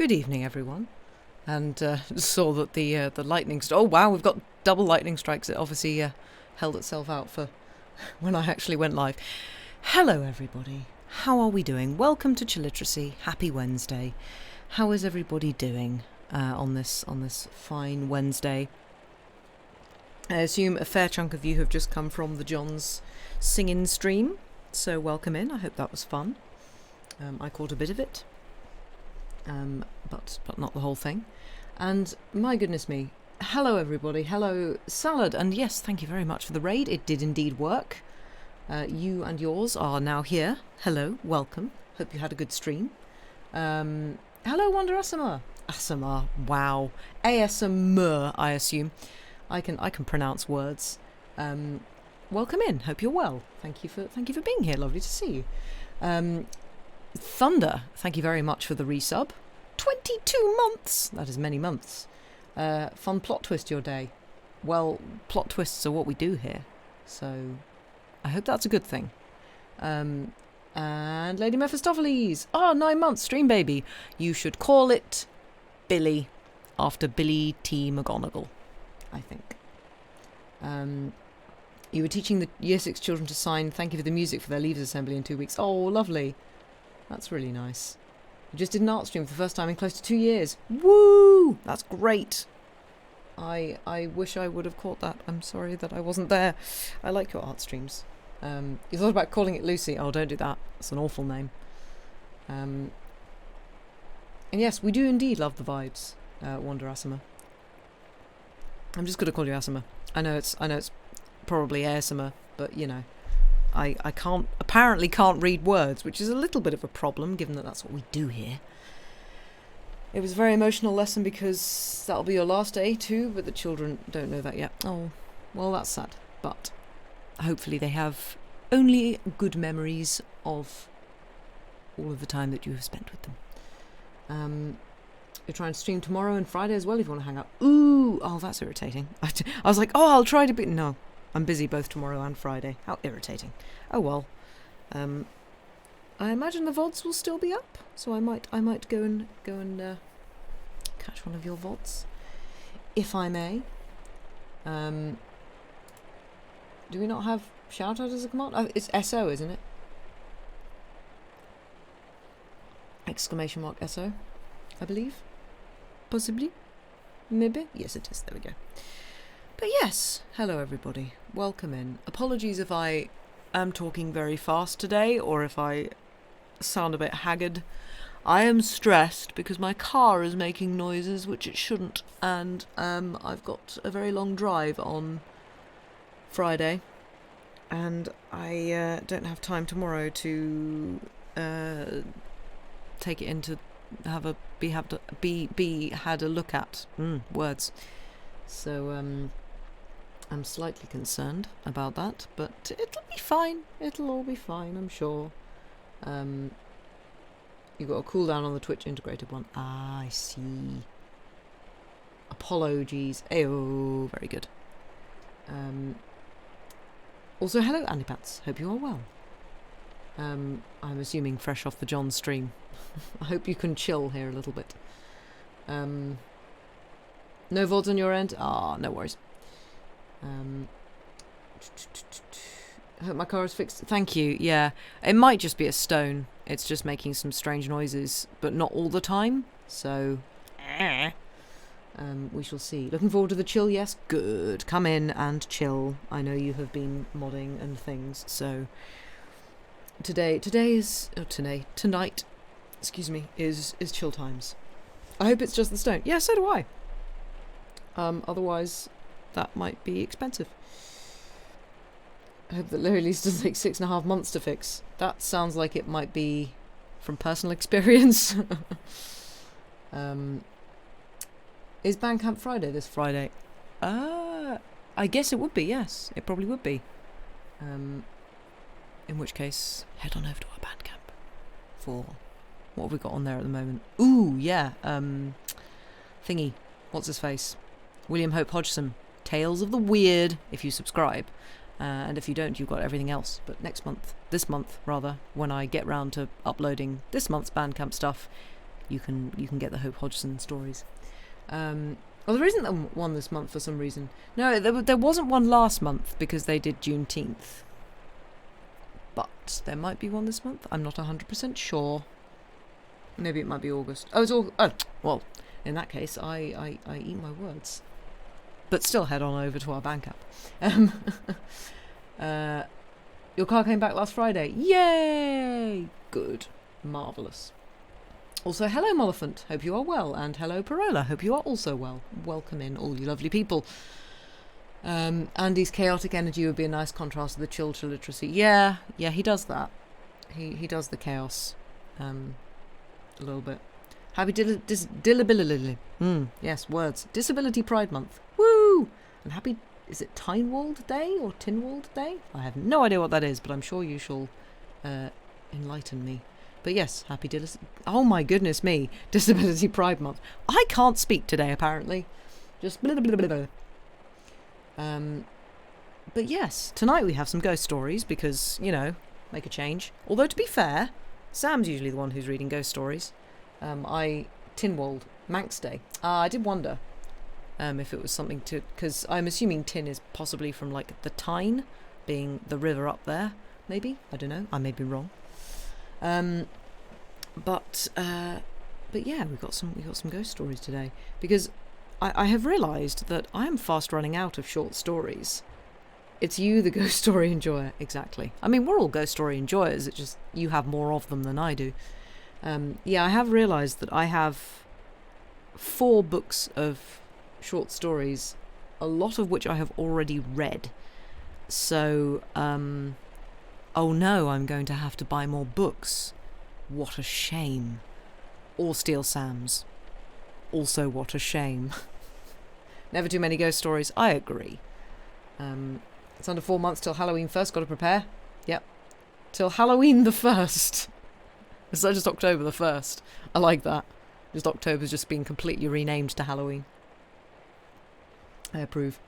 Good evening, everyone. And saw that the lightning... Oh, wow, we've got double lightning strikes. It obviously held itself out for when I actually went live. Hello, everybody. How are we doing? Welcome to Chilliteracy. Happy Wednesday. How is everybody doing on this fine Wednesday? I assume a fair chunk of you have just come from the John's singing stream. So welcome in. I hope that was fun. I caught a bit of it. But not the whole thing. And my goodness me, hello everybody, hello Salad, and yes, thank you very much for the raid. It did indeed work. You and yours are now here. Hello, welcome. Hope you had a good stream. Hello Wonder Asama, wow, ASMR, I assume. I can pronounce words. Welcome in. Hope you're well. Thank you for being here. Lovely to see you. Thunder, thank you very much for the resub. 22 months! That is many months. Fun plot twist your day. Well, plot twists are what we do here. So, I hope that's a good thing. And Lady Mephistopheles. 9 months, stream baby. You should call it Billy, after Billy T. McGonagall, I think. You were teaching the Year 6 children to sign thank you for the music for their Leavers Assembly in 2 weeks. Oh, lovely. That's really nice. You just did an art stream for the first time in close to 2 years. Woo! That's great. I wish I would have caught that. I'm sorry that I wasn't there. I like your art streams. You thought about calling it Lucy. Oh, don't do that. It's an awful name. And yes, we do indeed love the vibes, Wanda Asima. I'm just going to call you Asima. I know it's probably Asima, but you know. I apparently can't read words, which is a little bit of a problem, given that that's what we do here. It was a very emotional lesson because that'll be your last day too, but the children don't know that yet. Oh, well, that's sad. But hopefully they have only good memories of all of the time that you have spent with them. You're trying to stream tomorrow and Friday as well if you want to hang out. Ooh, oh, that's irritating. I was like, I'll try to be... No. I'm busy both tomorrow and Friday. How irritating. Oh well. I imagine the VODs will still be up, so I might go and catch one of your VODs, if I may. Do we not have shout out as a command? It's SO, isn't it? Exclamation mark SO, I believe. Possibly. Maybe. Yes, it is. There we go. But yes, hello everybody, welcome in. Apologies if I am talking very fast today or if I sound a bit haggard. I am stressed because my car is making noises which it shouldn't, and I've got a very long drive on Friday and I don't have time tomorrow to take it in to have a had a look at words. So I'm slightly concerned about that, but it'll be fine. It'll all be fine, I'm sure. You've got a cooldown on the Twitch integrated one. Ah, I see. Apologies. Ayo, very good. Also, hello, Anipats. Hope you are well. I'm assuming fresh off the John stream. I hope you can chill here a little bit. No VODs on your end? No worries. I hope my car is fixed. Thank you. Yeah, it might just be a stone. It's just making some strange noises, but not all the time. So, we shall see. Looking forward to the chill. Yes, good. Come in and chill. I know you have been modding and things. So tonight. Excuse me. Is chill times. I hope it's just the stone. Yeah, so do I. Otherwise, that might be expensive. I hope that Larry Lease doesn't take 6.5 months to fix. That sounds like it might be from personal experience. Is Bandcamp Friday this Friday? I guess it would be, yes. It probably would be. In which case, head on over to our Bandcamp for what have we got on there at the moment. Ooh, yeah. Thingy. What's his face? William Hope Hodgson. Tales of the Weird, if you subscribe. And if you don't, you've got everything else. But this month, when I get round to uploading this month's Bandcamp stuff, you can get the Hope Hodgson stories. Well, there isn't one this month for some reason. No, there wasn't one last month because they did Juneteenth. But there might be one this month. I'm not 100% sure. Maybe it might be August. Oh, it's all. Oh, well, in that case, I eat my words. But still, head on over to our bank app. Your car came back last Friday. Yay! Good. Marvellous. Also, hello, Moliphant. Hope you are well. And hello, Parola. Hope you are also well. Welcome in, all you lovely people. Andy's chaotic energy would be a nice contrast to the chill to literacy. Yeah, he does that. He does the chaos. A little bit. Happy disability. Yes, words. Disability Pride Month. Woo! And happy, is it Tynwald Day or Tinwald Day? I have no idea what that is, but I'm sure you shall enlighten me. But yes, happy oh my goodness me, Disability Pride Month. I can't speak today, apparently. Just blah, blah, blah, blah. But yes, tonight we have some ghost stories because, you know, make a change. Although, to be fair, Sam's usually the one who's reading ghost stories. Tinwald, Manx Day. I did wonder if it was something to... Because I'm assuming Tin is possibly from, like, the Tyne, being the river up there, maybe? I don't know. I may be wrong. But yeah, we've got some ghost stories today because I have realised that I am fast running out of short stories. It's you, the ghost story enjoyer, exactly. I mean, we're all ghost story enjoyers. It's just you have more of them than I do. Yeah, I have realised that I have 4 books of short stories, a lot of which I have already read. So, oh no, I'm going to have to buy more books. What a shame. Or steal Sam's. Also, what a shame. Never too many ghost stories. I agree. It's under 4 months till Halloween first. Got to prepare. Yep. Till Halloween the 1st. It's not just October the 1st. I like that. Just October's just been completely renamed to Halloween. I approve.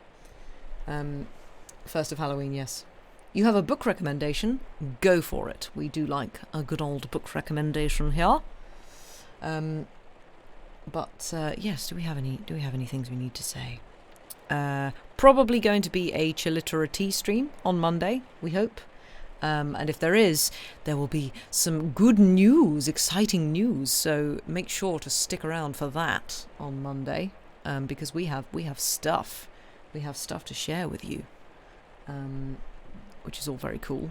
1st of Halloween, yes. You have a book recommendation? Go for it. We do like a good old book recommendation here. But yes, do we have any things we need to say? Probably going to be a Chilliterati stream on Monday, we hope. And if there is, there will be some good news, exciting news. So make sure to stick around for that on Monday, because we have stuff. We have stuff to share with you. Which is all very cool.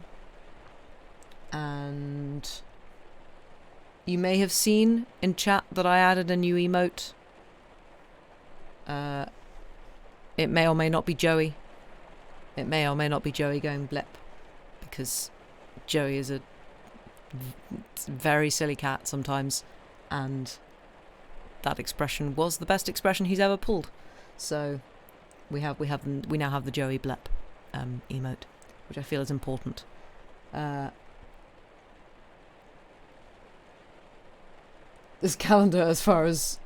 And you may have seen in chat that I added a new emote. It may or may not be Joey. It may or may not be Joey going blep. Because Joey is a very silly cat sometimes. And that expression was the best expression he's ever pulled. So we now have the Joey blep emote, which I feel is important. This calendar, as far as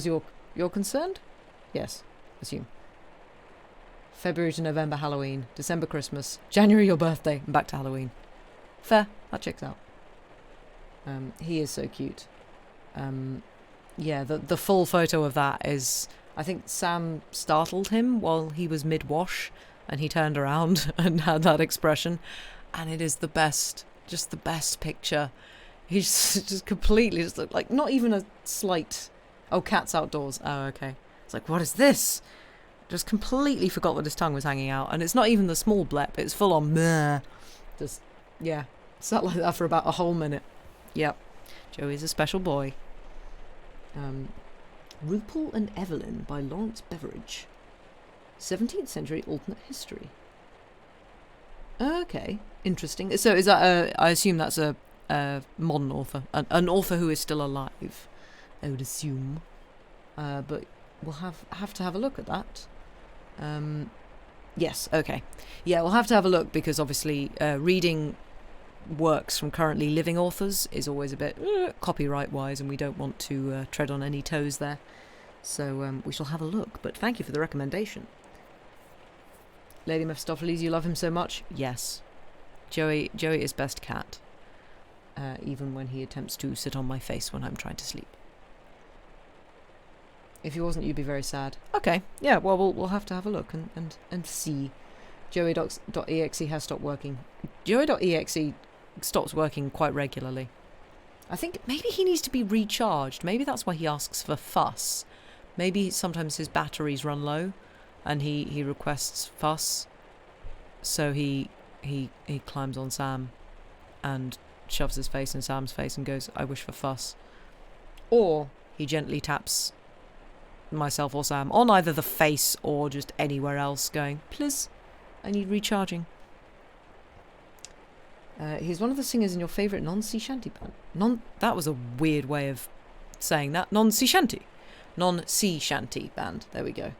you're concerned, yes, assume. February to November Halloween, December Christmas, January your birthday, and back to Halloween. Fair, that checks out. He is so cute. Yeah, the full photo of that is, I think Sam startled him while he was mid-wash, and he turned around and had that expression, and it is the best picture. He's just completely, just like, not even a slight, oh, cat's outdoors, oh, okay. It's like, what is this? Just completely forgot that his tongue was hanging out, and it's not even the small blep, it's full on meh. Just, yeah, sat like that for about a whole minute. Yep, Joey's a special boy. RuPaul and Evelyn by Lawrence Beveridge. 17th century alternate history. Okay, interesting. So is that I assume that's a modern author, an author who is still alive, I would assume. But we'll have to have a look at that. Yes, okay. Yeah, we'll have to have a look because obviously reading works from currently living authors is always a bit copyright wise, and we don't want to tread on any toes there. So we shall have a look. But thank you for the recommendation. Lady Mephistopheles, you love him so much? Yes. Joey is best cat. even when he attempts to sit on my face when I'm trying to sleep. If he wasn't, you'd be very sad. Okay, yeah, well, we'll have to have a look and see. Joey.exe has stopped working. Joey.exe stops working quite regularly. I think maybe he needs to be recharged. Maybe that's why he asks for fuss. Maybe sometimes his batteries run low and he requests fuss. So he climbs on Sam and shoves his face in Sam's face and goes, I wish for fuss. Or he gently taps myself or Sam on either the face or just anywhere else, going, please, I need recharging. He's one of the singers in your favourite non-sea shanty band. That was a weird way of saying that. Non-sea shanty. Non-sea shanty band. There we go.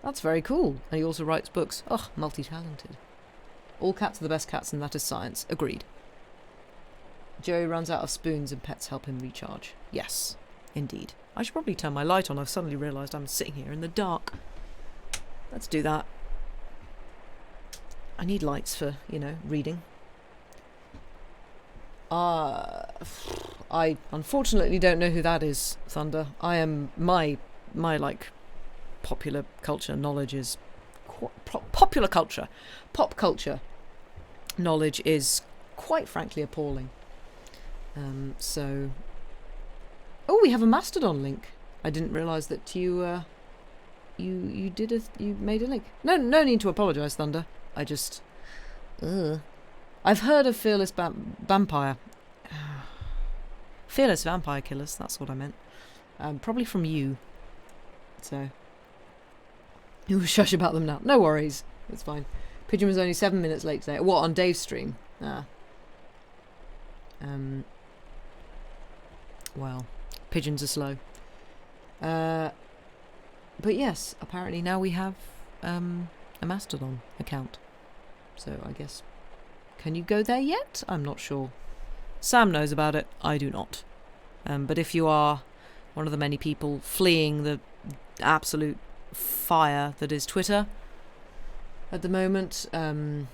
That's very cool. And he also writes books. Ugh, multi-talented. All cats are the best cats, and that is science. Agreed. Joey runs out of spoons and pets help him recharge. Yes, indeed. I should probably turn my light on. I've suddenly realised I'm sitting here in the dark. Let's do that. I need lights for, reading. I unfortunately don't know who that is, Thunder. I am my like popular culture knowledge is pop culture knowledge is quite frankly appalling. So oh, we have a Mastodon link. I didn't realise that you made a link. No need to apologise, Thunder. I just I've heard of Fearless Vampire Killers, that's what I meant. Probably from you. So you shush about them now. No worries. It's fine. Pigeon was only 7 minutes late today. What, on Dave's stream? Well, pigeons are slow. But yes, apparently now we have a Mastodon account. So I guess... Can you go there yet? I'm not sure. Sam knows about it. I do not. But if you are one of the many people fleeing the absolute fire that is Twitter at the moment, I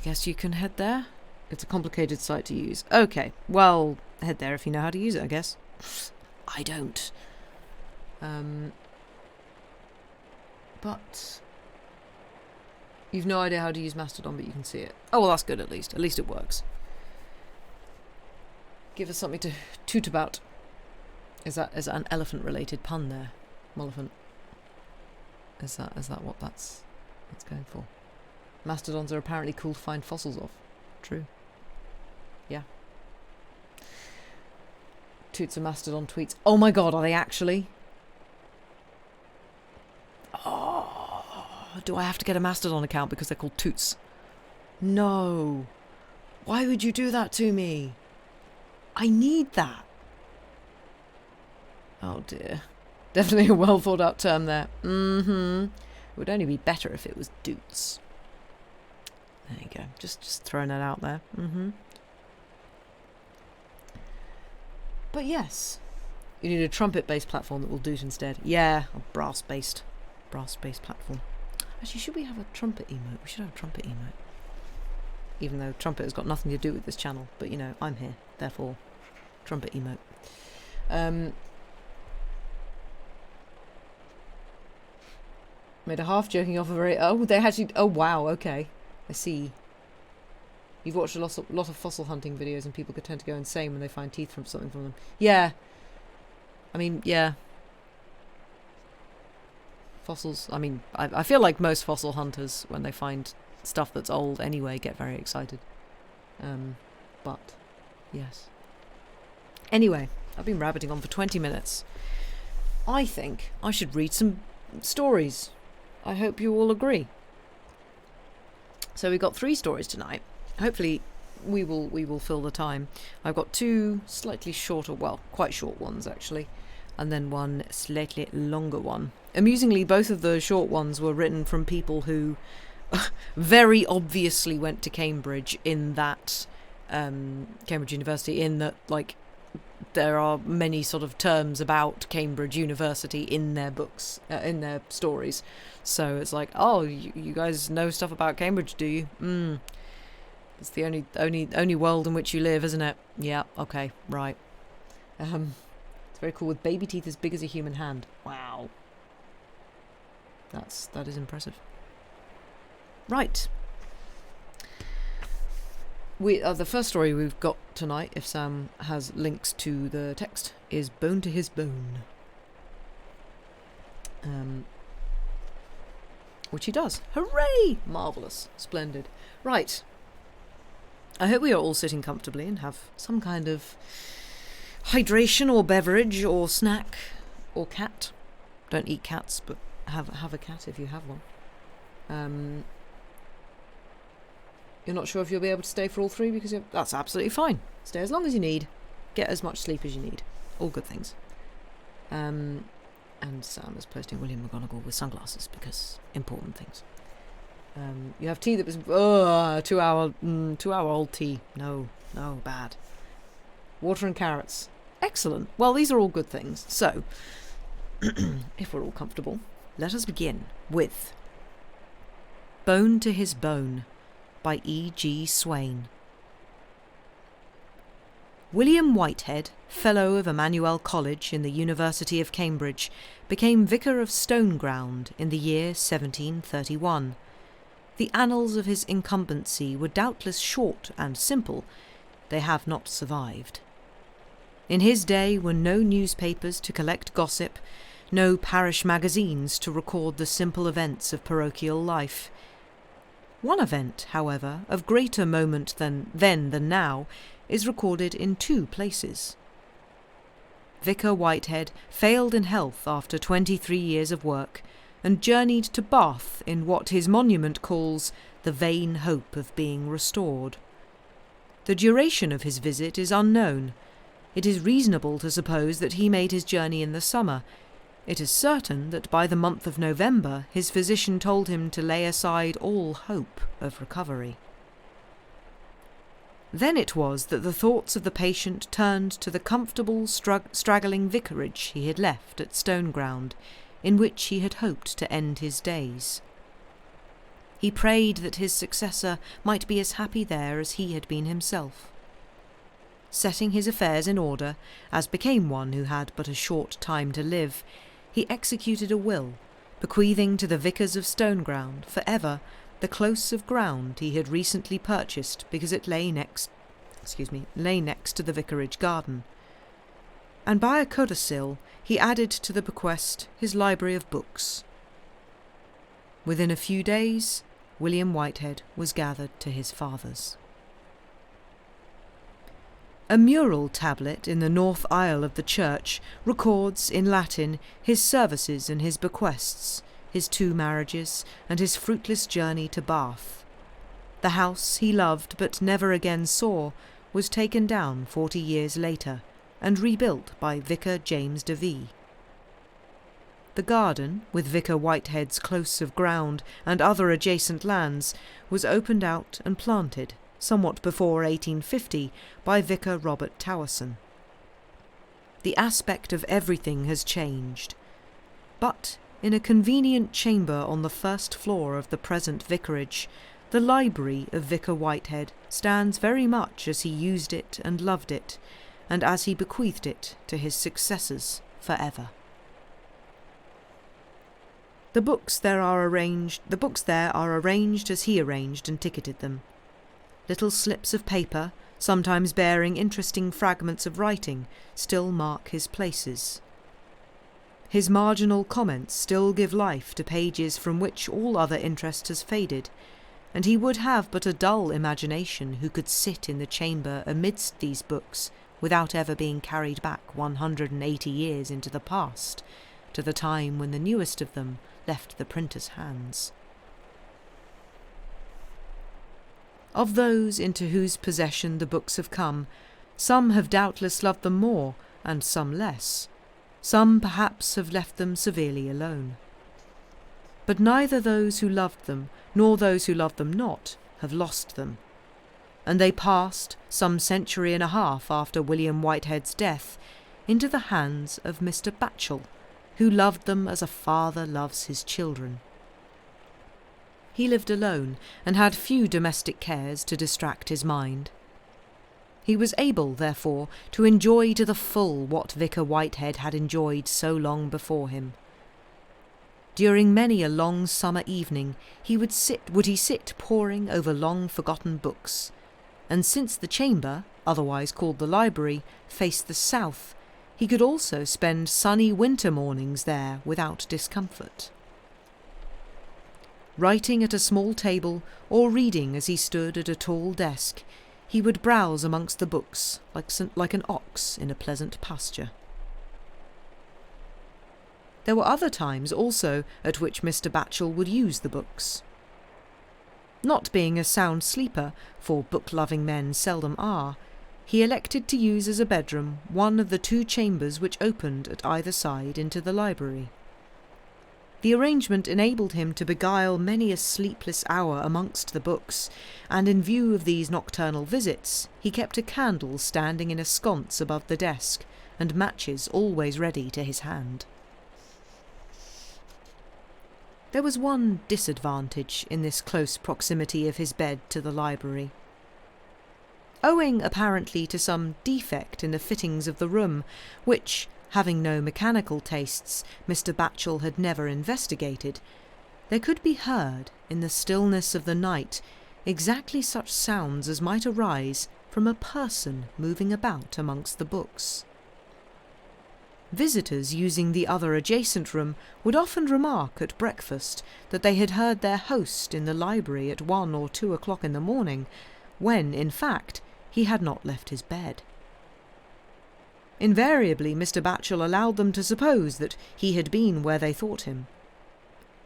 guess you can head there. It's a complicated site to use. Okay, well, head there if you know how to use it, I guess. I don't. But... You've no idea how to use Mastodon, but you can see it. Oh, well, that's good at least. At least it works. Give us something to toot about. Is that an elephant-related pun there? Molephant. Is that what that's going for? Mastodons are apparently cool to find fossils of. True. Yeah. Toots and Mastodon tweets. Oh my god, are they actually? Oh. Do I have to get a Mastodon account because they're called Toots? No. Why would you do that to me? I need that. Oh dear. Definitely a well thought out term there. It would only be better if it was Doots. There you go. Just throwing that out there. But yes. You need a trumpet-based platform that will do it instead. Yeah, a brass-based platform. Actually, should we have a trumpet emote? We should have a trumpet emote. Even though trumpet has got nothing to do with this channel. But, I'm here. Therefore, trumpet emote. Made a half-joking offer. They actually... Oh, wow, okay. I see. You've watched a lot of fossil hunting videos and people could tend to go insane when they find teeth from something from them. Yeah. I mean, yeah. Fossils, I mean, I feel like most fossil hunters, when they find stuff that's old anyway, get very excited. But, yes. Anyway, I've been rabbiting on for 20 minutes. I think I should read some stories. I hope you all agree. So we've got 3 stories tonight. Hopefully we will fill the time. I've got 2 slightly shorter, well, quite short ones actually, and then 1 slightly longer one. Amusingly, both of the short ones were written from people who very obviously went to Cambridge in that Cambridge University, in that, like, there are many sort of terms about Cambridge University in their books, in their stories. So it's like, oh, you guys know stuff about Cambridge, do you? It's the only world in which you live, isn't it? Yeah, okay, right. It's very cool, with baby teeth as big as a human hand. Wow. That is impressive. Right. The first story we've got tonight, if Sam has links to the text, is Bone to His Bone. Which he does. Hooray! Marvellous. Splendid. Right. I hope we are all sitting comfortably and have some kind of hydration or beverage or snack or cat. Don't eat cats, but have a cat if you have one. You're not sure if you'll be able to stay for all three, because that's absolutely fine. Stay as long as you need. Get as much sleep as you need. All good things. And Sam is posting William McGonagall with sunglasses because important things. You have tea that was 2 hour old tea. No, bad. Water and carrots. Excellent. Well, these are all good things. So, if we're all comfortable, let us begin with Bone to His Bone by E.G. Swain. William Whitehead, Fellow of Emmanuel College in the University of Cambridge, became Vicar of Stoneground in the year 1731. The annals of his incumbency were doubtless short and simple. They have not survived. In his day were no newspapers to collect gossip, no parish magazines to record the simple events of parochial life. One event, however, of greater moment than now, is recorded in two places. Vicar Whitehead failed in health after 23 years of work, and journeyed to Bath in what his monument calls the vain hope of being restored. The duration of his visit is unknown. It is reasonable to suppose that he made his journey in the summer. It is certain that by the month of November his physician told him to lay aside all hope of recovery. Then it was that the thoughts of the patient turned to the comfortable, straggling vicarage he had left at Stoneground, in which he had hoped to end his days. He prayed that his successor might be as happy there as he had been himself. Setting his affairs in order, as became one who had but a short time to live, he executed a will, bequeathing to the vicars of Stoneground for ever the close of ground he had recently purchased because it lay next to the vicarage garden. And by a codicil he added to the bequest his library of books. Within a few days, William Whitehead was gathered to his fathers. A mural tablet in the north aisle of the church records in Latin his services and his bequests, his 2 marriages, and his fruitless journey to Bath. The house he loved but never again saw was taken down 40 years later and rebuilt by Vicar James de V. The garden, with Vicar Whitehead's close of ground and other adjacent lands, was opened out and planted, somewhat before 1850, by Vicar Robert Towerson. The aspect of everything has changed, but in a convenient chamber on the first floor of the present vicarage, the library of Vicar Whitehead stands very much as he used it and loved it, and as he bequeathed it to his successors forever. The books there are arranged as he arranged and ticketed them. Little slips of paper, sometimes bearing interesting fragments of writing, still mark his places. His marginal comments still give life to pages from which all other interest has faded, and he would have but a dull imagination who could sit in the chamber amidst these books without ever being carried back 180 years into the past, to the time when the newest of them left the printer's hands. Of those into whose possession the books have come, some have doubtless loved them more, and some less. Some perhaps have left them severely alone. But neither those who loved them, nor those who loved them not, have lost them. And they passed, some century and a half after William Whitehead's death, into the hands of Mr. Batchel, who loved them as a father loves his children. He lived alone and had few domestic cares to distract his mind. He was able, therefore, to enjoy to the full what Vicar Whitehead had enjoyed so long before him. During many a long summer evening would he sit poring over long-forgotten books, and since the chamber, otherwise called the library, faced the south, he could also spend sunny winter mornings there without discomfort. Writing at a small table or reading as he stood at a tall desk, he would browse amongst the books like an ox in a pleasant pasture. There were other times also at which Mr. Batchel would use the books. Not being a sound sleeper, for book-loving men seldom are, he elected to use as a bedroom one of the 2 chambers which opened at either side into the library. The arrangement enabled him to beguile many a sleepless hour amongst the books, and in view of these nocturnal visits he kept a candle standing in a sconce above the desk, and matches always ready to his hand. There was one disadvantage in this close proximity of his bed to the library. Owing apparently to some defect in the fittings of the room, which, having no mechanical tastes, Mr. Batchel had never investigated, there could be heard, in the stillness of the night, exactly such sounds as might arise from a person moving about amongst the books. Visitors using the other adjacent room would often remark at breakfast that they had heard their host in the library at 1 or 2 o'clock in the morning, when, in fact, he had not left his bed. Invariably Mr. Batchel allowed them to suppose that he had been where they thought him.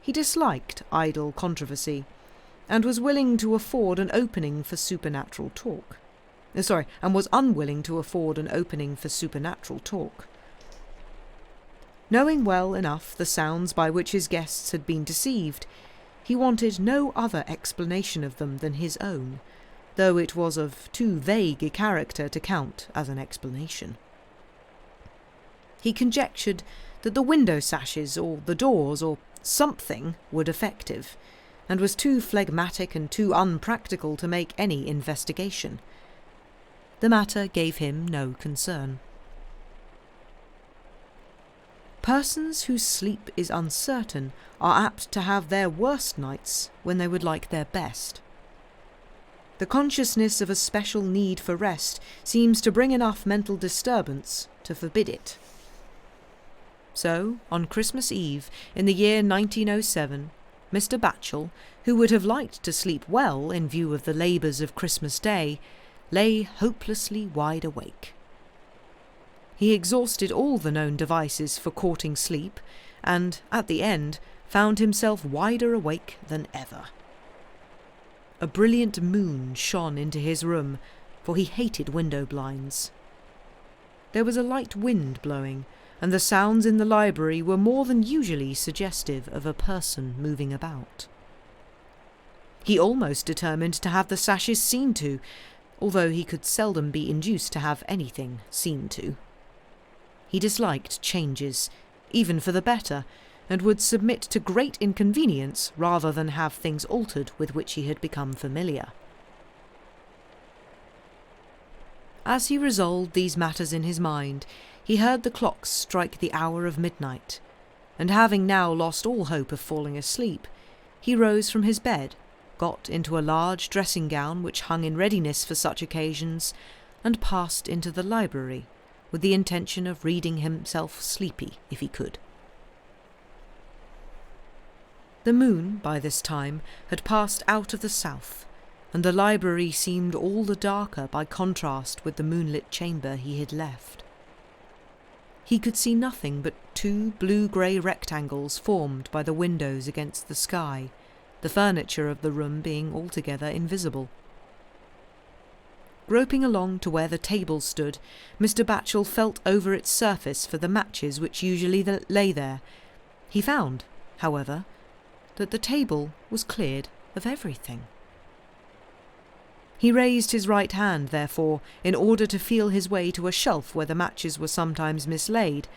He disliked idle controversy, and was willing to afford an opening for supernatural talk. And was unwilling to afford an opening for supernatural talk. Knowing well enough the sounds by which his guests had been deceived, he wanted no other explanation of them than his own, though it was of too vague a character to count as an explanation. He conjectured that the window sashes or the doors or something were defective, and was too phlegmatic and too unpractical to make any investigation. The matter gave him no concern. Persons whose sleep is uncertain are apt to have their worst nights when they would like their best. The consciousness of a special need for rest seems to bring enough mental disturbance to forbid it. So, on Christmas Eve, in the year 1907, Mr. Batchel, who would have liked to sleep well in view of the labours of Christmas Day, lay hopelessly wide awake. He exhausted all the known devices for courting sleep, and, at the end, found himself wider awake than ever. A brilliant moon shone into his room, for he hated window blinds. There was a light wind blowing, and the sounds in the library were more than usually suggestive of a person moving about. He almost determined to have the sashes seen to, although he could seldom be induced to have anything seen to. He disliked changes, even for the better, and would submit to great inconvenience rather than have things altered with which he had become familiar. As he resolved these matters in his mind, he heard the clocks strike the hour of midnight, and having now lost all hope of falling asleep, he rose from his bed, got into a large dressing-gown which hung in readiness for such occasions, and passed into the library, with the intention of reading himself sleepy if he could. The moon, by this time, had passed out of the south, and the library seemed all the darker by contrast with the moonlit chamber he had left. He could see nothing but 2 blue-grey rectangles formed by the windows against the sky, the furniture of the room being altogether invisible. Groping along to where the table stood, Mr. Batchel felt over its surface for the matches which usually lay there. He found, however, that the table was cleared of everything. He raised his right hand, therefore, in order to feel his way to a shelf where the matches were sometimes mislaid,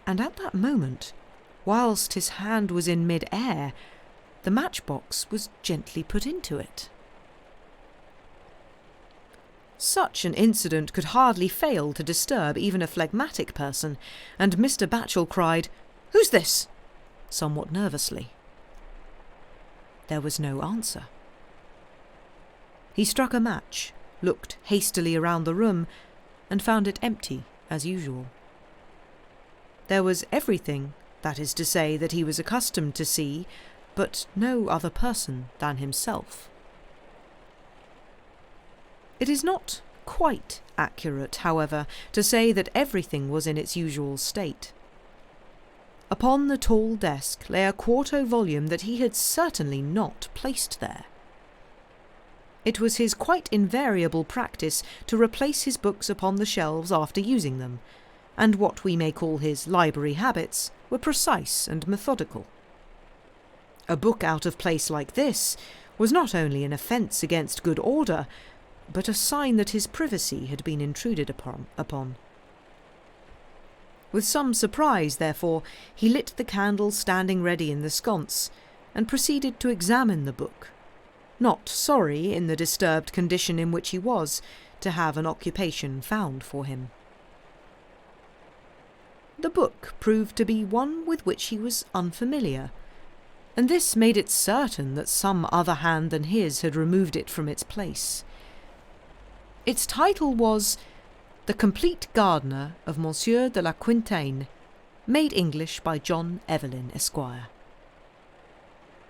and at that moment, whilst his hand was in mid-air, the matchbox was gently put into it. Such an incident could hardly fail to disturb even a phlegmatic person, and Mr. Batchel cried, "Who's this?" somewhat nervously. There was no answer. He struck a match, looked hastily around the room, and found it empty as usual. There was everything, that is to say, that he was accustomed to see, but no other person than himself. It is not quite accurate, however, to say that everything was in its usual state. Upon the tall desk lay a quarto volume that he had certainly not placed there. It was his quite invariable practice to replace his books upon the shelves after using them, and what we may call his library habits were precise and methodical. A book out of place like this was not only an offence against good order, but a sign that his privacy had been intruded upon. With some surprise, therefore, he lit the candle standing ready in the sconce, and proceeded to examine the book, not sorry, in the disturbed condition in which he was, to have an occupation found for him. The book proved to be one with which he was unfamiliar, and this made it certain that some other hand than his had removed it from its place. Its title was The Complete Gardener of Monsieur de la Quintaine, made English by John Evelyn, Esquire.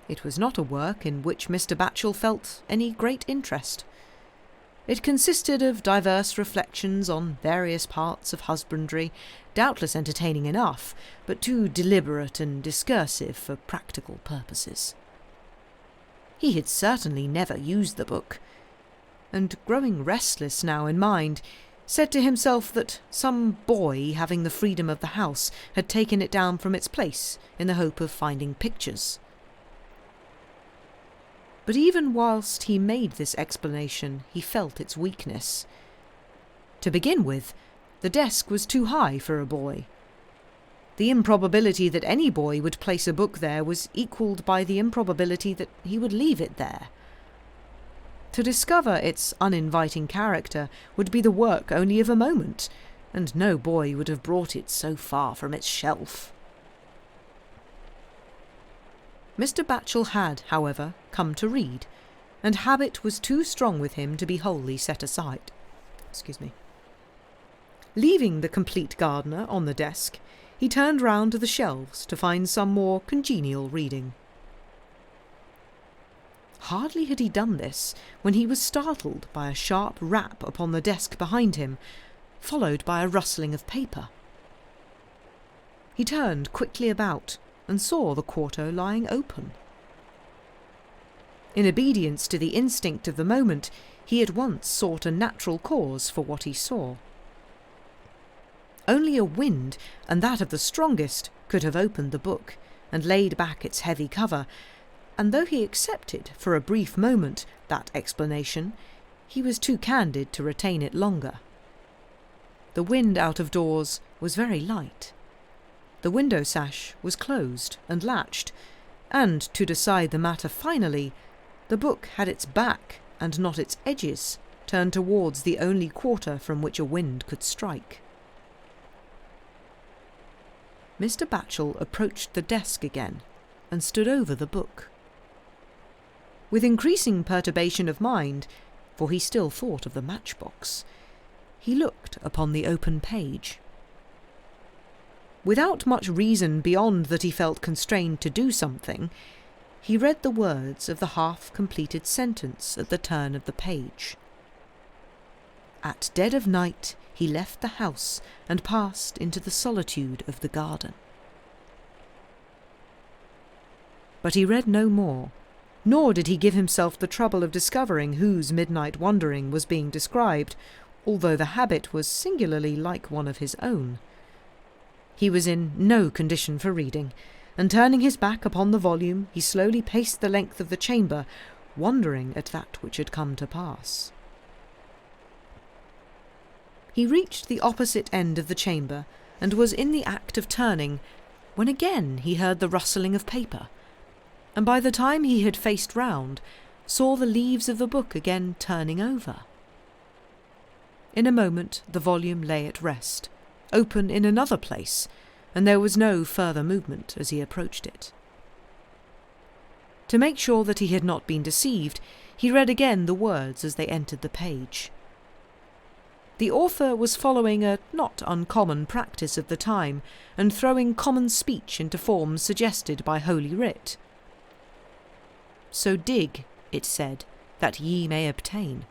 It was not a work in which Mr. Batchel felt any great interest. It consisted of diverse reflections on various parts of husbandry, doubtless entertaining enough, but too deliberate and discursive for practical purposes. He had certainly never used the book, and growing restless now in mind, said to himself that some boy having the freedom of the house had taken it down from its place in the hope of finding pictures. But even whilst he made this explanation, he felt its weakness. To begin with, the desk was too high for a boy. The improbability that any boy would place a book there was equalled by the improbability that he would leave it there. To discover its uninviting character would be the work only of a moment, and no boy would have brought it so far from its shelf. Mr. Batchel had, however, come to read, and habit was too strong with him to be wholly set aside. Leaving the Complete Gardener on the desk, he turned round to the shelves to find some more congenial reading. Hardly had he done this when he was startled by a sharp rap upon the desk behind him, followed by a rustling of paper. He turned quickly about and saw the quarto lying open. In obedience to the instinct of the moment, he at once sought a natural cause for what he saw. Only a wind, and that of the strongest, could have opened the book and laid back its heavy cover, and though he accepted for a brief moment that explanation, he was too candid to retain it longer. The wind out of doors was very light. The window sash was closed and latched, and, to decide the matter finally, the book had its back, and not its edges, turned towards the only quarter from which a wind could strike. Mr. Batchel approached the desk again, and stood over the book. With increasing perturbation of mind, for he still thought of the matchbox, he looked upon the open page. Without much reason beyond that he felt constrained to do something, he read the words of the half-completed sentence at the turn of the page. At dead of night he left the house and passed into the solitude of the garden. But he read no more, nor did he give himself the trouble of discovering whose midnight wandering was being described, although the habit was singularly like one of his own. He was in no condition for reading, and turning his back upon the volume, he slowly paced the length of the chamber, wondering at that which had come to pass. He reached the opposite end of the chamber, and was in the act of turning, when again he heard the rustling of paper, and by the time he had faced round, saw the leaves of the book again turning over. In a moment the volume lay at rest, open in another place, and there was no further movement as he approached it. To make sure that he had not been deceived, he read again the words as they entered the page. The author was following a not uncommon practice of the time, and throwing common speech into forms suggested by Holy Writ. "So dig," it said, "that ye may obtain."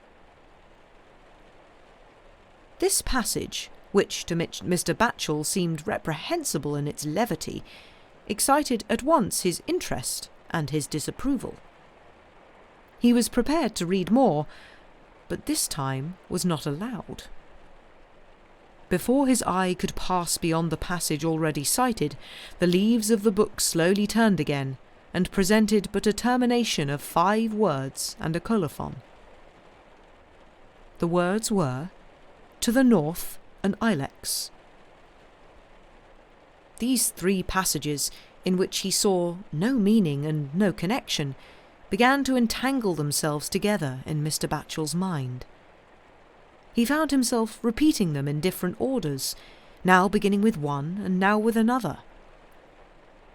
This passage, which to Mr. Batchel seemed reprehensible in its levity, excited at once his interest and his disapproval. He was prepared to read more, but this time was not allowed. Before his eye could pass beyond the passage already cited, the leaves of the book slowly turned again, and presented but a termination of 5 words and a colophon. The words were, "To the north, an ilex." These 3 passages, in which he saw no meaning and no connection, began to entangle themselves together in Mr. Batchel's mind. He found himself repeating them in different orders, now beginning with one and now with another.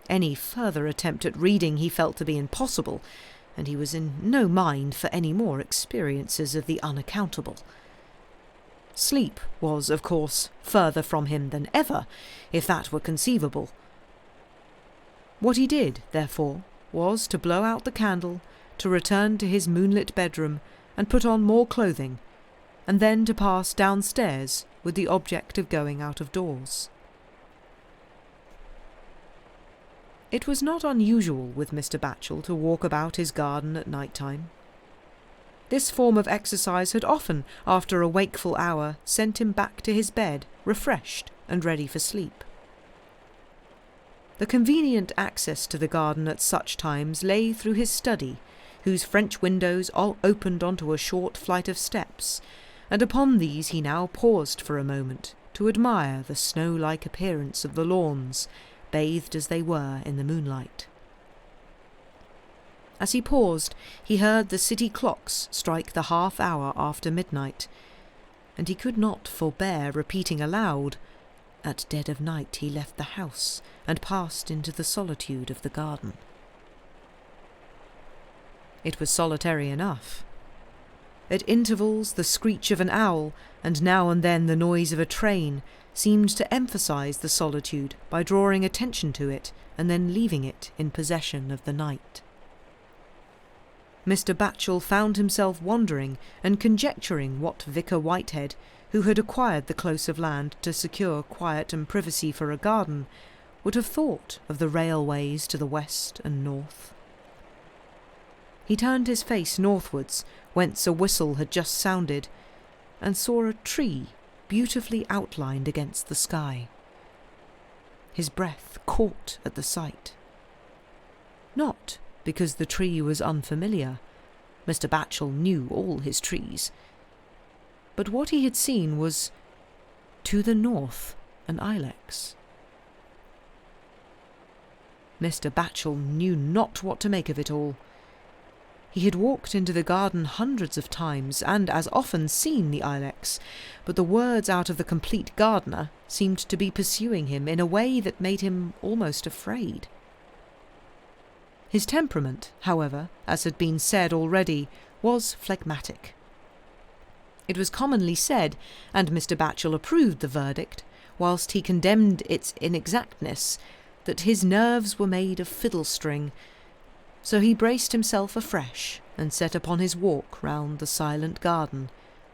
Any further attempt at reading he felt to be impossible, and he was in no mind for any more experiences of the unaccountable. Sleep was, of course, further from him than ever, if that were conceivable. What he did, therefore, was to blow out the candle, to return to his moonlit bedroom and put on more clothing, and then to pass downstairs with the object of going out of doors. It was not unusual with Mr. Batchel to walk about his garden at night time. This form of exercise had often, after a wakeful hour, sent him back to his bed, refreshed and ready for sleep. The convenient access to the garden at such times lay through his study, whose French windows all opened onto a short flight of steps, and upon these he now paused for a moment to admire the snow-like appearance of the lawns, bathed as they were in the moonlight. As he paused, he heard the city clocks strike the half-hour after midnight, and he could not forbear repeating aloud, "At dead of night he left the house, and passed into the solitude of the garden." It was solitary enough. At intervals the screech of an owl, and now and then the noise of a train, seemed to emphasize the solitude by drawing attention to it and then leaving it in possession of the night. Mr. Batchel found himself wondering and conjecturing what Vicar Whitehead, who had acquired the close of land to secure quiet and privacy for a garden, would have thought of the railways to the west and north. He turned his face northwards, whence a whistle had just sounded, and saw a tree beautifully outlined against the sky. His breath caught at the sight. Not because the tree was unfamiliar. Mr. Batchel knew all his trees. But what he had seen was, to the north, an ilex. Mr. Batchel knew not what to make of it all. He had walked into the garden hundreds of times, and as often seen the ilex, but the words out of the Complete Gardener seemed to be pursuing him in a way that made him almost afraid. His temperament, however, as had been said already, was phlegmatic. It was commonly said, and Mr. Batchel approved the verdict, whilst he condemned its inexactness, that his nerves were made of fiddle-string. So he braced himself afresh and set upon his walk round the silent garden,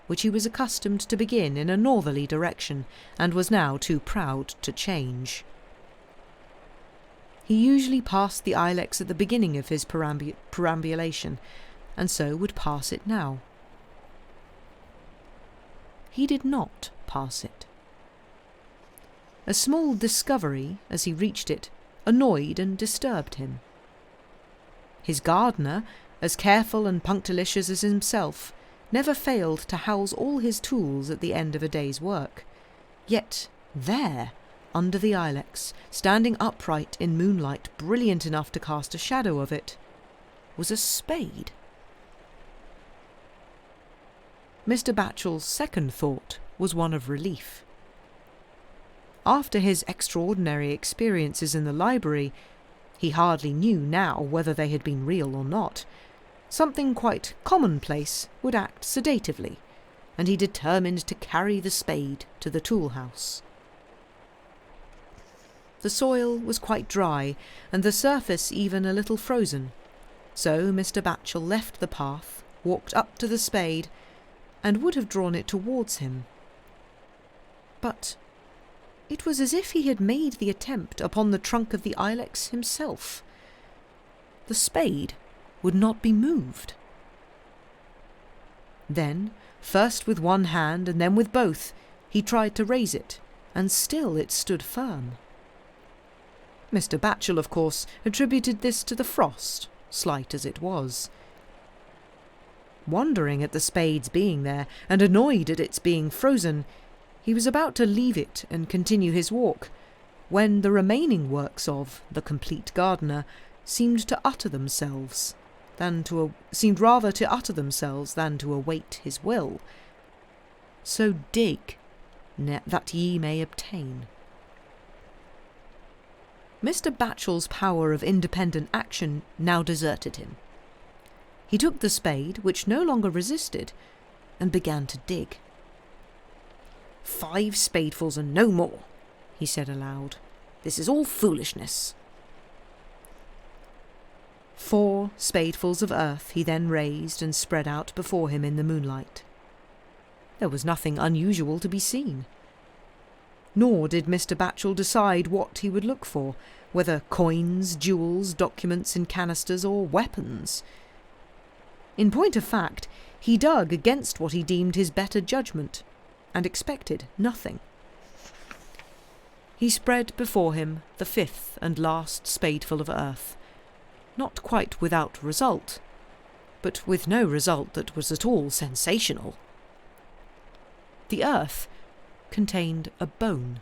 which he was accustomed to begin in a northerly direction, and was now too proud to change. He usually passed the ilex at the beginning of his perambulation, and so would pass it now. He did not pass it. A small discovery, as he reached it, annoyed and disturbed him. His gardener, as careful and punctilious as himself, never failed to house all his tools at the end of a day's work. Yet there, under the ilex, standing upright in moonlight brilliant enough to cast a shadow of it, was a spade. Mr. Batchel's second thought was one of relief. After his extraordinary experiences in the library, he hardly knew now whether they had been real or not. Something quite commonplace would act sedatively, and he determined to carry the spade to the tool house. The soil was quite dry, and the surface even a little frozen, so Mr. Batchel left the path, walked up to the spade, and would have drawn it towards him. But it was as if he had made the attempt upon the trunk of the ilex himself. The spade would not be moved. Then, first with one hand and then with both, he tried to raise it, and still it stood firm. Mr. Batchel, of course, attributed this to the frost, slight as it was. Wondering at the spade's being there, and annoyed at its being frozen, he was about to leave it and continue his walk, when the remaining works of The Complete Gardener seemed rather to utter themselves than to await his will. So dig, that ye may obtain. Mr. Batchel's power of independent action now deserted him. He took the spade, which no longer resisted, and began to dig. 5 spadefuls and no more, he said aloud. This is all foolishness. 4 spadefuls of earth he then raised and spread out before him in the moonlight. There was nothing unusual to be seen. Nor did Mr. Batchel decide what he would look for, whether coins, jewels, documents in canisters, or weapons. In point of fact, he dug against what he deemed his better judgment, and expected nothing. He spread before him the 5th and last spadeful of earth, not quite without result, but with no result that was at all sensational. The earth contained a bone.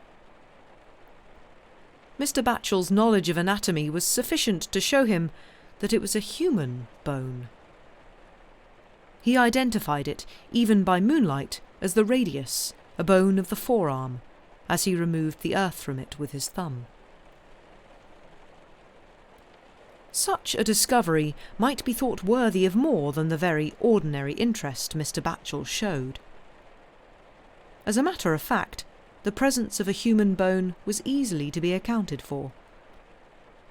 Mr. Batchel's knowledge of anatomy was sufficient to show him that it was a human bone. He identified it, even by moonlight, as the radius, a bone of the forearm, as he removed the earth from it with his thumb. Such a discovery might be thought worthy of more than the very ordinary interest Mr. Batchel showed. As a matter of fact, the presence of a human bone was easily to be accounted for.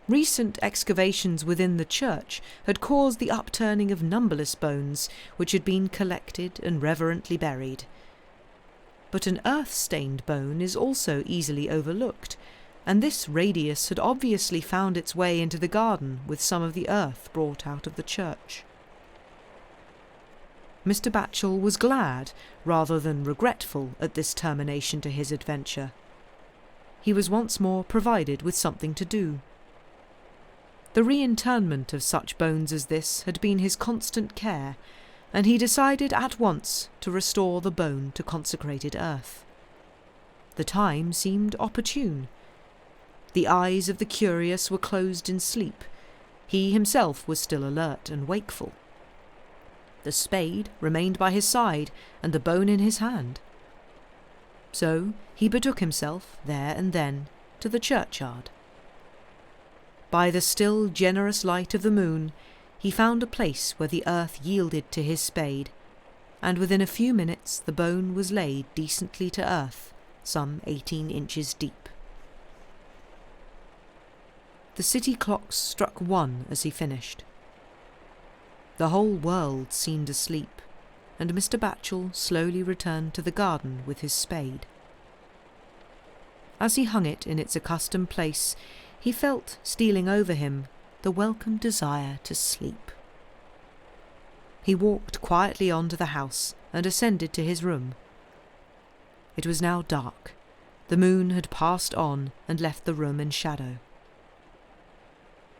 Recent excavations within the church had caused the upturning of numberless bones which had been collected and reverently buried. But an earth-stained bone is also easily overlooked, and this radius had obviously found its way into the garden with some of the earth brought out of the church. Mr. Batchel was glad, rather than regretful, at this termination to his adventure. He was once more provided with something to do. The reinterment of such bones as this had been his constant care, and he decided at once to restore the bone to consecrated earth. The time seemed opportune. The eyes of the curious were closed in sleep. He himself was still alert and wakeful. The spade remained by his side, and the bone in his hand. So he betook himself, there and then, to the churchyard. By the still generous light of the moon, he found a place where the earth yielded to his spade, and within a few minutes the bone was laid decently to earth, some 18 inches deep. The city clocks struck 1 as he finished. The whole world seemed asleep, and Mr. Batchel slowly returned to the garden with his spade. As he hung it in its accustomed place, he felt, stealing over him, the welcome desire to sleep. He walked quietly on to the house and ascended to his room. It was now dark. The moon had passed on and left the room in shadow.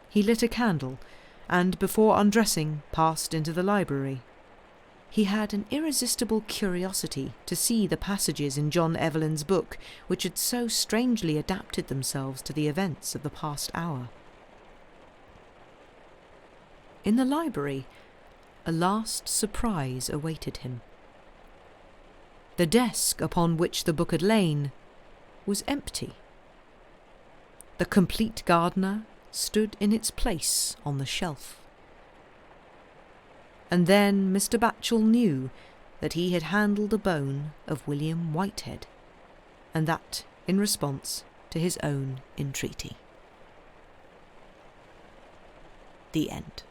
He lit a candle, and before undressing passed into the library. he had an irresistible curiosity to see the passages in John Evelyn's book which had so strangely adapted themselves to the events of the past hour. In the library, a last surprise awaited him. The desk upon which the book had lain was empty. The Complete Gardener stood in its place on the shelf. And then Mr. Batchel knew that he had handled a bone of William Whitehead, and that in response to his own entreaty. The end.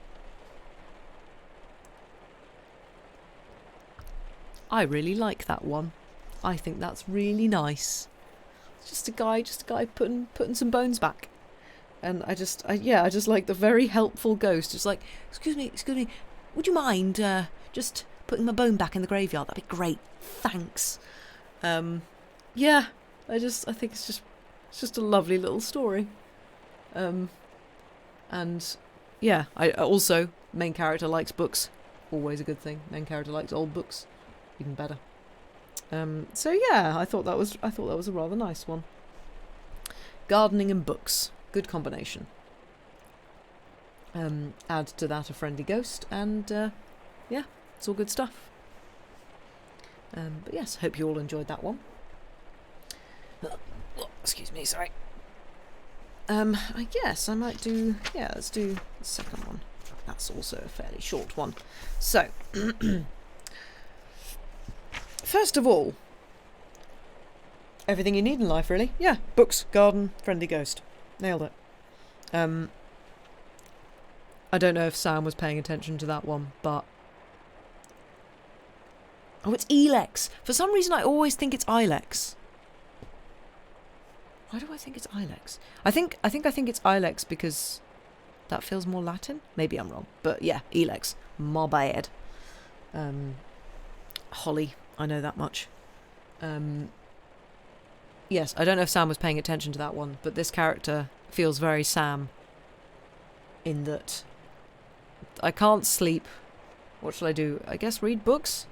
I really like that one. I think that's really nice. It's just a guy putting some bones back. And I just like the very helpful ghost. It's like, excuse me, would you mind just putting my bone back in the graveyard? That'd be great. Thanks. Yeah, I think it's just a lovely little story. And yeah, I also, main character likes books. Always a good thing. Main character likes old books. Even better. So yeah, I thought that was a rather nice one. Gardening and books, good combination. Add to that a friendly ghost, and yeah, it's all good stuff. But yes, hope you all enjoyed that one. Excuse me, sorry. I guess I might do. Yeah, let's do the second one. That's also a fairly short one. So. First of all, everything you need in life, really. Yeah, books, garden, friendly ghost. Nailed it. I don't know if Sam was paying attention to that one, but... Oh, it's Elex. For some reason, I always think it's Ilex. Why do I think it's Ilex? I think it's Ilex because that feels more Latin. Maybe I'm wrong, but yeah, Elex. My bad. Holly. I know that much. Yes, I don't know if Sam was paying attention to that one, but this character feels very Sam in that I can't sleep. What should I do? I guess read books?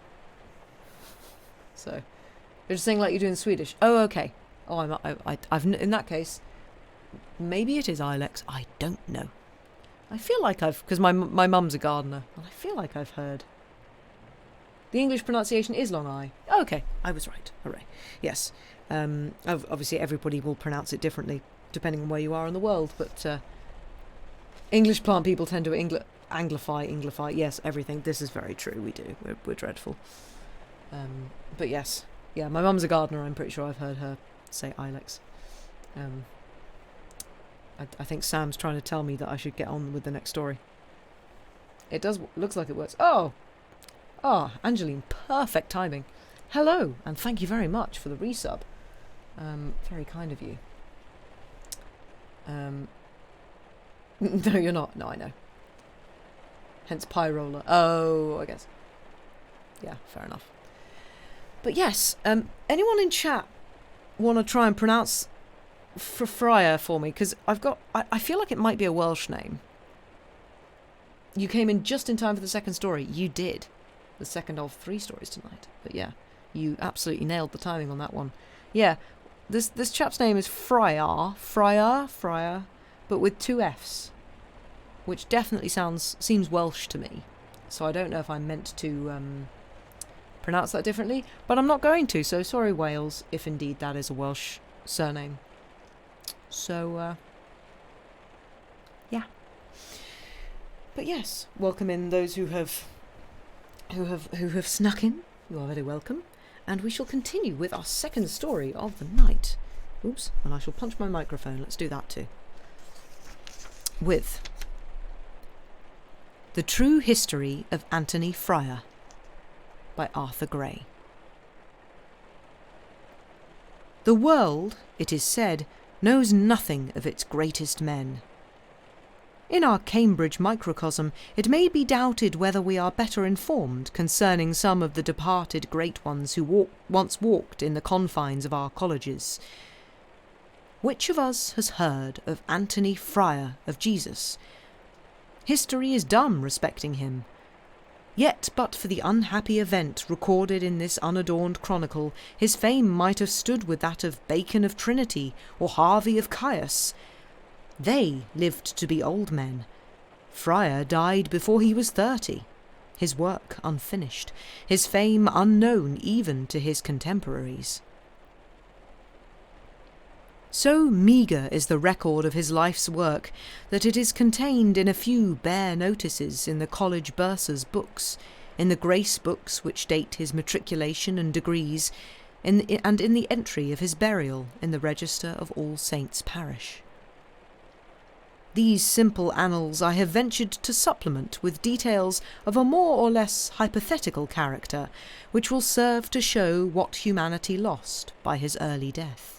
So, you're just saying like you do in Swedish. Oh, okay. Oh, I've in that case, maybe it is Ilex. I don't know. I feel like because my mum's a gardener, and I feel like I've heard. The English pronunciation is long I. Oh, okay, I was right. Hooray. Yes. Obviously, everybody will pronounce it differently depending on where you are in the world, but English plant people tend to anglify. Yes, everything. This is very true. We do. We're dreadful. But yes. Yeah, my mum's a gardener. I'm pretty sure I've heard her say Ilex. I think Sam's trying to tell me that I should get on with the next story. It does. Looks like it works. Oh, Angeline, perfect timing. Hello, and thank you very much for the resub. Very kind of you. No, you're not. No, I know. Hence pie roller. Oh, I guess. Yeah, fair enough. But yes, anyone in chat want to try and pronounce Ffryar for me? Because I feel like it might be a Welsh name. You came in just in time for the second story. You did. The second of 3 stories tonight. But yeah, you absolutely nailed the timing on that one. Yeah, this chap's name is Ffryar, but with 2 Fs, which definitely seems Welsh to me. So I don't know if I meant to pronounce that differently, but I'm not going to. So sorry, Wales, if indeed that is a Welsh surname. So yeah. But yes, welcome in those who have snuck in. You are very welcome. And we shall continue with our second story of the night. Oops, and I shall punch my microphone. Let's do that too. With The True History of Anthony Ffryar by Arthur Gray. The world, it is said, knows nothing of its greatest men. In our Cambridge microcosm, it may be doubted whether we are better informed concerning some of the departed great ones who once walked in the confines of our colleges. Which of us has heard of Anthony Ffryar of Jesus? History is dumb respecting him. Yet but for the unhappy event recorded in this unadorned chronicle, his fame might have stood with that of Bacon of Trinity or Harvey of Caius. They lived to be old men. Ffryar died before he was 30, his work unfinished, his fame unknown even to his contemporaries. So meagre is the record of his life's work that it is contained in a few bare notices in the college bursar's books, in the grace books which date his matriculation and degrees, and in the entry of his burial in the register of All Saints' parish. These simple annals I have ventured to supplement with details of a more or less hypothetical character, which will serve to show what humanity lost by his early death.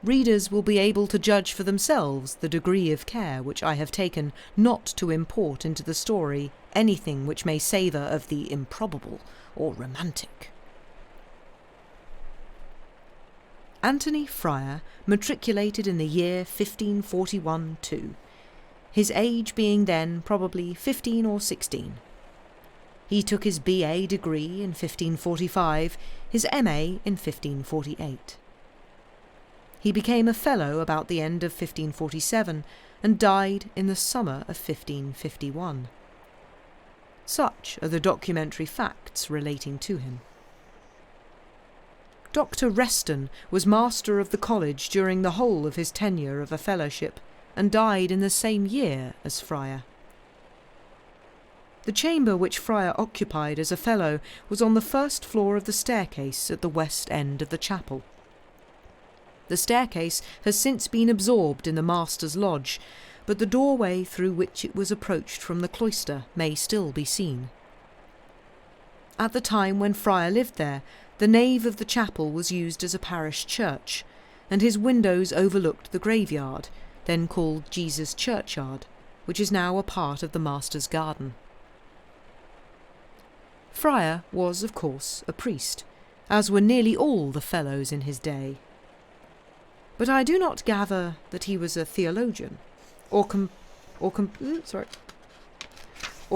Readers will be able to judge for themselves the degree of care which I have taken not to import into the story anything which may savour of the improbable or romantic. Anthony Ffryar matriculated in the year 1541-2, his age being then probably 15 or 16. He took his BA degree in 1545, his MA in 1548. He became a fellow about the end of 1547 and died in the summer of 1551. Such are the documentary facts relating to him. Dr. Reston was master of the college during the whole of his tenure of a fellowship and died in the same year as Ffryar. The chamber which Ffryar occupied as a fellow was on the first floor of the staircase at the west end of the chapel. The staircase has since been absorbed in the master's lodge, but the doorway through which it was approached from the cloister may still be seen. At the time when Ffryar lived there, the nave of the chapel was used as a parish church, and his windows overlooked the graveyard, then called Jesus Churchyard, which is now a part of the master's garden. Ffryar was, of course, a priest, as were nearly all the fellows in his day. But I do not gather that he was a theologian, or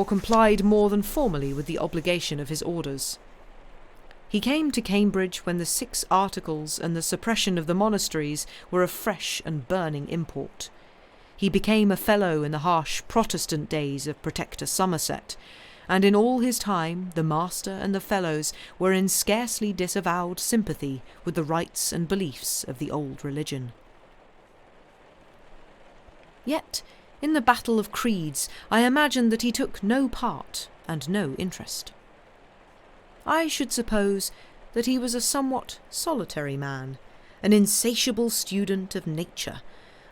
complied more than formally with the obligation of his orders. He came to Cambridge when the 6 Articles and the suppression of the monasteries were of fresh and burning import. He became a fellow in the harsh Protestant days of Protector Somerset, and in all his time the master and the fellows were in scarcely disavowed sympathy with the rites and beliefs of the old religion. Yet, in the battle of creeds, I imagine that he took no part and no interest. I should suppose that he was a somewhat solitary man, an insatiable student of nature,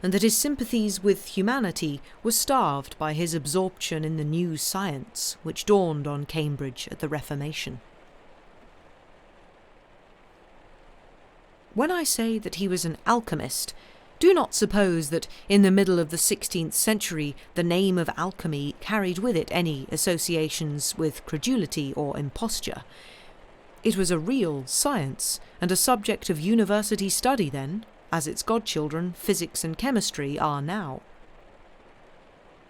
and that his sympathies with humanity were starved by his absorption in the new science which dawned on Cambridge at the Reformation. When I say that he was an alchemist, do not suppose that in the middle of the 16th century the name of alchemy carried with it any associations with credulity or imposture. It was a real science and a subject of university study then, as its godchildren, physics and chemistry, are now.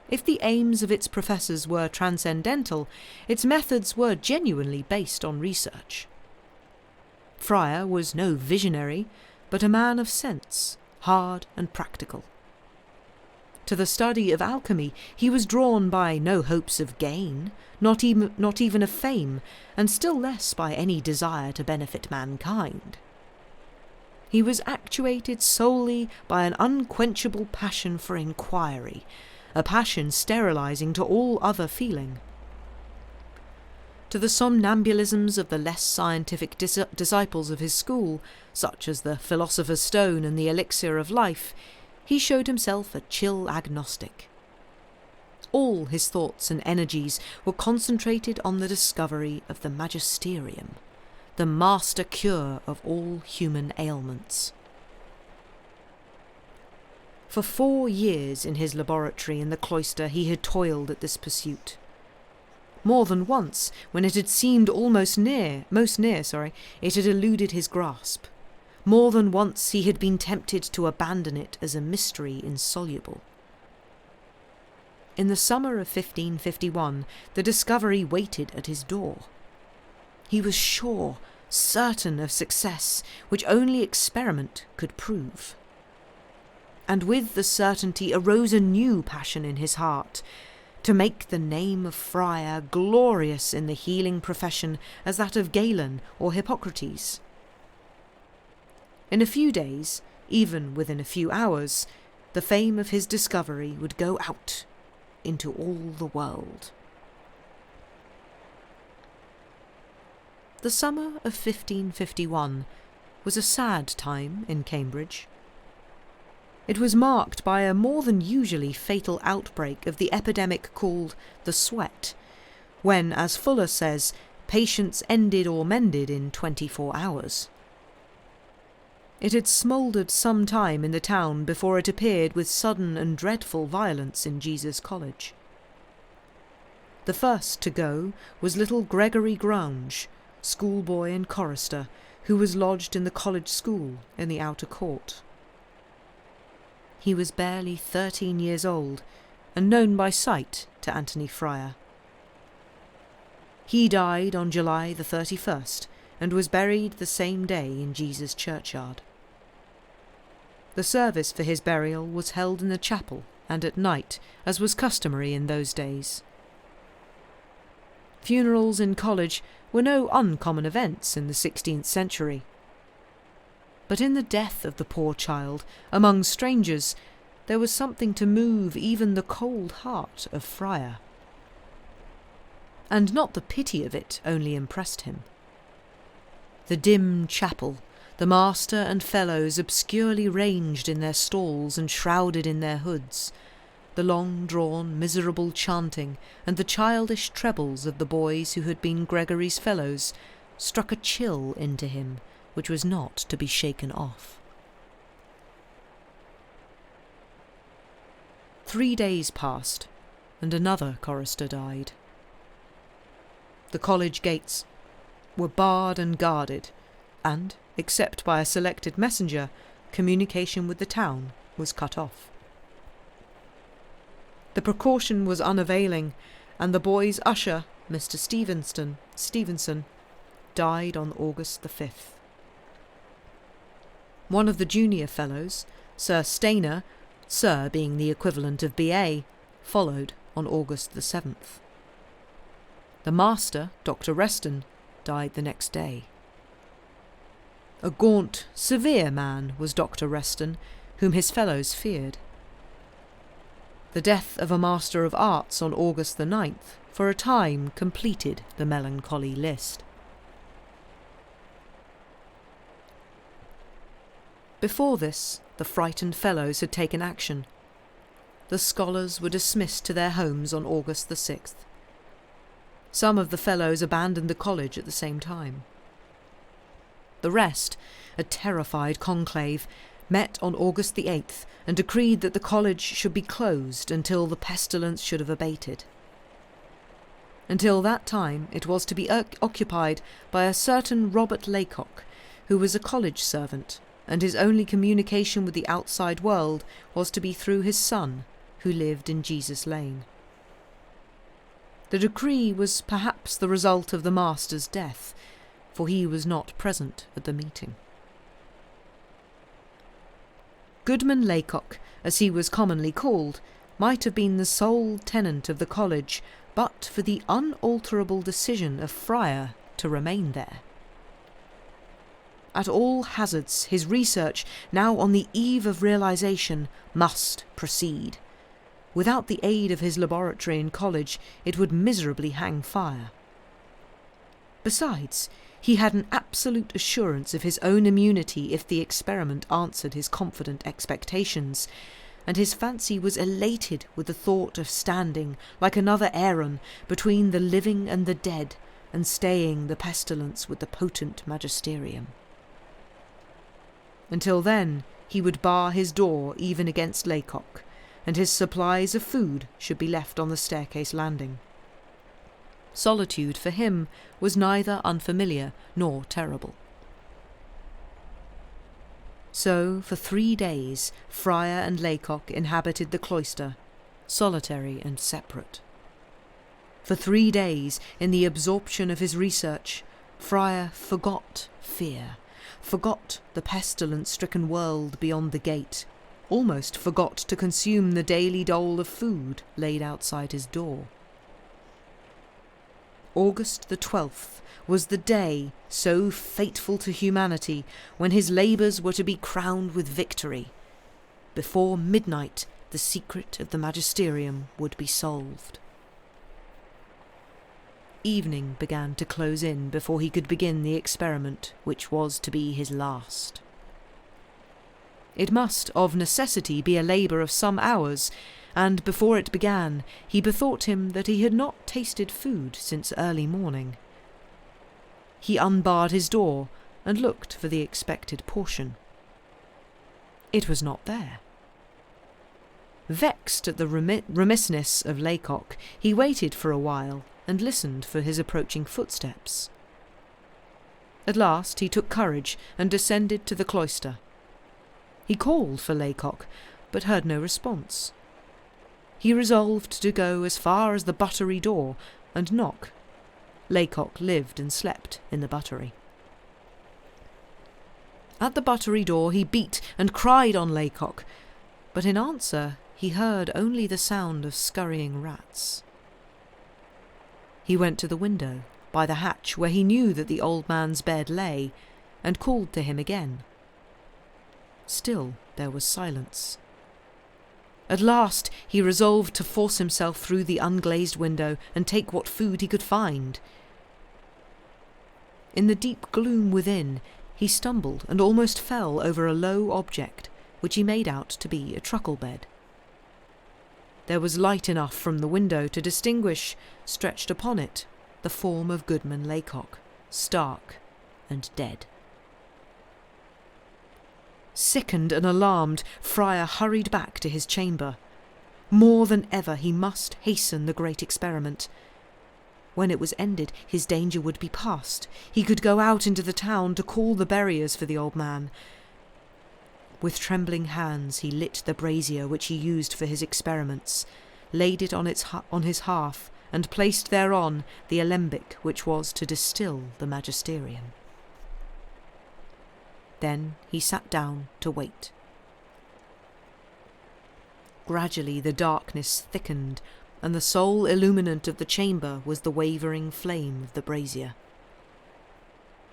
If the aims of its professors were transcendental, its methods were genuinely based on research. Ffryar was no visionary, but a man of sense, hard and practical. To the study of alchemy he was drawn by no hopes of gain, not even of fame, and still less by any desire to benefit mankind. He was actuated solely by an unquenchable passion for inquiry, a passion sterilizing to all other feeling. To the somnambulisms of the less scientific disciples of his school, such as the Philosopher's Stone and the Elixir of Life, he showed himself a chill agnostic. All his thoughts and energies were concentrated on the discovery of the magisterium, the master cure of all human ailments. For 4 years in his laboratory in the cloister he had toiled at this pursuit. More than once, when it had seemed most near, it had eluded his grasp. More than once he had been tempted to abandon it as a mystery insoluble. In the summer of 1551, the discovery waited at his door. He was sure, certain of success, which only experiment could prove. And with the certainty arose a new passion in his heart, to make the name of Ffryar glorious in the healing profession as that of Galen or Hippocrates. In a few days, even within a few hours, the fame of his discovery would go out into all the world. The summer of 1551 was a sad time in Cambridge. It was marked by a more than usually fatal outbreak of the epidemic called the Sweat, when, as Fuller says, patients ended or mended in 24 hours. It had smouldered some time in the town before it appeared with sudden and dreadful violence in Jesus College. The first to go was little Gregory Grange, schoolboy and chorister, who was lodged in the college school in the outer court. He was barely 13 years old, and known by sight to Anthony Ffryar. He died on July the 31st, and was buried the same day in Jesus' churchyard. The service for his burial was held in the chapel and at night, as was customary in those days. Funerals in college were no uncommon events in the 16th century. But in the death of the poor child, among strangers, there was something to move even the cold heart of Ffryar. And not the pity of it only impressed him. The dim chapel, the master and fellows obscurely ranged in their stalls and shrouded in their hoods, the long-drawn, miserable chanting and the childish trebles of the boys who had been Gregory's fellows struck a chill into him which was not to be shaken off. 3 days passed, and another chorister died. The college gates were barred and guarded, and, except by a selected messenger, communication with the town was cut off. The precaution was unavailing, and the boy's usher, Mr. Stevenson, died on August the 5th. One of the junior fellows, Sir Stainer, Sir being the equivalent of B.A., followed on August the 7th. The master, Dr. Reston, died the next day. A gaunt, severe man was Dr. Reston, whom his fellows feared. The death of a Master of Arts on August the 9th for a time completed the melancholy list. Before this, the frightened fellows had taken action. The scholars were dismissed to their homes on August the 6th. Some of the fellows abandoned the college at the same time. The rest, a terrified conclave, met on August the 8th and decreed that the college should be closed until the pestilence should have abated. Until that time it was to be occupied by a certain Robert Laycock, who was a college servant, and his only communication with the outside world was to be through his son, who lived in Jesus Lane. The decree was perhaps the result of the master's death, for he was not present at the meeting. Goodman Laycock, as he was commonly called, might have been the sole tenant of the college but for the unalterable decision of Ffryar to remain there. At all hazards, his research, now on the eve of realization, must proceed. Without the aid of his laboratory in college, it would miserably hang fire. Besides, he had an absolute assurance of his own immunity if the experiment answered his confident expectations, and his fancy was elated with the thought of standing, like another Aaron, between the living and the dead, and staying the pestilence with the potent magisterium. Until then, he would bar his door even against Laycock, and his supplies of food should be left on the staircase landing. Solitude for him was neither unfamiliar nor terrible. So, for 3 days, Ffryar and Laycock inhabited the cloister, solitary and separate. For 3 days, in the absorption of his research, Ffryar forgot fear, forgot the pestilence-stricken world beyond the gate, almost forgot to consume the daily dole of food laid outside his door. August the 12th was the day, so fateful to humanity, when his labours were to be crowned with victory. Before midnight, the secret of the magisterium would be solved. Evening began to close in before he could begin the experiment, which was to be his last. It must, of necessity, be a labour of some hours, and before it began, he bethought him that he had not tasted food since early morning. He unbarred his door and looked for the expected portion. It was not there. Vexed at the remissness of Laycock, he waited for a while and listened for his approaching footsteps. At last he took courage and descended to the cloister. He called for Laycock, but heard no response. He resolved to go as far as the buttery door and knock. Laycock lived and slept in the buttery. At the buttery door he beat and cried on Laycock, but in answer he heard only the sound of scurrying rats. He went to the window, by the hatch where he knew that the old man's bed lay, and called to him again. Still there was silence. At last he resolved to force himself through the unglazed window and take what food he could find. In the deep gloom within, he stumbled and almost fell over a low object, which he made out to be a truckle bed. There was light enough from the window to distinguish, stretched upon it, the form of Goodman Laycock, stark and dead. Sickened and alarmed, Ffryar hurried back to his chamber. More than ever he must hasten the great experiment. When it was ended, his danger would be past. He could go out into the town to call the buriers for the old man. With trembling hands he lit the brazier which he used for his experiments, laid it on his hearth, and placed thereon the alembic which was to distill the magisterium. Then he sat down to wait. Gradually the darkness thickened, and the sole illuminant of the chamber was the wavering flame of the brazier.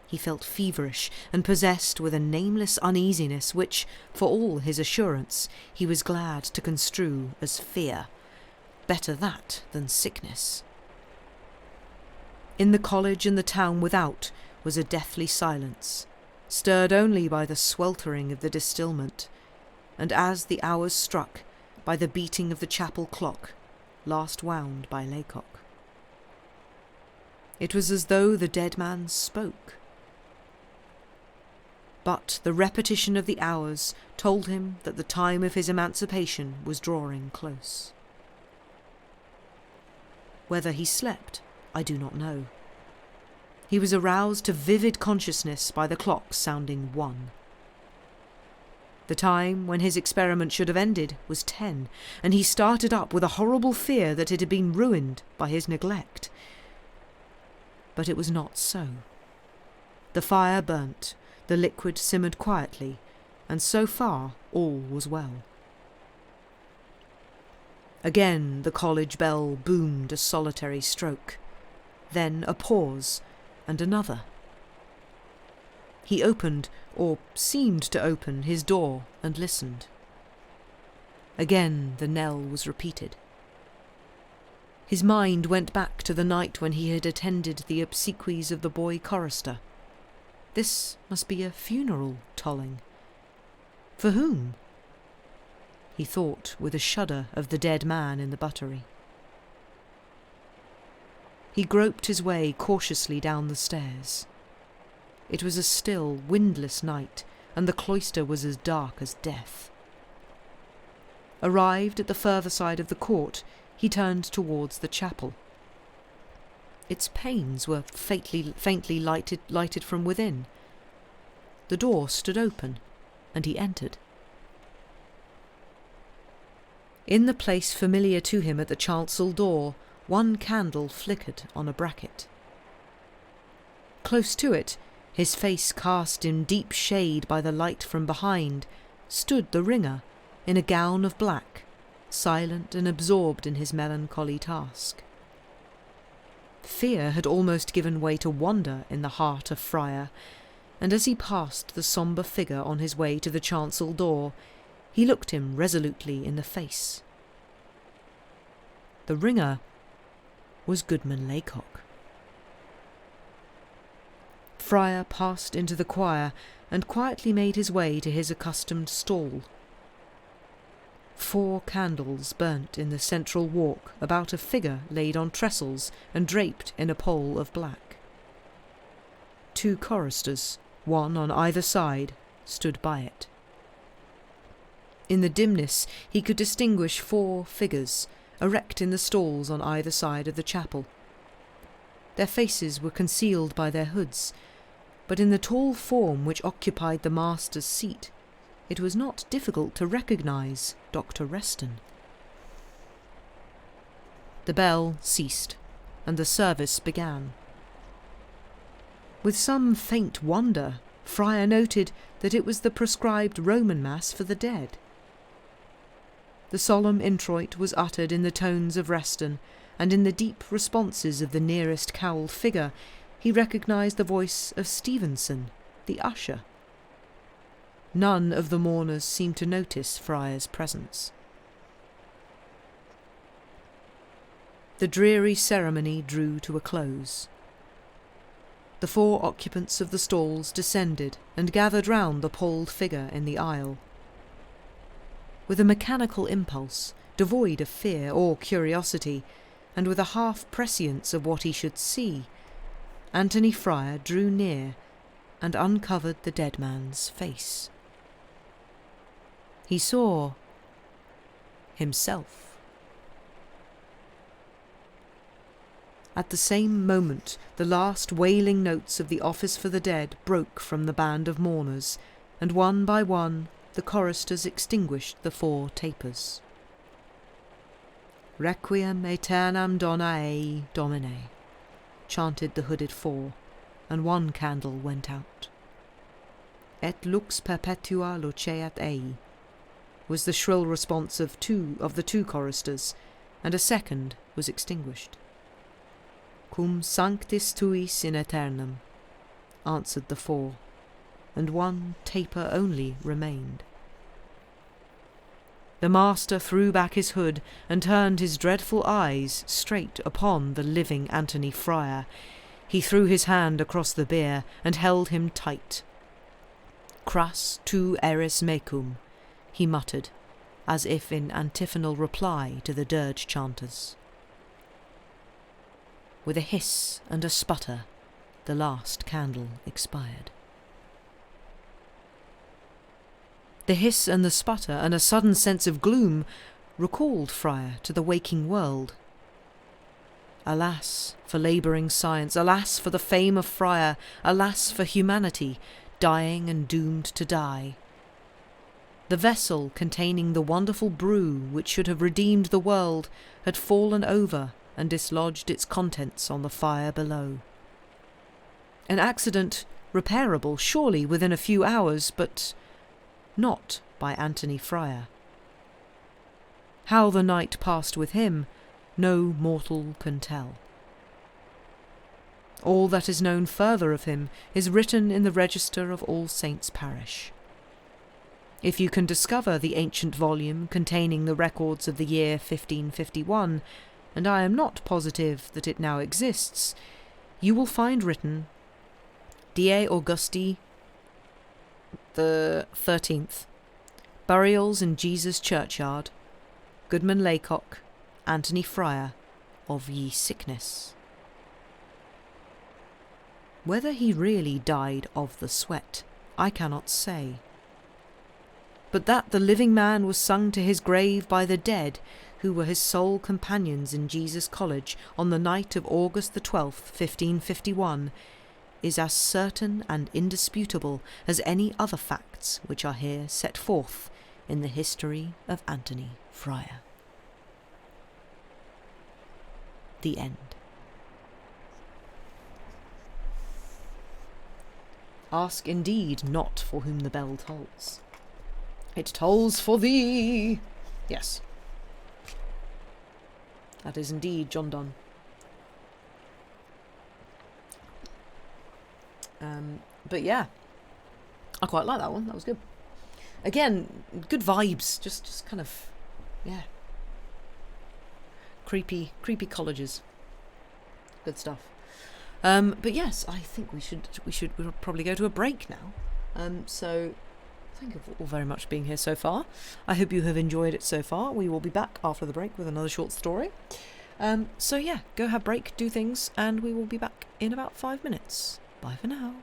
He felt feverish and possessed with a nameless uneasiness which, for all his assurance, he was glad to construe as fear. Better that than sickness. In the college and the town without was a deathly silence, stirred only by the sweltering of the distilment, and as the hours struck, by the beating of the chapel clock, last wound by Laycock. It was as though the dead man spoke. But the repetition of the hours told him that the time of his emancipation was drawing close. Whether he slept, I do not know. He was aroused to vivid consciousness by the clock sounding 1. The time when his experiment should have ended was 10, and he started up with a horrible fear that it had been ruined by his neglect. But it was not so. The fire burnt, the liquid simmered quietly, and so far all was well. Again the college bell boomed a solitary stroke, then a pause, and another. He opened, or seemed to open, his door and listened. Again the knell was repeated. His mind went back to the night when he had attended the obsequies of the boy chorister. This must be a funeral tolling. For whom? He thought with a shudder of the dead man in the buttery. He groped his way cautiously down the stairs. It was a still, windless night, and the cloister was as dark as death. Arrived at the further side of the court, he turned towards the chapel. Its panes were faintly lighted from within. The door stood open, and he entered. In the place familiar to him at the chancel door, one candle flickered on a bracket. Close to it, his face cast in deep shade by the light from behind, stood the ringer, in a gown of black, silent and absorbed in his melancholy task. Fear had almost given way to wonder in the heart of Ffryar, and as he passed the sombre figure on his way to the chancel door, he looked him resolutely in the face. The ringer was Goodman Laycock. Ffryar passed into the choir and quietly made his way to his accustomed stall. 4 candles burnt in the central walk about a figure laid on trestles and draped in a pall of black. 2 choristers, one on either side, stood by it. In the dimness he could distinguish 4 figures, erect in the stalls on either side of the chapel. Their faces were concealed by their hoods, but in the tall form which occupied the master's seat, it was not difficult to recognise Dr. Reston. The bell ceased, and the service began. With some faint wonder, Ffryar noted that it was the prescribed Roman Mass for the dead. The solemn introit was uttered in the tones of Reston, and in the deep responses of the nearest cowled figure he recognised the voice of Stevenson, the usher. None of the mourners seemed to notice Ffryar's presence. The dreary ceremony drew to a close. The 4 occupants of the stalls descended and gathered round the palled figure in the aisle. With a mechanical impulse, devoid of fear or curiosity, and with a half prescience of what he should see, Anthony Ffryar drew near and uncovered the dead man's face. He saw himself. At the same moment, the last wailing notes of the Office for the Dead broke from the band of mourners, and one by one the choristers extinguished the 4 tapers. Requiem aeternam dona ei, Domine, chanted the hooded 4, and one candle went out. Et lux perpetua luceat ei, was the shrill response of the two choristers, and a second was extinguished. Cum sanctis tuis in aeternum, answered the 4, and one taper only remained. The master threw back his hood and turned his dreadful eyes straight upon the living Anthony Ffryar. He threw his hand across the bier and held him tight. Cras tu eris mecum, he muttered, as if in antiphonal reply to the dirge chanters. With a hiss and a sputter, the last candle expired. The hiss and the sputter and a sudden sense of gloom recalled Ffryar to the waking world. Alas for labouring science, alas for the fame of Ffryar, alas for humanity, dying and doomed to die. The vessel containing the wonderful brew which should have redeemed the world had fallen over and dislodged its contents on the fire below. An accident repairable surely within a few hours, but not by Anthony Ffryar. How the night passed with him, no mortal can tell. All that is known further of him is written in the register of All Saints' Parish. If you can discover the ancient volume containing the records of the year 1551, and I am not positive that it now exists, you will find written Die Augusti the 13th, burials in Jesus Churchyard, Goodman Laycock, Anthony Ffryar, of ye sickness. Whether he really died of the sweat, I cannot say. But that the living man was sung to his grave by the dead, who were his sole companions in Jesus College on the night of August the 12th, 1551, is as certain and indisputable as any other facts which are here set forth in the history of Anthony Ffryar. The end. Ask indeed not for whom the bell tolls. It tolls for thee. Yes. That is indeed John Donne. But yeah, I quite like that one. That was good. Again, good vibes. Just kind of, yeah. Creepy colleges. Good stuff. But yes, I think we'll probably go to a break now. So thank you all very much for being here so far. I hope you have enjoyed it so far. We will be back after the break with another short story. So yeah, go have break, do things, and we will be back in about 5 minutes. Bye for now.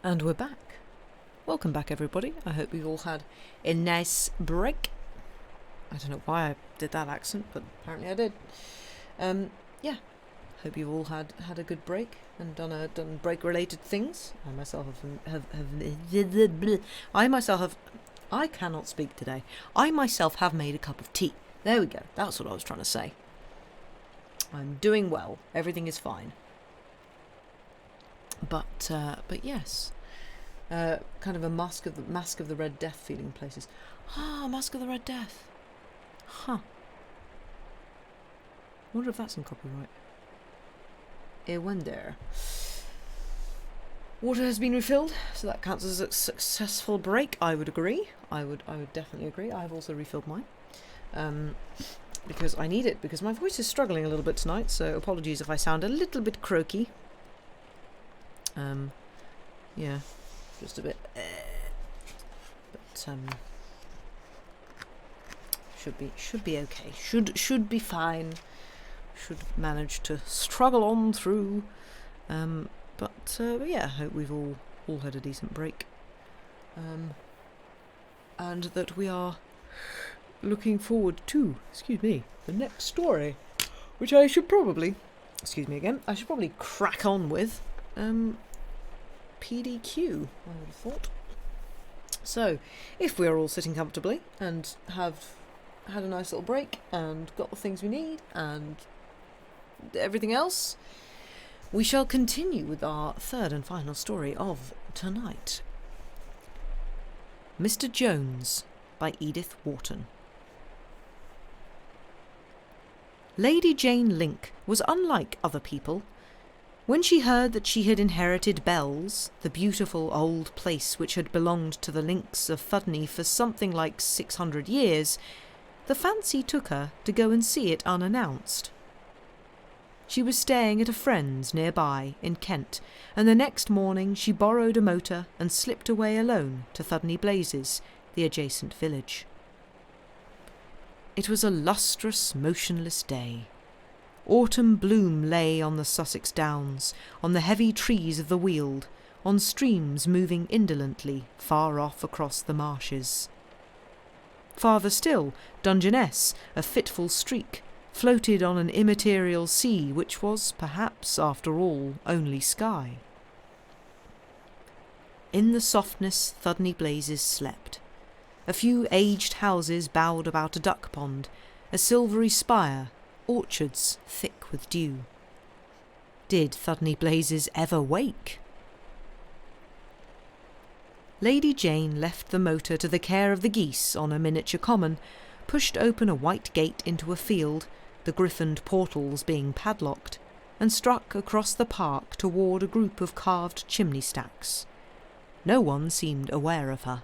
And we're back. Welcome back, everybody. I hope you've all had a nice break. I don't know why I did that accent, but apparently I did. Yeah, hope you've all had a good break and done break-related things. I myself I cannot speak today. I myself have made a cup of tea. There we go. That's what I was trying to say. I'm doing well. Everything is fine. But yes, kind of a mask of the Red Death feeling places. Mask of the Red Death. Huh. Wonder if that's in copyright. I wonder. Water has been refilled, so that counts as a successful break. I would agree. I would definitely agree. I've also refilled mine. Because I need it, because my voice is struggling a little bit tonight, so apologies if I sound a little bit croaky. Yeah, just a bit. But should be okay. Should be fine. Should manage to struggle on through. But yeah, I hope we've all had a decent break. And that we are looking forward to, the next story, which I should probably, I should probably crack on with. PDQ, I would have thought. So, if we are all sitting comfortably and have had a nice little break and got the things we need and everything else, we shall continue with our third and final story of tonight. Mr. Jones by Edith Wharton. Lady Jane Link was unlike other people. When she heard that she had inherited Bells, the beautiful old place which had belonged to the Links of Fudney for something like 600 years, the fancy took her to go and see it unannounced. She was staying at a friend's nearby in Kent, and the next morning she borrowed a motor and slipped away alone to Thudney Blazes, the adjacent village. It was a lustrous, motionless day. Autumn bloom lay on the Sussex downs, on the heavy trees of the Weald, on streams moving indolently far off across the marshes. Farther still, Dungeness, a fitful streak, floated on an immaterial sea which was, perhaps, after all, only sky. In the softness Thudney Blazes slept. A few aged houses bowed about a duck pond, a silvery spire, orchards thick with dew. Did Thudney Blazes ever wake? Lady Jane left the motor to the care of the geese on a miniature common, pushed open a white gate into a field, the griffoned portals being padlocked, and struck across the park toward a group of carved chimney stacks. No one seemed aware of her.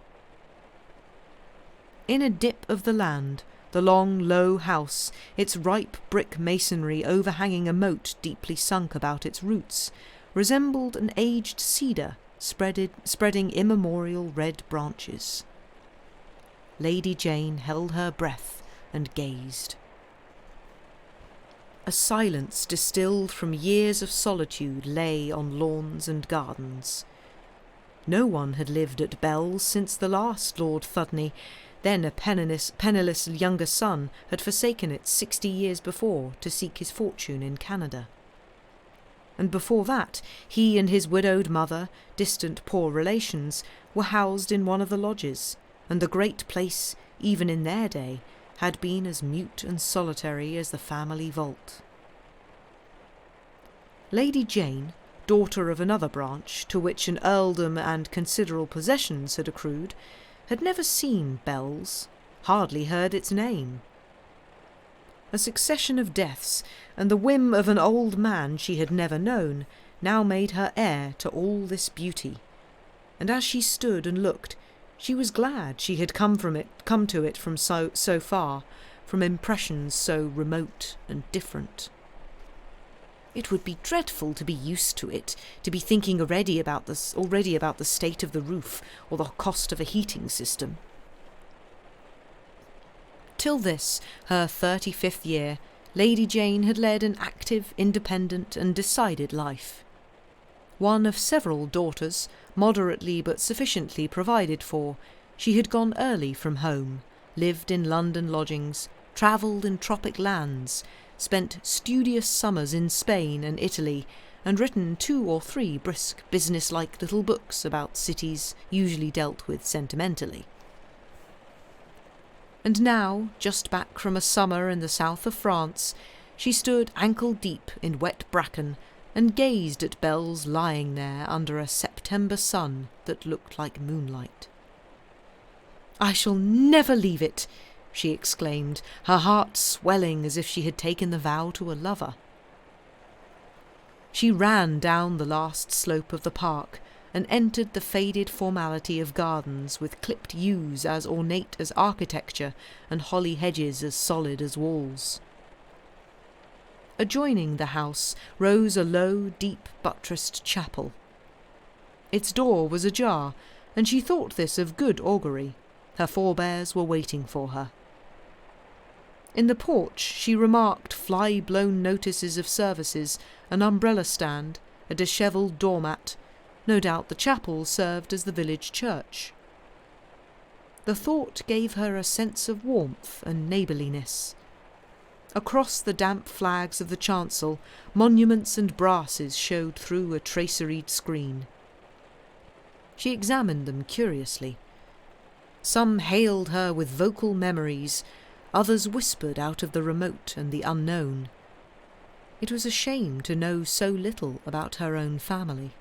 In a dip of the land, the long, low house, its ripe brick masonry overhanging a moat deeply sunk about its roots, resembled an aged cedar spreading immemorial red branches. Lady Jane held her breath and gazed. A silence distilled from years of solitude lay on lawns and gardens. No one had lived at Bells since the last Lord Thudney, then a penniless younger son, had forsaken it 60 years before to seek his fortune in Canada. And before that, he and his widowed mother, distant poor relations, were housed in one of the lodges, and the great place, even in their day, had been as mute and solitary as the family vault. Lady Jane, daughter of another branch, to which an earldom and considerable possessions had accrued, had never seen Bells, hardly heard its name. A succession of deaths, and the whim of an old man she had never known, now made her heir to all this beauty, and as she stood and looked, she was glad she had come to it from so far, from impressions so remote and different. It would be dreadful to be used to it, to be thinking already about the state of the roof or the cost of a heating system. Till this, her 35th year, Lady Jane had led an active, independent and decided life. One of several daughters, moderately but sufficiently provided for, she had gone early from home, lived in London lodgings, travelled in tropic lands, spent studious summers in Spain and Italy, and written 2 or 3 brisk, business-like little books about cities usually dealt with sentimentally. And now, just back from a summer in the south of France, she stood ankle-deep in wet bracken and gazed at Bells lying there under a September sun that looked like moonlight. "I shall never leave it," she exclaimed, her heart swelling as if she had taken the vow to a lover. She ran down the last slope of the park and entered the faded formality of gardens with clipped yews as ornate as architecture and holly hedges as solid as walls. Adjoining the house rose a low, deep buttressed chapel. Its door was ajar, and she thought this of good augury. Her forebears were waiting for her. In the porch she remarked fly-blown notices of services, an umbrella stand, a dishevelled doormat. No doubt the chapel served as the village church. The thought gave her a sense of warmth and neighbourliness. Across the damp flags of the chancel, monuments and brasses showed through a traceried screen. She examined them curiously. Some hailed her with vocal memories, others whispered out of the remote and the unknown. It was a shame to know so little about her own family.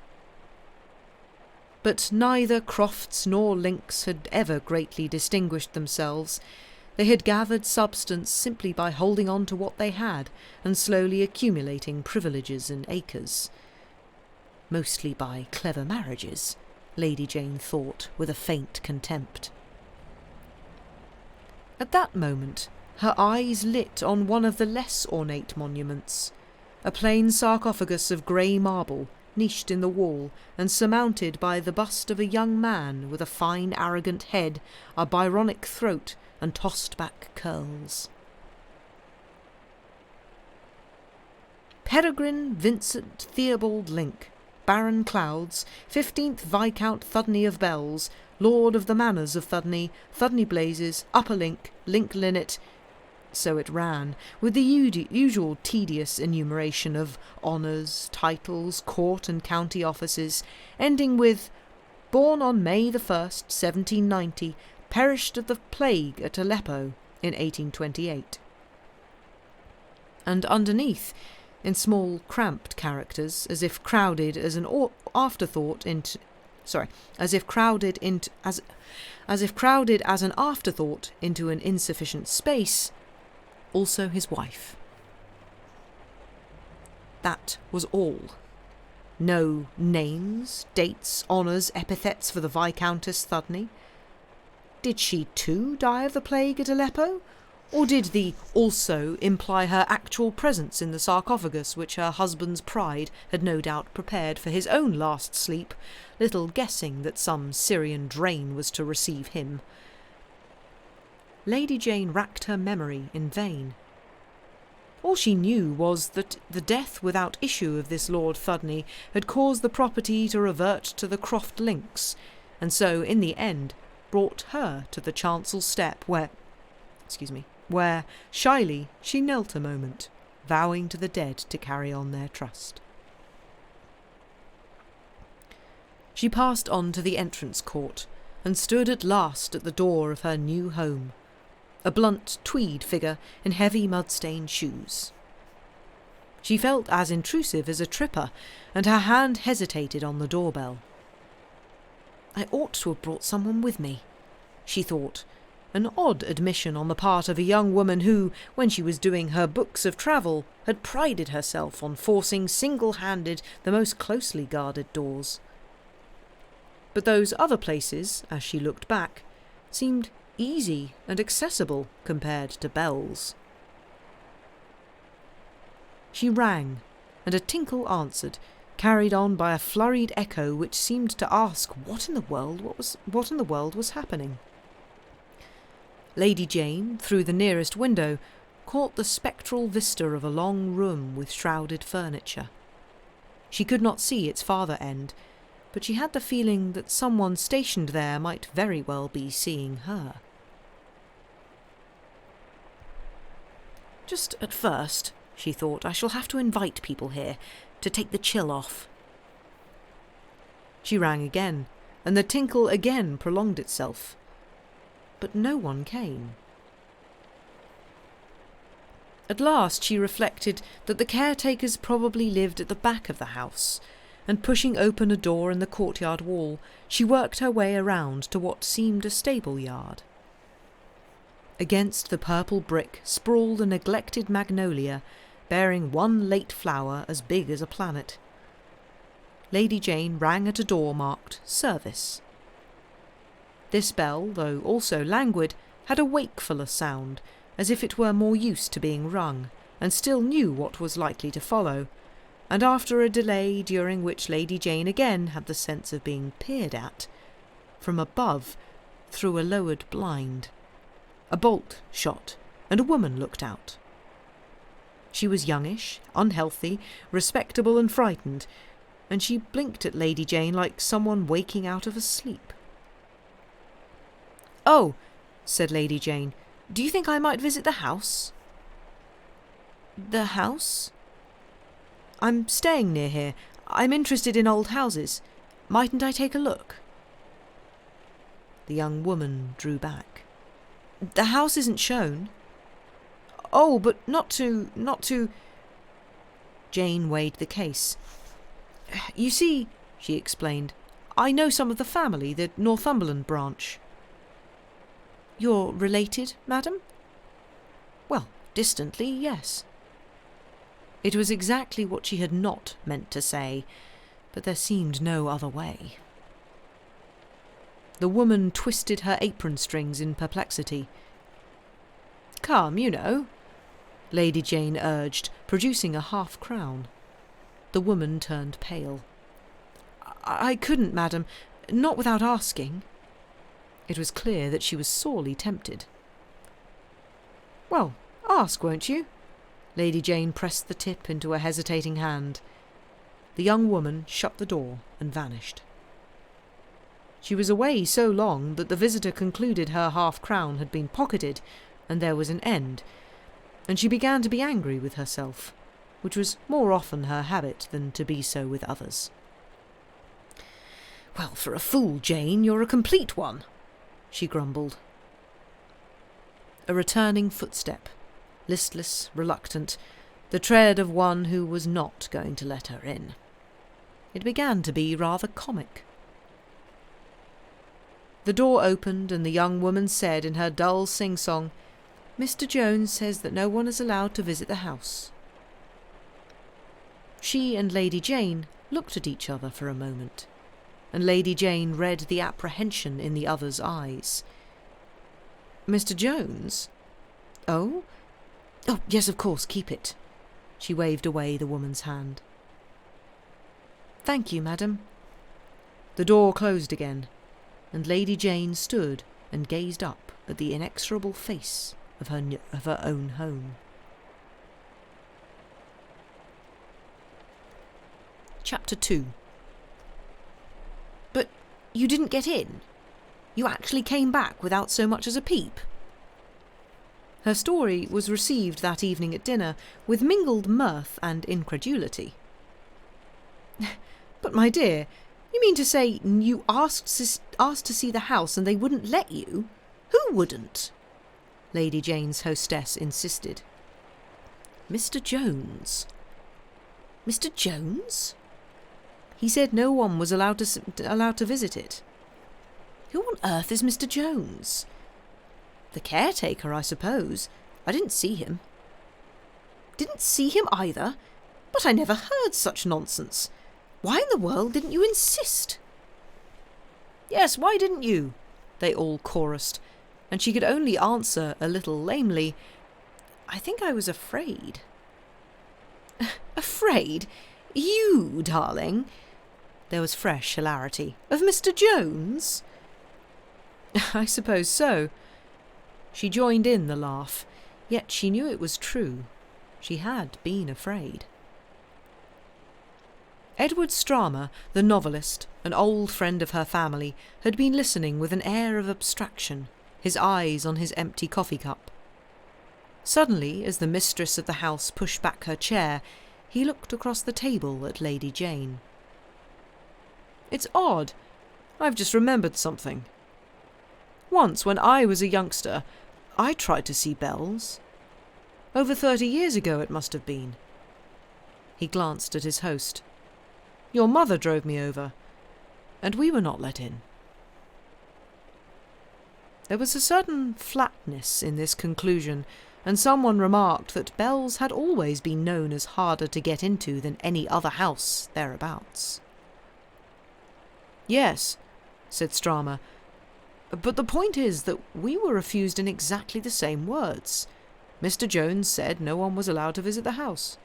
But neither Crofts nor Links had ever greatly distinguished themselves. They had gathered substance simply by holding on to what they had and slowly accumulating privileges and acres. Mostly by clever marriages, Lady Jane thought with a faint contempt. At that moment, her eyes lit on one of the less ornate monuments, a plain sarcophagus of grey marble, niched in the wall and surmounted by the bust of a young man with a fine arrogant head, a Byronic throat and tossed-back curls. Peregrine Vincent Theobald Link, Baron Clouds, 15th Viscount Thudney of Bells, Lord of the Manors of Thudney, Thudney Blazes, Upper Link, Link Linnet. So it ran, with the usual tedious enumeration of honours, titles, court and county offices, ending with "Born on May the 1st, 1790, perished of the plague at Aleppo in 1828. And underneath, in small cramped characters, as if crowded as an afterthought into as if crowded as an afterthought into an insufficient space, also his wife. That was all. No names, dates, honours, epithets for the Viscountess Thudney. Did she too die of the plague at Aleppo? Or did the "also" imply her actual presence in the sarcophagus which her husband's pride had no doubt prepared for his own last sleep, little guessing that some Syrian drain was to receive him? Lady Jane racked her memory in vain. All she knew was that the death without issue of this Lord Thudney had caused the property to revert to the Croft Links, and so, in the end, brought her to the chancel step where, shyly, she knelt a moment, vowing to the dead to carry on their trust. She passed on to the entrance court, and stood at last at the door of her new home, a blunt tweed figure in heavy mud-stained shoes. She felt as intrusive as a tripper, and her hand hesitated on the doorbell. I ought to have brought someone with me, she thought, an odd admission on the part of a young woman who, when she was doing her books of travel, had prided herself on forcing single-handed the most closely guarded doors. But those other places, as she looked back, seemed easy and accessible compared to Bells. She rang, and a tinkle answered, carried on by a flurried echo which seemed to ask what in the world was happening. Lady Jane, through the nearest window, caught the spectral vista of a long room with shrouded furniture. She could not see its farther end, but she had the feeling that someone stationed there might very well be seeing her. Just at first, she thought, I shall have to invite people here to take the chill off. She rang again, and the tinkle again prolonged itself. But no one came. At last she reflected that the caretakers probably lived at the back of the house, and pushing open a door in the courtyard wall, she worked her way around to what seemed a stable yard. Against the purple brick sprawled a neglected magnolia, bearing one late flower as big as a planet. Lady Jane rang at a door marked Service. This bell, though also languid, had a wakefuller sound, as if it were more used to being rung, and still knew what was likely to follow, and after a delay during which Lady Jane again had the sense of being peered at, from above, through a lowered blind, a bolt shot, and a woman looked out. She was youngish, unhealthy, respectable and frightened, and she blinked at Lady Jane like someone waking out of a sleep. "Oh," said Lady Jane, "do you think I might visit the house?" "The house?" "I'm staying near here. I'm interested in old houses. Mightn't I take a look?" The young woman drew back. "The house isn't shown." "Oh, but not to... Jane weighed the case. "You see," she explained, "I know some of the family, the Northumberland branch." "You're related, madam?" "Well, distantly, yes." It was exactly what she had not meant to say, but there seemed no other way. The woman twisted her apron strings in perplexity. "Come, you know," Lady Jane urged, producing a half-crown. The woman turned pale. I couldn't, madam, not without asking." It was clear that she was sorely tempted. "Well, ask, won't you?" Lady Jane pressed the tip into a hesitating hand. The young woman shut the door and vanished. She was away so long that the visitor concluded her half-crown had been pocketed, and there was an end, and she began to be angry with herself, which was more often her habit than to be so with others. "Well, for a fool, Jane, you're a complete one," she grumbled. A returning footstep, listless, reluctant, the tread of one who was not going to let her in. It began to be rather comic. The door opened, and the young woman said in her dull sing-song, "Mr. Jones says that no one is allowed to visit the house." She and Lady Jane looked at each other for a moment, and Lady Jane read the apprehension in the other's eyes. "Mr. Jones? Oh? Oh, yes, of course, keep it." She waved away the woman's hand. "Thank you, madam." The door closed again, and Lady Jane stood and gazed up at the inexorable face of her own home. Chapter 2. "But you didn't get in? You actually came back without so much as a peep?" Her story was received that evening at dinner with mingled mirth and incredulity. "But, my dear, you mean to say you asked to see the house and they wouldn't let you? Who wouldn't?" Lady Jane's hostess insisted. "Mr. Jones." "Mr. Jones?" "He said no one was allowed to visit it." "Who on earth is Mr. Jones?" "The caretaker, I suppose. I didn't see him." "Didn't see him either? But I never heard such nonsense. Why in the world didn't you insist?" "Yes, why didn't you?" they all chorused, and she could only answer a little lamely, "I think I was afraid." "Afraid? You, darling?" There was fresh hilarity. "Of Mr. Jones?" "I suppose so." She joined in the laugh, yet she knew it was true. She had been afraid. Edward Strammer, the novelist, An old friend of her family had been listening with an air of abstraction, his eyes on his empty coffee cup. Suddenly, as the mistress of the house pushed back her chair, he looked across the table at Lady Jane. "It's odd. I've just remembered something. Once, when I was a youngster, I tried to see bells. Over 30 years ago it must have been." He glanced at his host. "Your mother drove me over, and we were not let in." There was a certain flatness in this conclusion, and someone remarked that bells had always been known as harder to get into than any other house thereabouts. "Yes," said Strama, "but the point is that we were refused in exactly the same words. Mr. Jones said no one was allowed to visit the house."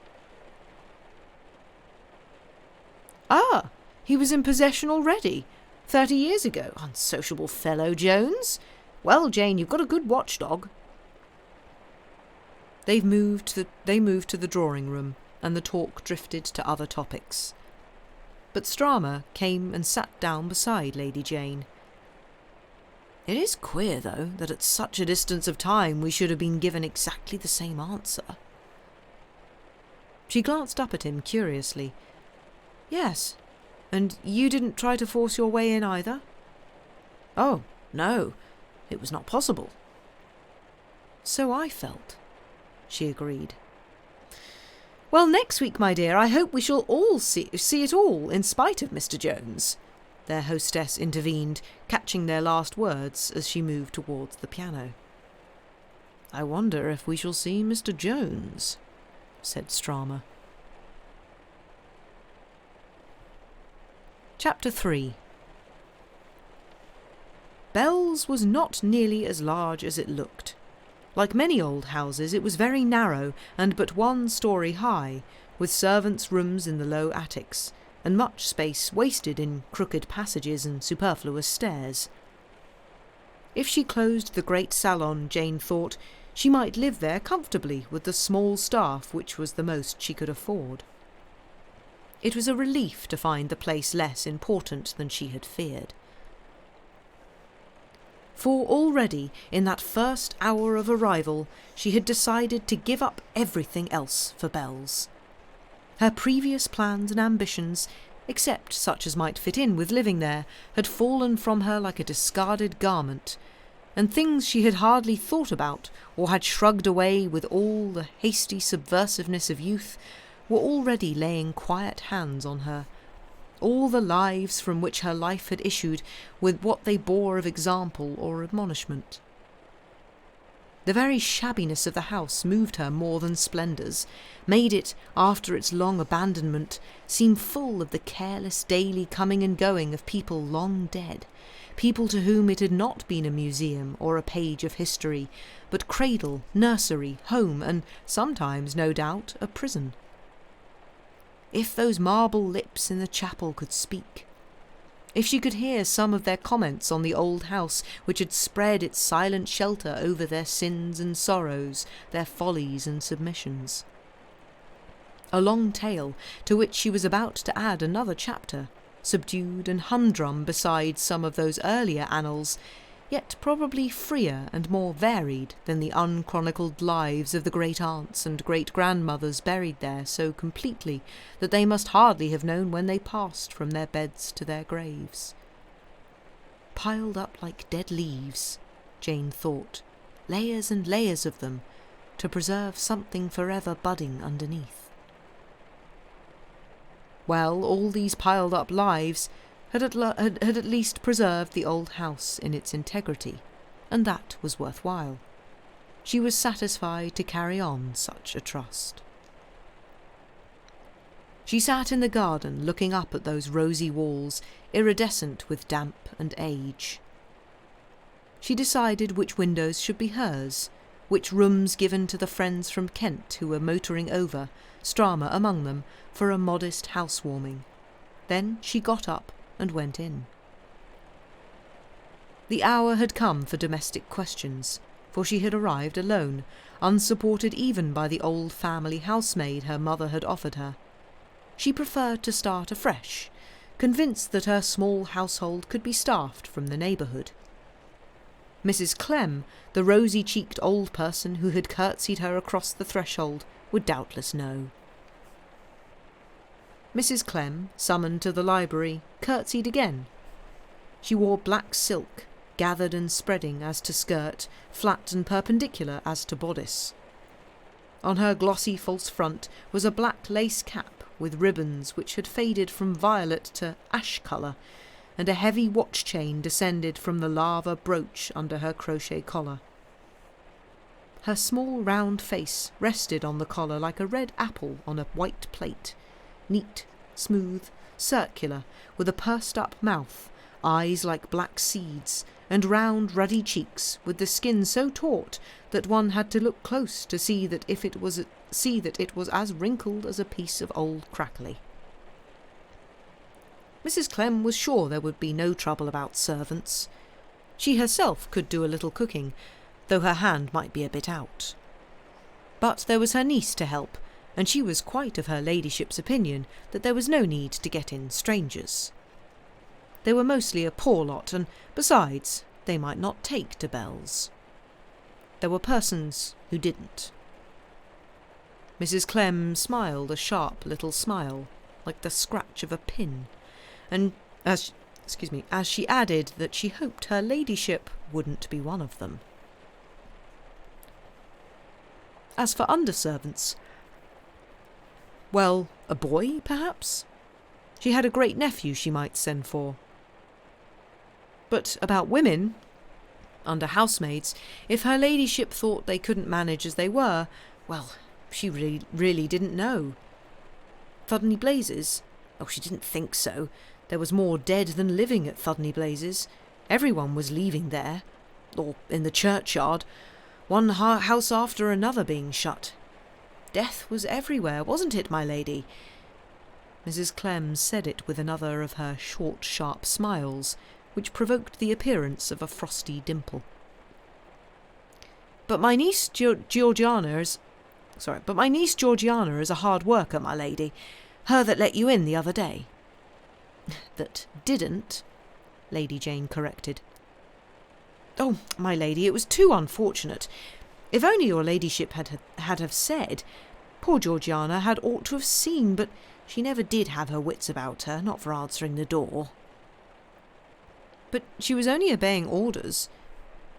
"Ah, he was in possession already, 30 years ago. Unsociable fellow, Jones. Well, Jane, you've got a good watchdog." They moved to the drawing room, and the talk drifted to other topics. But Strama came and sat down beside Lady Jane. "It is queer, though, that at such a distance of time we should have been given exactly the same answer." She glanced up at him curiously. "Yes, and you didn't try to force your way in either?" "Oh, no, it was not possible." "So I felt," she agreed. "Well, next week, my dear, I hope we shall all see it all, in spite of Mr. Jones," their hostess intervened, catching their last words as she moved towards the piano. "I wonder if we shall see Mr. Jones," said Strama. Chapter 3. Bell's was not nearly as large as it looked. Like many old houses, it was very narrow and but 1 story high, with servants' rooms in the low attics, and much space wasted in crooked passages and superfluous stairs. If she closed the great salon, Jane thought, she might live there comfortably with the small staff which was the most she could afford. It was a relief to find the place less important than she had feared. For already, in that first hour of arrival, she had decided to give up everything else for Bell's. Her previous plans and ambitions, except such as might fit in with living there, had fallen from her like a discarded garment, and things she had hardly thought about or had shrugged away with all the hasty subversiveness of youth were already laying quiet hands on her. All the lives from which her life had issued with what they bore of example or admonishment. The very shabbiness of the house moved her more than splendours, made it, after its long abandonment, seem full of the careless daily coming and going of people long dead, people to whom it had not been a museum or a page of history, but cradle, nursery, home, and sometimes, no doubt, a prison. If those marble lips in the chapel could speak, if she could hear some of their comments on the old house which had spread its silent shelter over their sins and sorrows, their follies and submissions. A long tale to which she was about to add another chapter, subdued and humdrum beside some of those earlier annals, yet probably freer and more varied than the unchronicled lives of the great-aunts and great-grandmothers buried there so completely that they must hardly have known when they passed from their beds to their graves. Piled up like dead leaves, Jane thought, layers and layers of them, to preserve something forever budding underneath. Well, all these piled-up lives had at least preserved the old house in its integrity, and that was worthwhile. She was satisfied to carry on such a trust. She sat in the garden looking up at those rosy walls, iridescent with damp and age. She decided which windows should be hers, which rooms given to the friends from Kent who were motoring over, Strama among them, for a modest housewarming. Then she got up and went in. The hour had come for domestic questions, for she had arrived alone, unsupported even by the old family housemaid her mother had offered her. She preferred to start afresh, convinced that her small household could be staffed from the neighbourhood. Mrs. Clem, the rosy-cheeked old person who had curtsied her across the threshold, would doubtless know. Mrs. Clem, summoned to the library, curtsied again. She wore black silk, gathered and spreading as to skirt, flat and perpendicular as to bodice. On her glossy false front was a black lace cap with ribbons which had faded from violet to ash colour, and a heavy watch chain descended from the lava brooch under her crochet collar. Her small round face rested on the collar like a red apple on a white plate, neat, smooth, circular, with a pursed-up mouth, eyes like black seeds, and round ruddy cheeks, with the skin so taut that one had to look close to see that it was as wrinkled as a piece of old crackly. Mrs. Clem was sure there would be no trouble about servants. She herself could do a little cooking, though her hand might be a bit out. But there was her niece to help, and she was quite of her ladyship's opinion that there was no need to get in strangers. They were mostly a poor lot, and besides, they might not take to bells. There were persons who didn't. Mrs. Clem smiled a sharp little smile, like the scratch of a pin, and as she added that she hoped her ladyship wouldn't be one of them. As for underservants, well, a boy, perhaps? She had a great nephew she might send for. But about women, under housemaids, if her ladyship thought they couldn't manage as they were, well, she really didn't know. Thudney Blazes? Oh, she didn't think so. There was more dead than living at Thudney Blazes. Everyone was leaving there, or in the churchyard, one house after another being shut. Death was everywhere, wasn't it, my lady? Mrs. Clem said it with another of her short, sharp smiles, which provoked the appearance of a frosty dimple. But my niece Georgiana is a hard worker, my lady. Her that let you in the other day. That didn't, Lady Jane corrected. Oh, my lady, it was too unfortunate. If only your ladyship had have said. Poor Georgiana had ought to have seen, but she never did have her wits about her, not for answering the door. But she was only obeying orders.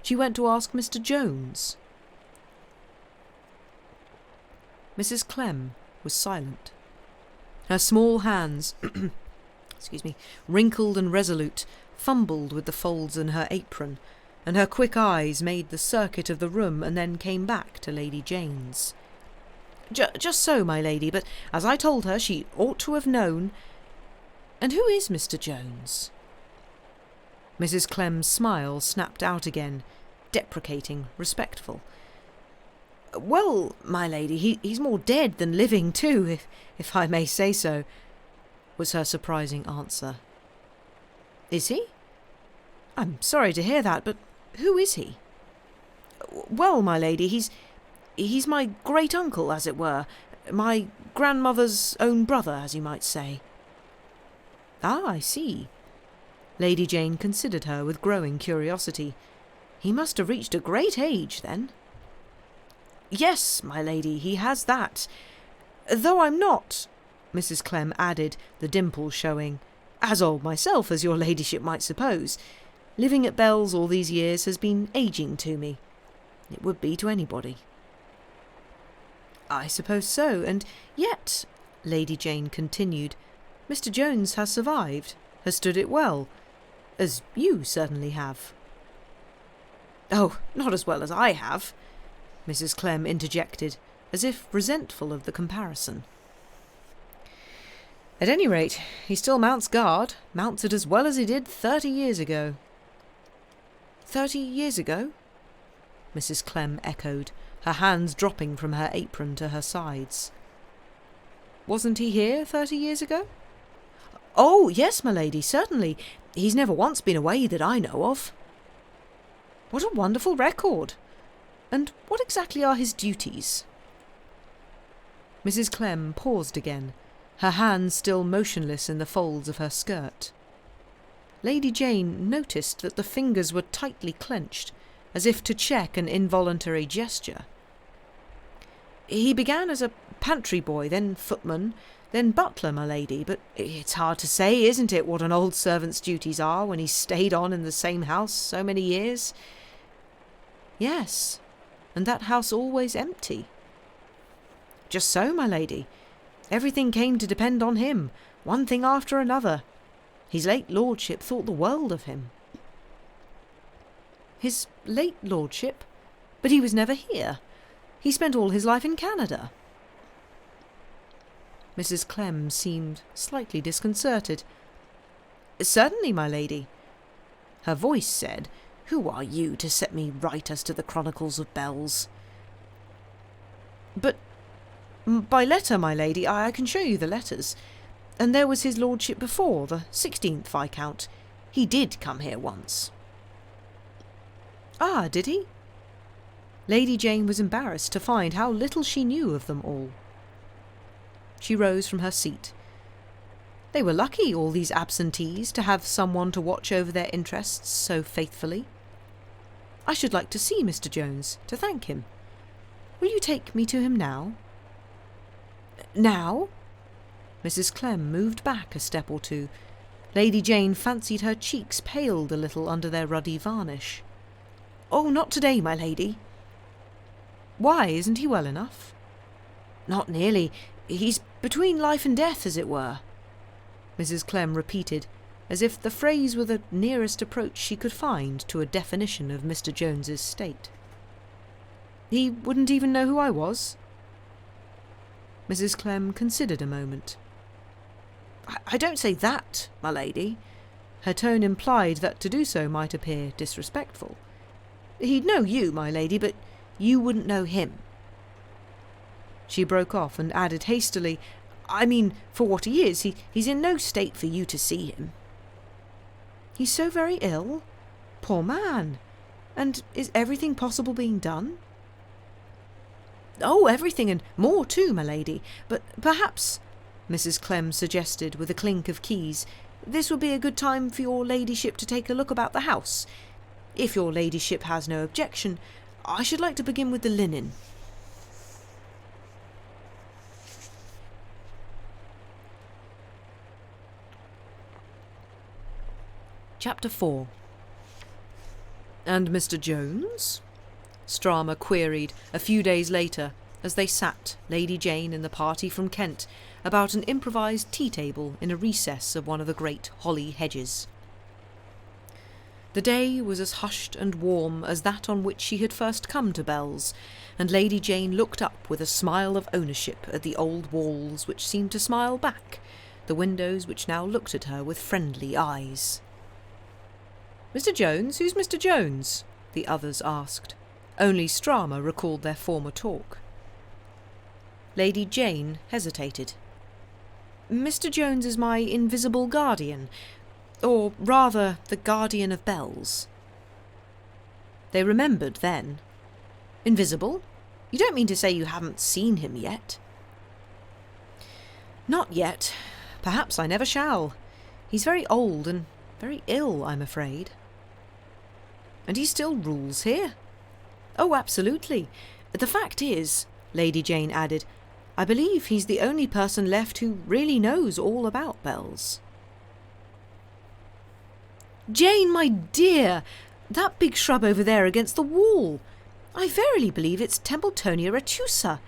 She went to ask Mr. Jones. Mrs. Clem was silent. Her small hands, wrinkled and resolute, fumbled with the folds in her apron, and her quick eyes made the circuit of the room and then came back to Lady Jane's. Just so, my lady, but as I told her, she ought to have known. And who is Mr. Jones? Mrs. Clem's smile snapped out again, deprecating, respectful. Well, my lady, he's more dead than living too, if I may say so, was her surprising answer. Is he? I'm sorry to hear that, but who is he? Well, my lady, he's my great-uncle, as it were, my grandmother's own brother, as you might say. Ah, I see. Lady Jane considered her with growing curiosity. He must have reached a great age, then. Yes, my lady, he has that. Though I'm not, Mrs. Clem added, the dimple showing, as old myself as your ladyship might suppose. Living at Bell's all these years has been ageing to me. It would be to anybody. I suppose so, and yet, Lady Jane continued, Mr. Jones has survived, has stood it well, as you certainly have. Oh, not as well as I have, Mrs. Clem interjected, as if resentful of the comparison. At any rate, he still mounts guard, mounts it as well as he did 30 years ago. 30 years ago? Mrs. Clem echoed, her hands dropping from her apron to her sides. Wasn't he here 30 years ago? Oh, yes, my lady, certainly. He's never once been away that I know of. What a wonderful record! And what exactly are his duties? Mrs. Clem paused again, her hands still motionless in the folds of her skirt. Lady Jane noticed that the fingers were tightly clenched, as if to check an involuntary gesture. "He began as a pantry boy, then footman, then butler, my lady, but it's hard to say, isn't it, what an old servant's duties are when he's stayed on in the same house so many years?" "Yes, and that house always empty." "Just so, my lady. Everything came to depend on him, one thing after another. His late lordship thought the world of him." "His late lordship? But he was never here. He spent all his life in Canada." Mrs. Clem seemed slightly disconcerted. "Certainly, my lady." Her voice said, "Who are you to set me right as to the chronicles of bells?" "But by letter, my lady, I can show you the letters. And there was his lordship before, the 16th Viscount. He did come here once." "Ah, did he?" Lady Jane was embarrassed to find how little she knew of them all. She rose from her seat. They were lucky, all these absentees, to have someone to watch over their interests so faithfully. "I should like to see Mr. Jones, to thank him. Will you take me to him now?" "Now?" Mrs. Clem moved back a step or two. Lady Jane fancied her cheeks paled a little under their ruddy varnish. "Oh, not today, my lady." "Why, isn't he well enough?" "Not nearly. He's between life and death, as it were," Mrs. Clem repeated, as if the phrase were the nearest approach she could find to a definition of Mr. Jones's state. "He wouldn't even know who I was?" Mrs. Clem considered a moment. I don't say that, my lady." Her tone implied that to do so might appear disrespectful. "He'd know you, my lady, but you wouldn't know him." She broke off and added hastily, "I mean, for what he is, he's in no state for you to see him." "He's so very ill? Poor man! And is everything possible being done?" "Oh, everything, and more too, my lady. But perhaps," Mrs. Clem suggested with a clink of keys, "this would be a good time for your ladyship to take a look about the house. If your ladyship has no objection, I should like to begin with the linen." Chapter 4. "And Mr. Jones?" Strama queried a few days later as they sat, Lady Jane and the party from Kent, about an improvised tea-table in a recess of one of the great holly hedges. The day was as hushed and warm as that on which she had first come to Bells, and Lady Jane looked up with a smile of ownership at the old walls which seemed to smile back, the windows which now looked at her with friendly eyes. "Mr. Jones? Who's Mr. Jones?" the others asked. Only Strama recalled their former talk. Lady Jane hesitated. "Mr. Jones is my invisible guardian, or rather the guardian of Bells." They remembered then. "Invisible? You don't mean to say you haven't seen him yet?" "Not yet. Perhaps I never shall. He's very old and very ill, I'm afraid." "And he still rules here?" "Oh, absolutely. The fact is," Lady Jane added, "I believe he's the only person left who really knows all about Bells." "Jane, my dear, that big shrub over there against the wall. I verily believe it's Templetonia retusa.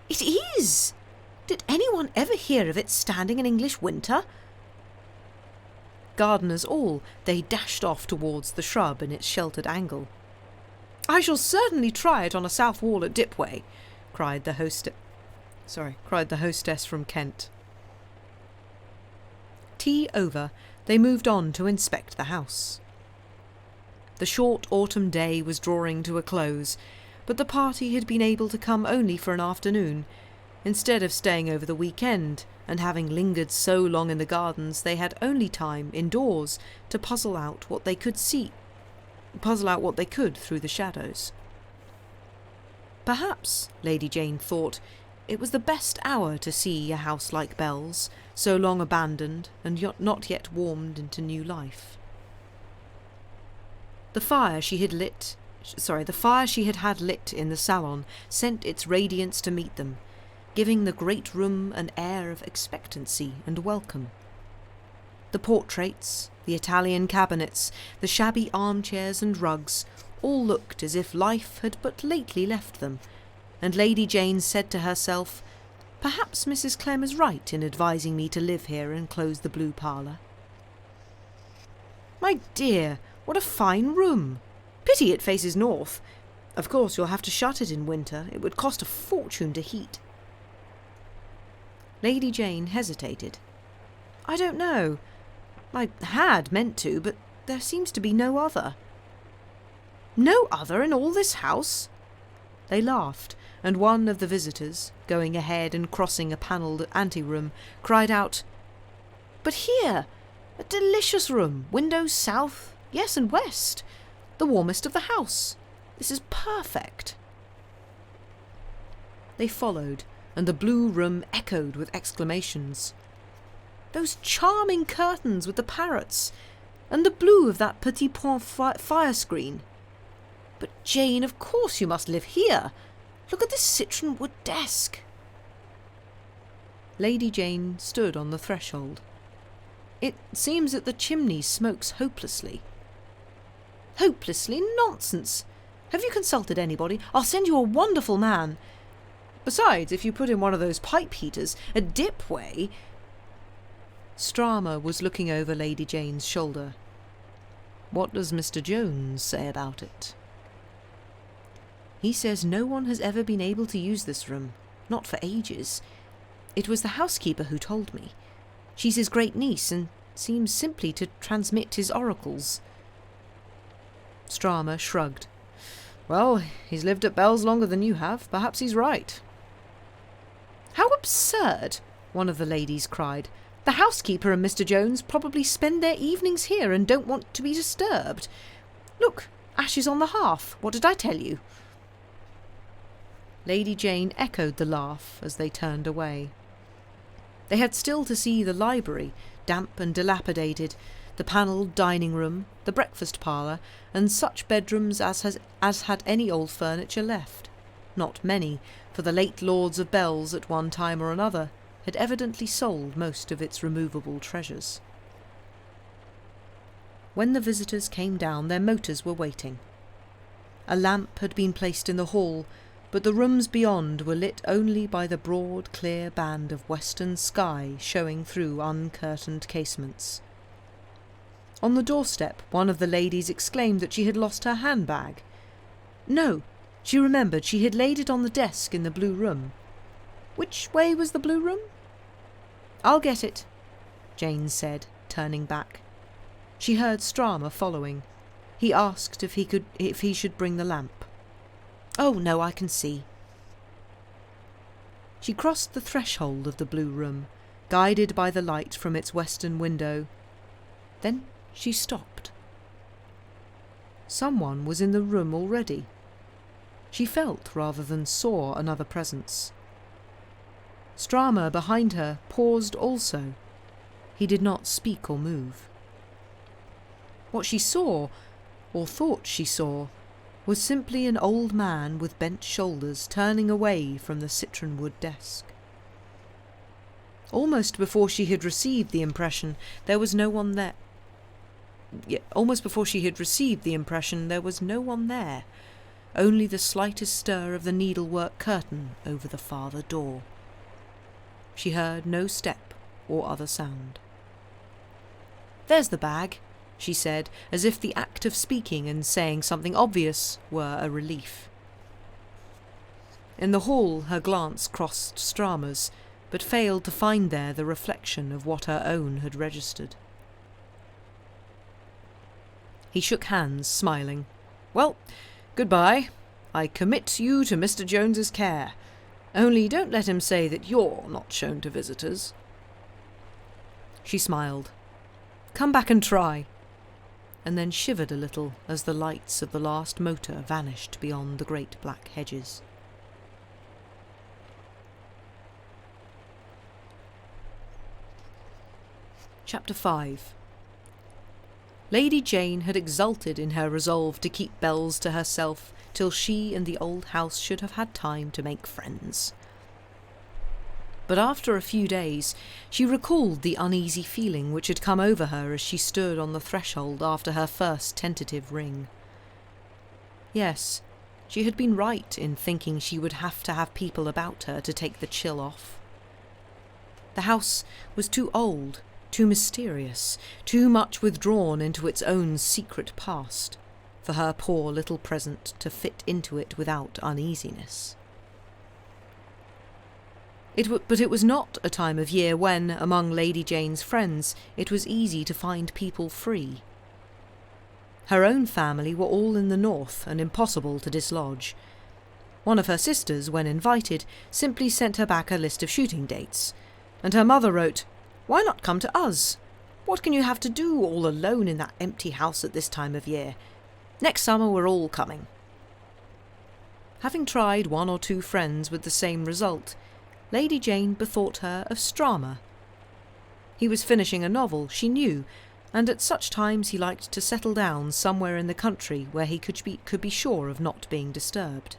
It is! Did anyone ever hear of it standing in English winter?" Gardeners all, they dashed off towards the shrub in its sheltered angle. "I shall certainly try it on a south wall at Dipway," cried the hostess from Kent. Tea over, they moved on to inspect the house. The short autumn day was drawing to a close, but the party had been able to come only for an afternoon. Instead of staying over the weekend, and having lingered so long in the gardens, they had only time indoors to puzzle out what they could through the shadows. Perhaps, Lady Jane thought, It was the best hour to see a house like Bell's, so long abandoned and not yet warmed into new life. The fire she had had lit in the salon sent its radiance to meet them, giving the great room an air of expectancy and welcome. The portraits, the Italian cabinets, the shabby armchairs and rugs all looked as if life had but lately left them, and Lady Jane said to herself, "Perhaps Mrs. Clem is right in advising me to live here and close the blue parlour." "My dear, what a fine room! Pity it faces north. Of course you'll have to shut it in winter. It would cost a fortune to heat." Lady Jane hesitated. "I don't know. I had meant to, but there seems to be no other." "No other in all this house?" They laughed, and one of the visitors, going ahead and crossing a panelled anteroom, cried out, "But here! A delicious room, windows south, yes, and west. The warmest of the house. This is perfect." They followed, and the blue room echoed with exclamations. "Those charming curtains with the parrots, and the blue of that petit point fire screen. But Jane, of course you must live here. Look at this citron wood desk." Lady Jane stood on the threshold. "It seems that the chimney smokes hopelessly." "Hopelessly? Nonsense! Have you consulted anybody? I'll send you a wonderful man. Besides, if you put in one of those pipe heaters, a dipway—" Strammer was looking over Lady Jane's shoulder. "What does Mr. Jones say about it?" "He says no one has ever been able to use this room, not for ages. It was the housekeeper who told me. She's his great niece and seems simply to transmit his oracles." Strammer shrugged. "Well, he's lived at Bell's longer than you have. Perhaps he's right." "How absurd!" one of the ladies cried. "The housekeeper and Mr. Jones probably spend their evenings here and don't want to be disturbed. Look, ashes on the hearth. What did I tell you?" Lady Jane echoed the laugh as they turned away. They had still to see the library, damp and dilapidated, the panelled dining room, the breakfast parlour, and such bedrooms as had any old furniture left. Not many, for the late lords of Bell's at one time or another had evidently sold most of its removable treasures. When the visitors came down, their motors were waiting. A lamp had been placed in the hall, but the rooms beyond were lit only by the broad, clear band of western sky showing through uncurtained casements. On the doorstep, one of the ladies exclaimed that she had lost her handbag. No, she remembered she had laid it on the desk in the blue room. Which way was the blue room? "I'll get it," Jane said, turning back. She heard Strammer following. He asked if he should bring the lamp. "Oh, no, I can see." She crossed the threshold of the blue room, guided by the light from its western window. Then she stopped. Someone was in the room already. She felt rather than saw another presence. Strammer behind her paused also. He did not speak or move. What she saw, or thought she saw, was simply an old man with bent shoulders turning away from the citronwood desk. Almost before she had received the impression there was no one there. Only the slightest stir of the needlework curtain over the farther door. She heard no step or other sound. "There's the bag," she said, as if the act of speaking and saying something obvious were a relief. In the hall her glance crossed Strammer's, but failed to find there the reflection of what her own had registered. He shook hands, smiling. "Well, goodbye. I commit you to Mr. Jones's care. Only don't let him say that you're not shown to visitors." She smiled. "Come back and try," and then shivered a little as the lights of the last motor vanished beyond the great black hedges. Chapter 5. Lady Jane had exulted in her resolve to keep Bells to herself till she and the old house should have had time to make friends. But after a few days she recalled the uneasy feeling which had come over her as she stood on the threshold after her first tentative ring. Yes, she had been right in thinking she would have to have people about her to take the chill off. The house was too old, too mysterious, too much withdrawn into its own secret past, for her poor little present to fit into it without uneasiness. But it was not a time of year when, among Lady Jane's friends, it was easy to find people free. Her own family were all in the north and impossible to dislodge. One of her sisters, when invited, simply sent her back a list of shooting dates, and her mother wrote, "Why not come to us? What can you have to do all alone in that empty house at this time of year? Next summer we're all coming." Having tried one or two friends with the same result, Lady Jane bethought her of Swain. He was finishing a novel, she knew, and at such times he liked to settle down somewhere in the country where he could be sure of not being disturbed.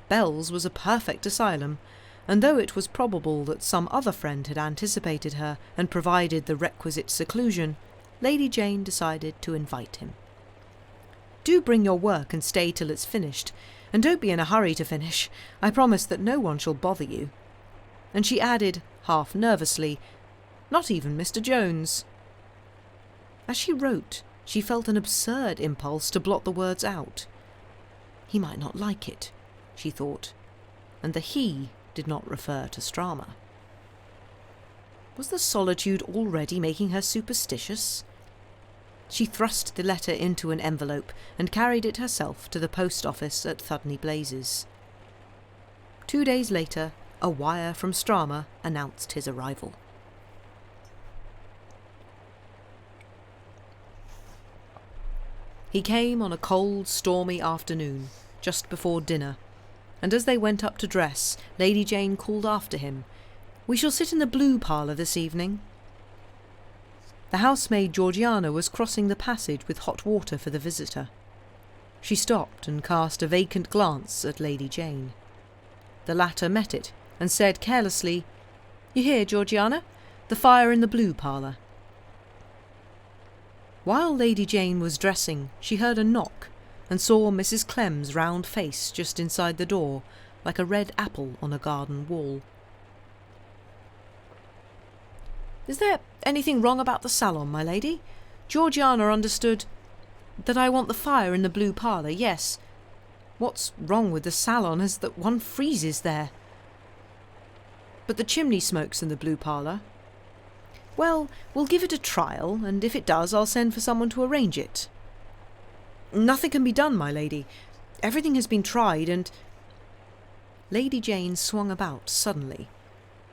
Bells was a perfect asylum, and though it was probable that some other friend had anticipated her and provided the requisite seclusion, Lady Jane decided to invite him. "Do bring your work and stay till it's finished, and don't be in a hurry to finish. I promise that no one shall bother you." And she added, half nervously, "Not even Mr. Jones." As she wrote, she felt an absurd impulse to blot the words out. He might not like it, she thought, and the he did not refer to Swain. Was the solitude already making her superstitious? She thrust the letter into an envelope and carried it herself to the post office at Thudney Blazes. 2 days later, a wire from Swain announced his arrival. He came on a cold, stormy afternoon, just before dinner, and as they went up to dress, Lady Jane called after him, "We shall sit in the blue parlour this evening." The housemaid Georgiana was crossing the passage with hot water for the visitor. She stopped and cast a vacant glance at Lady Jane. The latter met it and said carelessly, "You hear, Georgiana? The fire in the blue parlour." While Lady Jane was dressing, she heard a knock and saw Mrs. Clem's round face just inside the door, like a red apple on a garden wall. "Is there anything wrong about the salon, my lady? Georgiana understood that I want the fire in the blue parlour, yes. What's wrong with the salon is that one freezes there. But the chimney smokes in the blue parlour. Well, we'll give it a trial, and if it does, I'll send for someone to arrange it." "Nothing can be done, my lady. Everything has been tried, and—" Lady Jane swung about suddenly.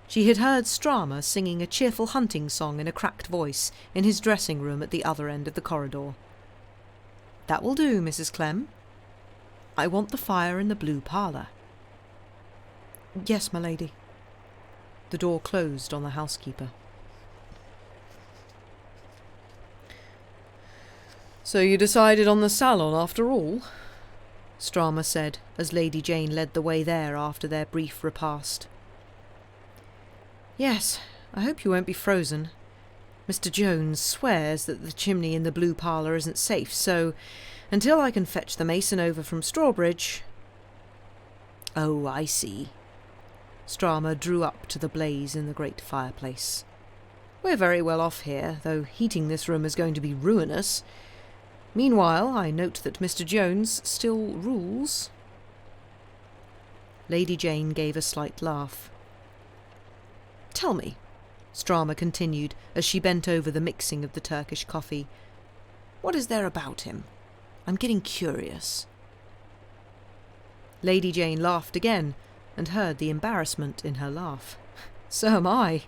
She had heard Swain singing a cheerful hunting song in a cracked voice in his dressing room at the other end of the corridor. "That will do, Mrs. Clem. I want the fire in the blue parlour." "Yes, my lady." The door closed on the housekeeper. "So you decided on the salon after all?" Swain said, as Lady Jane led the way there after their brief repast. "Yes, I hope you won't be frozen. Mr. Jones swears that the chimney in the blue parlour isn't safe, so until I can fetch the mason over from Strawbridge—" "Oh, I see." Swain drew up to the blaze in the great fireplace. "We're very well off here, though heating this room is going to be ruinous. Meanwhile, I note that Mr. Jones still rules." Lady Jane gave a slight laugh. "Tell me," Swain continued as she bent over the mixing of the Turkish coffee, "what is there about him? I'm getting curious." Lady Jane laughed again and heard the embarrassment in her laugh. "So am I."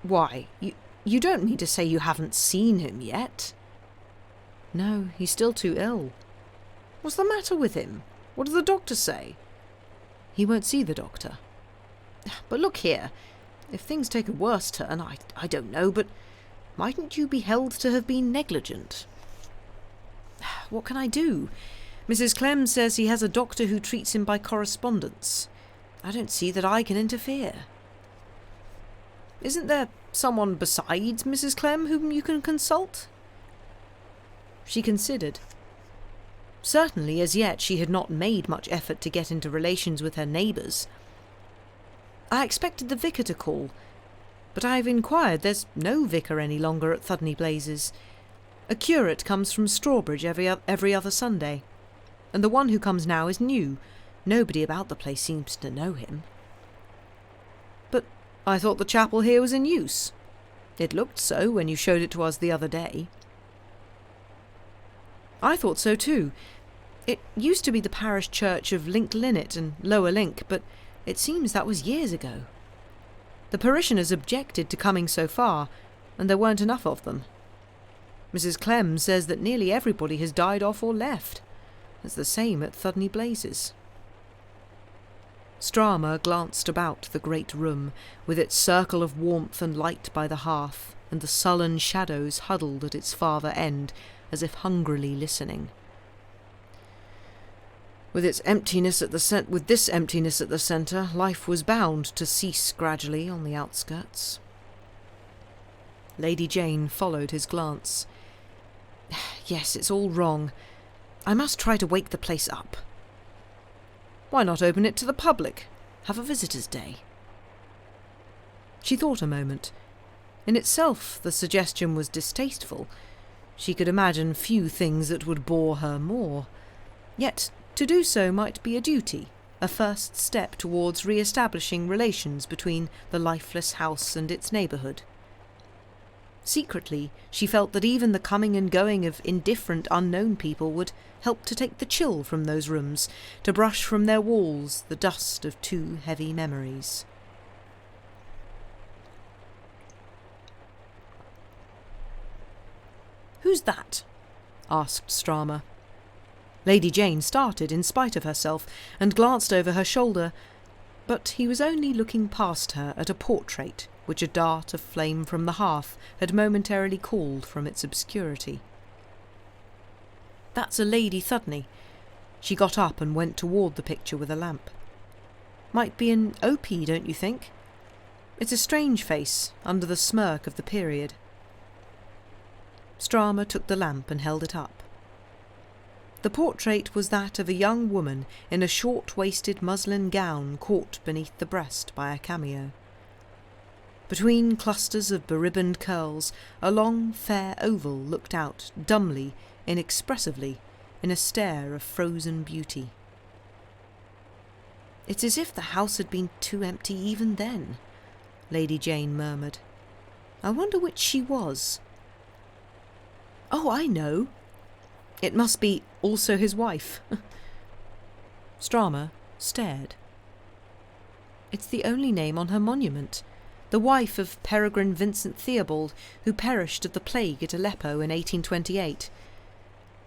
"Why, you don't mean to say you haven't seen him yet?" "No, he's still too ill." "What's the matter with him? What does the doctor say?" "He won't see the doctor." "But look here, If things take a worse turn, I don't know, but mightn't you be held to have been negligent? What can I do? Mrs. Clem says he has a doctor who treats him by correspondence. I don't see that I can interfere. Isn't there someone besides Mrs. Clem whom you can consult? She considered. Certainly, as yet, she had not made much effort to get into relations with her neighbours. I expected the vicar to call, but I have inquired. There's no vicar any longer at Thudney Blazes. A curate comes from Strawbridge every other Sunday, and the one who comes now is new. Nobody about the place seems to know him. But I thought the chapel here was in use. It looked so when you showed it to us the other day. I thought so too. It used to be the parish church of Link Linnet and Lower Link, but it seems that was years ago. The parishioners objected to coming so far, and there weren't enough of them. Mrs. Clem says that nearly everybody has died off or left. It's the same at Thudney Blazes. Strama glanced about the great room, with its circle of warmth and light by the hearth, and the sullen shadows huddled at its farther end, as if hungrily listening. With this emptiness at the centre, life was bound to cease gradually on the outskirts. Lady Jane followed his glance. Yes, it's all wrong. I must try to wake the place up. Why not open it to the public? Have a visitors' day? She thought a moment. In itself, the suggestion was distasteful. She could imagine few things that would bore her more. Yet, to do so might be a duty, a first step towards re-establishing relations between the lifeless house and its neighbourhood. Secretly, she felt that even the coming and going of indifferent, unknown people would help to take the chill from those rooms, to brush from their walls the dust of too heavy memories. "Who's that?" asked Strama. Lady Jane started in spite of herself and glanced over her shoulder, but he was only looking past her at a portrait which a dart of flame from the hearth had momentarily called from its obscurity. "That's a Lady Thudney." She got up and went toward the picture with a lamp. "Might be an OP, don't you think? It's a strange face, under the smirk of the period." Strama took the lamp and held it up. The portrait was that of a young woman in a short-waisted muslin gown caught beneath the breast by a cameo. Between clusters of beribboned curls, a long, fair oval looked out, dumbly, inexpressively, in a stare of frozen beauty. "It's as if the house had been too empty even then," Lady Jane murmured. "I wonder which she was." "Oh, I know. It must be also his wife." Strama stared. "It's the only name on her monument. The wife of Peregrine Vincent Theobald, who perished of the plague at Aleppo in 1828.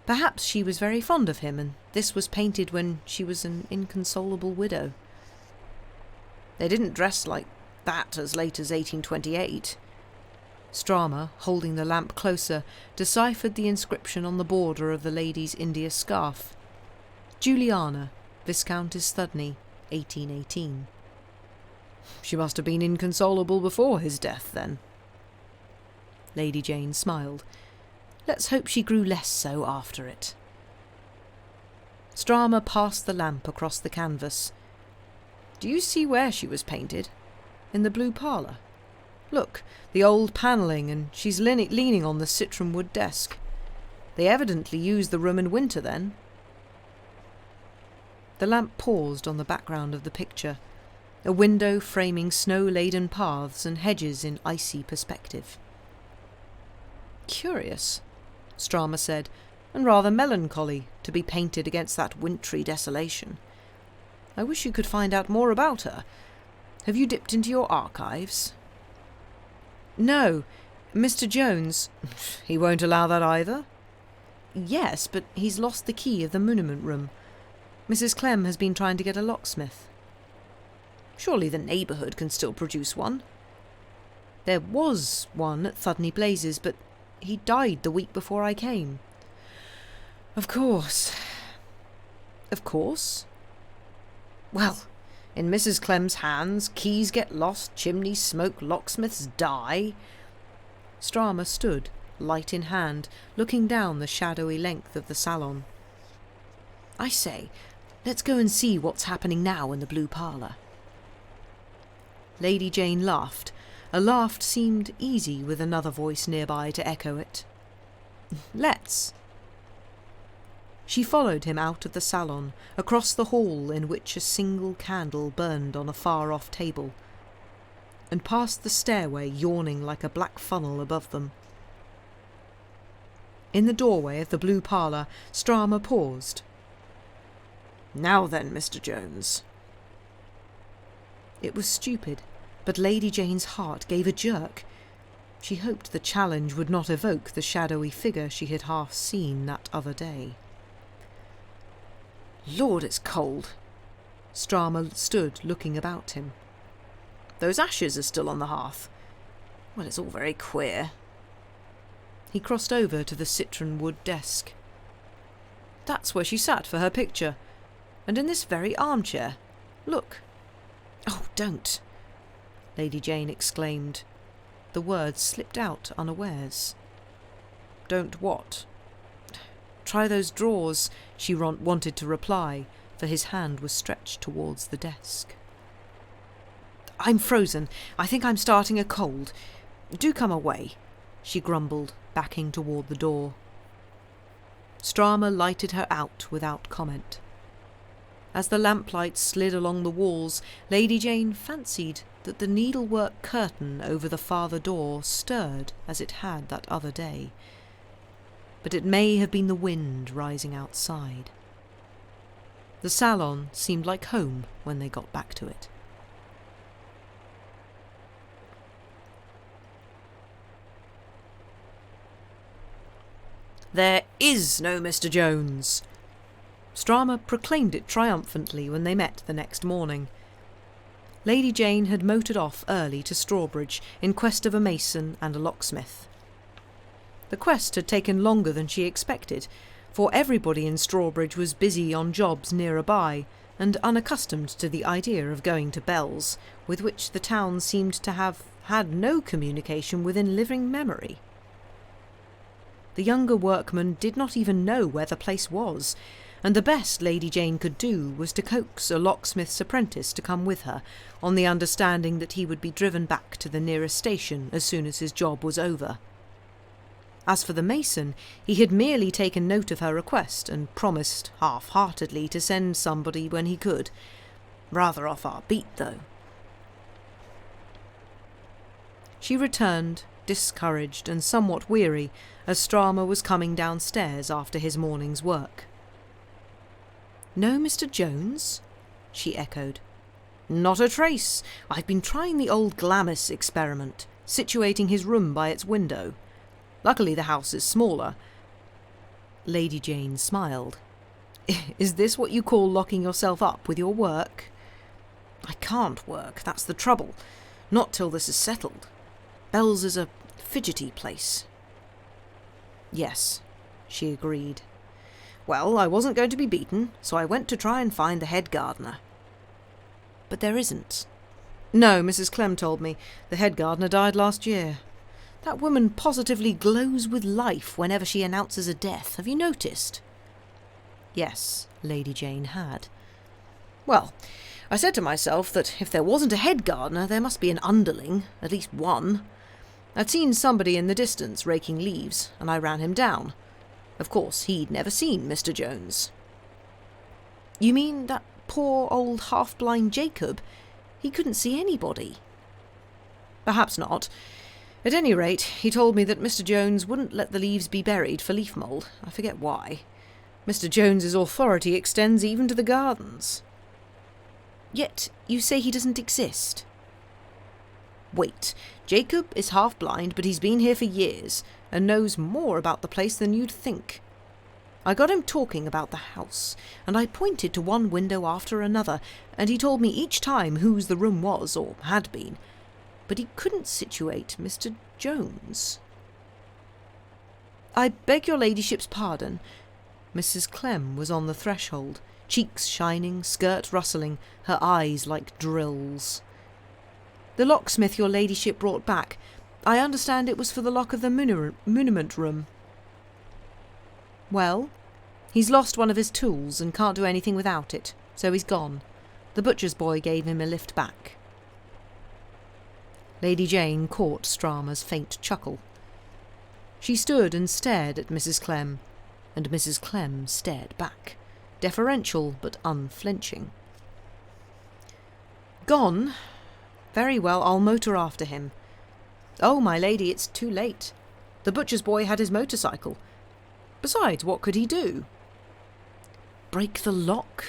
Perhaps she was very fond of him, and this was painted when she was an inconsolable widow." "They didn't dress like that as late as 1828. Strama, holding the lamp closer, deciphered the inscription on the border of the lady's India scarf. "Juliana, Viscountess Thudney, 1818. "She must have been inconsolable before his death, then." Lady Jane smiled. "Let's hope she grew less so after it." Strama passed the lamp across the canvas. "Do you see where she was painted? In the blue parlour. Look, the old panelling, and she's leaning on the citron wood desk. They evidently used the room in winter then." The lamp paused on the background of the picture, a window framing snow-laden paths and hedges in icy perspective. "Curious," Strama said, "and rather melancholy to be painted against that wintry desolation. I wish you could find out more about her. Have you dipped into your archives?" "No. Mr. Jones—" "He won't allow that either?" "Yes, but he's lost the key of the monument room. Mrs. Clem has been trying to get a locksmith." "Surely the neighbourhood can still produce one." There was one at Thudney Blazes, but he died the week before I came. Of course. Of course? Well, in Mrs. Clem's hands, keys get lost, chimneys smoke, locksmiths die. Strama stood, light in hand, looking down the shadowy length of the salon. I say, let's go and see what's happening now in the blue parlour. Lady Jane laughed. A laugh seemed easy with another voice nearby to echo it. Let's. She followed him out of the salon, across the hall in which a single candle burned on a far-off table, and past the stairway yawning like a black funnel above them. In the doorway of the blue parlour, Strama paused. "Now then, Mr. Jones." It was stupid, but Lady Jane's heart gave a jerk. She hoped the challenge would not evoke the shadowy figure she had half seen that other day. Lord, it's cold. Strama stood looking about him. Those ashes are still on the hearth. Well, it's all very queer. He crossed over to the citron wood desk. That's where she sat for her picture. And in this very armchair. Look. Oh, don't. Lady Jane exclaimed. The words slipped out unawares. Don't what? Try those drawers, she wanted to reply, for his hand was stretched towards the desk. I'm frozen. I think I'm starting a cold. Do come away, she grumbled, backing toward the door. Strama lighted her out without comment. As the lamplight slid along the walls, Lady Jane fancied that the needlework curtain over the farther door stirred as it had that other day. But it may have been the wind rising outside. The salon seemed like home when they got back to it. There is no Mr. Jones. Strama proclaimed it triumphantly when they met the next morning. Lady Jane had motored off early to Strawbridge in quest of a mason and a locksmith. The quest had taken longer than she expected, for everybody in Strawbridge was busy on jobs nearby and unaccustomed to the idea of going to bells, with which the town seemed to have had no communication within living memory. The younger workman did not even know where the place was, and the best Lady Jane could do was to coax a locksmith's apprentice to come with her, on the understanding that he would be driven back to the nearest station as soon as his job was over. As for the mason, he had merely taken note of her request and promised half-heartedly to send somebody when he could. Rather off our beat, though. She returned, discouraged and somewhat weary, as Strama was coming downstairs after his morning's work. No Mr. Jones? She echoed. Not a trace. I've been trying the old Glamis experiment, situating his room by its window. Luckily the house is smaller. Lady Jane smiled. Is this what you call locking yourself up with your work? I can't work, that's the trouble. Not till this is settled. Bell's is a fidgety place. Yes, she agreed. Well, I wasn't going to be beaten, so I went to try and find the head gardener. But there isn't. No, Mrs. Clem told me. The head gardener died last year. That woman positively glows with life whenever she announces a death. Have you noticed? Yes, Lady Jane had. Well, I said to myself that if there wasn't a head gardener, there must be an underling, at least one. I'd seen somebody in the distance raking leaves, and I ran him down. Of course, he'd never seen Mr. Jones. You mean that poor old half-blind Jacob? He couldn't see anybody. Perhaps not. At any rate, he told me that Mr. Jones wouldn't let the leaves be buried for leaf mould. I forget why. Mr. Jones's authority extends even to the gardens. Yet you say he doesn't exist. Wait, Jacob is half-blind, but he's been here for years, and knows more about the place than you'd think. I got him talking about the house, and I pointed to one window after another, and he told me each time whose the room was, or had been. but he couldn't situate Mr. Jones. "I beg your ladyship's pardon." Mrs. Clem was on the threshold, cheeks shining, skirt rustling, her eyes like drills. "The locksmith your ladyship brought back. I understand it was for the lock of the muniment room." "Well, he's lost one of his tools and can't do anything without it, so he's gone. The butcher's boy gave him a lift back." Lady Jane caught Strama's faint chuckle. She stood and stared at Mrs. Clem, and Mrs. Clem stared back, deferential but unflinching. "Gone? Very well, I'll motor after him." "Oh, my lady, it's too late. The butcher's boy had his motorcycle. Besides, what could he do?" "Break the lock?"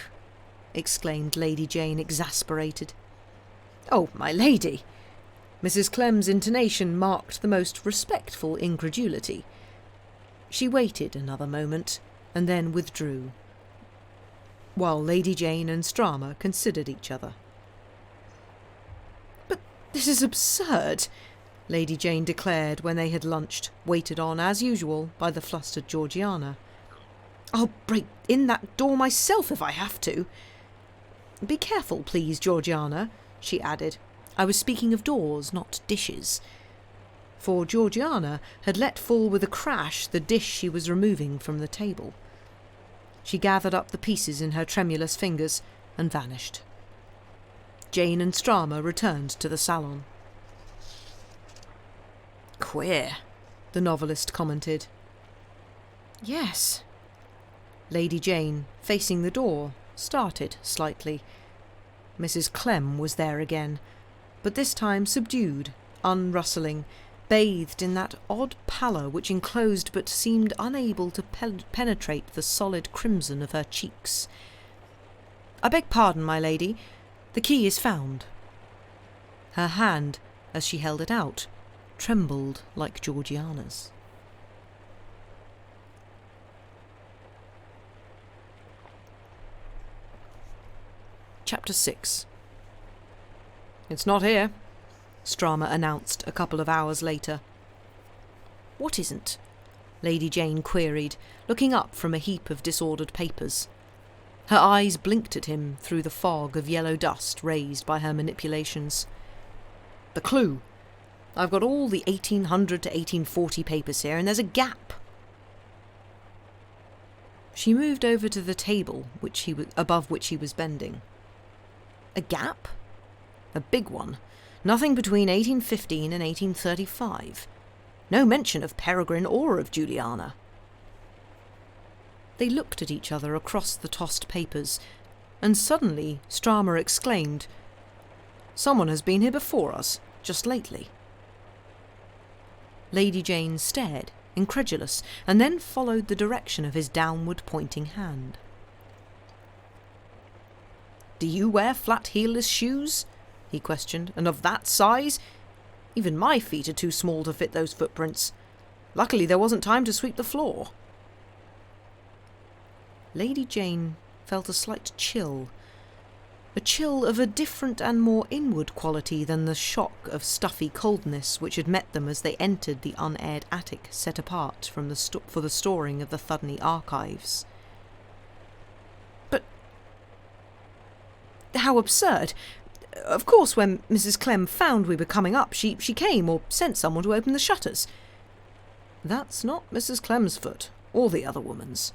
exclaimed Lady Jane, exasperated. "Oh, my lady!" Mrs. Clem's intonation marked the most respectful incredulity. She waited another moment, and then withdrew, while Lady Jane and Strama considered each other. "But this is absurd," Lady Jane declared when they had lunched, waited on, as usual, by the flustered Georgiana. "I'll break in that door myself if I have to." "Be careful, please, Georgiana," she added. "I was speaking of doors, not dishes." For Georgiana had let fall with a crash the dish she was removing from the table. She gathered up the pieces in her tremulous fingers and vanished. Jane and Strama returned to the salon. "Queer," the novelist commented. "Yes." Lady Jane, facing the door, started slightly. Mrs. Clem was there again, but this time subdued, unrustling, bathed in that odd pallor which enclosed but seemed unable to penetrate the solid crimson of her cheeks. "I beg pardon, my lady. The key is found." Her hand, as she held it out, trembled like Georgiana's. Chapter 6. "It's not here," Strama announced a couple of hours later. "What isn't?" Lady Jane queried, looking up from a heap of disordered papers. Her eyes blinked at him through the fog of yellow dust raised by her manipulations. "The clue. I've got all the 1800 to 1840 papers here, and there's a gap." She moved over to the table above which he was bending. "A gap?" "A big one. Nothing between 1815 and 1835. No mention of Peregrine or of Juliana." They looked at each other across the tossed papers, and suddenly Strama exclaimed, "Someone has been here before us, just lately." Lady Jane stared, incredulous, and then followed the direction of his downward-pointing hand. "Do you wear flat heelless shoes?" he questioned. "And of that size? Even my feet are too small to fit those footprints. Luckily there wasn't time to sweep the floor." Lady Jane felt a slight chill. A chill of a different and more inward quality than the shock of stuffy coldness which had met them as they entered the unaired attic set apart for the storing of the Thudney archives. "But how absurd! Of course, when Mrs. Clem found we were coming up, she came or sent someone to open the shutters." "That's not Mrs. Clem's foot, or the other woman's.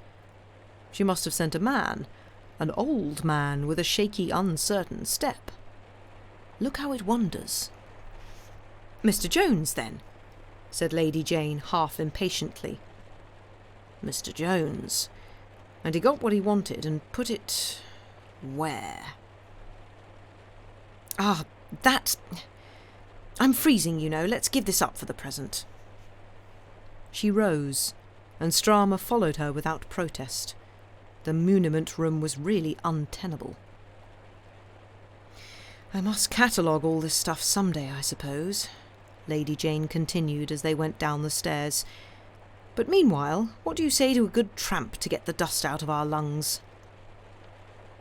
She must have sent a man, an old man with a shaky, uncertain step. Look how it wanders." "Mr. Jones, then?" said Lady Jane, half impatiently. "Mr. Jones. And he got what he wanted and put it... where?" "Ah, that... I'm freezing, you know. Let's give this up for the present." She rose, and Strama followed her without protest. The muniment room was really untenable. "I must catalogue all this stuff some day, I suppose," Lady Jane continued as they went down the stairs. "But meanwhile, what do you say to a good tramp to get the dust out of our lungs?"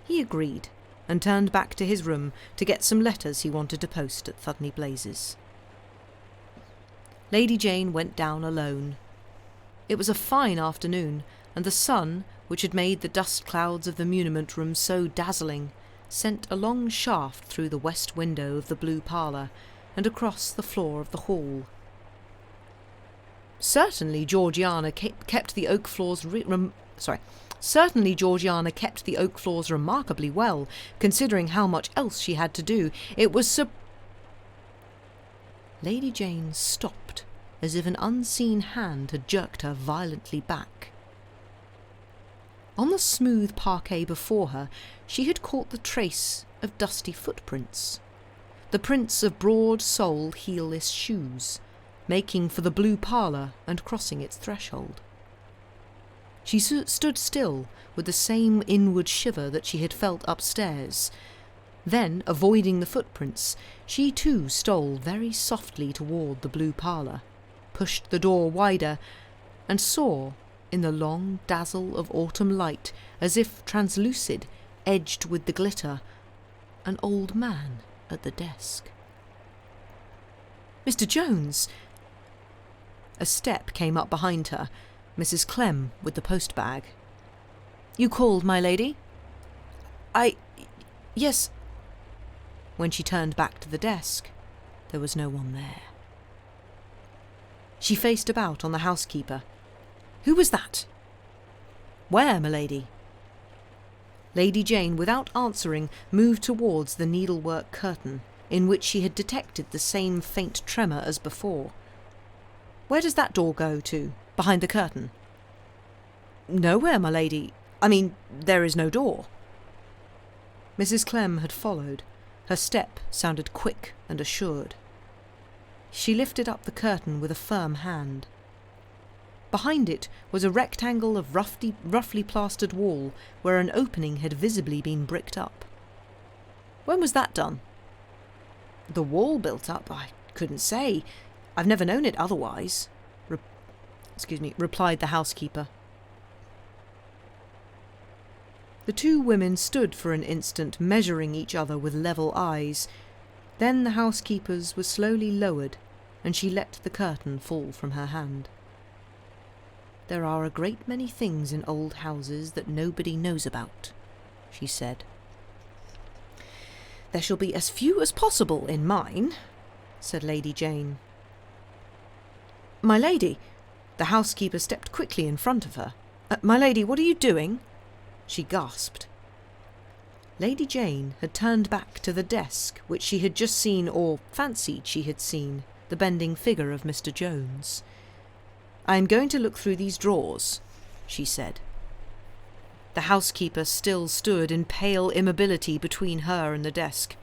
He agreed, and turned back to his room to get some letters he wanted to post at Thudney Blazes. Lady Jane went down alone. It was a fine afternoon, and the sun, which had made the dust clouds of the muniment room so dazzling, sent a long shaft through the west window of the blue parlour and across the floor of the hall. Certainly Georgiana kept the oak floors remarkably well, considering how much else she had to do. It was Lady Jane stopped, as if an unseen hand had jerked her violently back. On the smooth parquet before her, she had caught the trace of dusty footprints, the prints of broad-soled heelless shoes, making for the blue parlour and crossing its threshold. She stood still, with the same inward shiver that she had felt upstairs. Then, avoiding the footprints, she too stole very softly toward the blue parlour, pushed the door wider, and saw, in the long dazzle of autumn light, as if translucid, edged with the glitter, an old man at the desk. "Mr. Jones!" A step came up behind her, Mrs. Clem with the post-bag. "You called, my lady?" Yes." When she turned back to the desk, there was no one there. She faced about on the housekeeper. "Who was that?" "Where, my lady?" Lady Jane, without answering, moved towards the needlework curtain, in which she had detected the same faint tremor as before. "Where does that door go to, behind the curtain?" "Nowhere, my lady. I mean, there is no door." Mrs. Clem had followed. Her step sounded quick and assured. She lifted up the curtain with a firm hand. Behind it was a rectangle of roughly plastered wall, where an opening had visibly been bricked up. "When was that done?" "The wall built up? I couldn't say. I've never known it otherwise," replied the housekeeper. The two women stood for an instant, measuring each other with level eyes. Then the housekeeper's was slowly lowered, and she let the curtain fall from her hand. "There are a great many things in old houses that nobody knows about," she said. "There shall be as few as possible in mine," said Lady Jane. "My lady!" The housekeeper stepped quickly in front of her. "My lady, what are you doing?" she gasped. Lady Jane had turned back to the desk which she had just seen, or fancied she had seen, the bending figure of Mr. Jones. "I am going to look through these drawers," she said. The housekeeper still stood in pale immobility between her and the desk.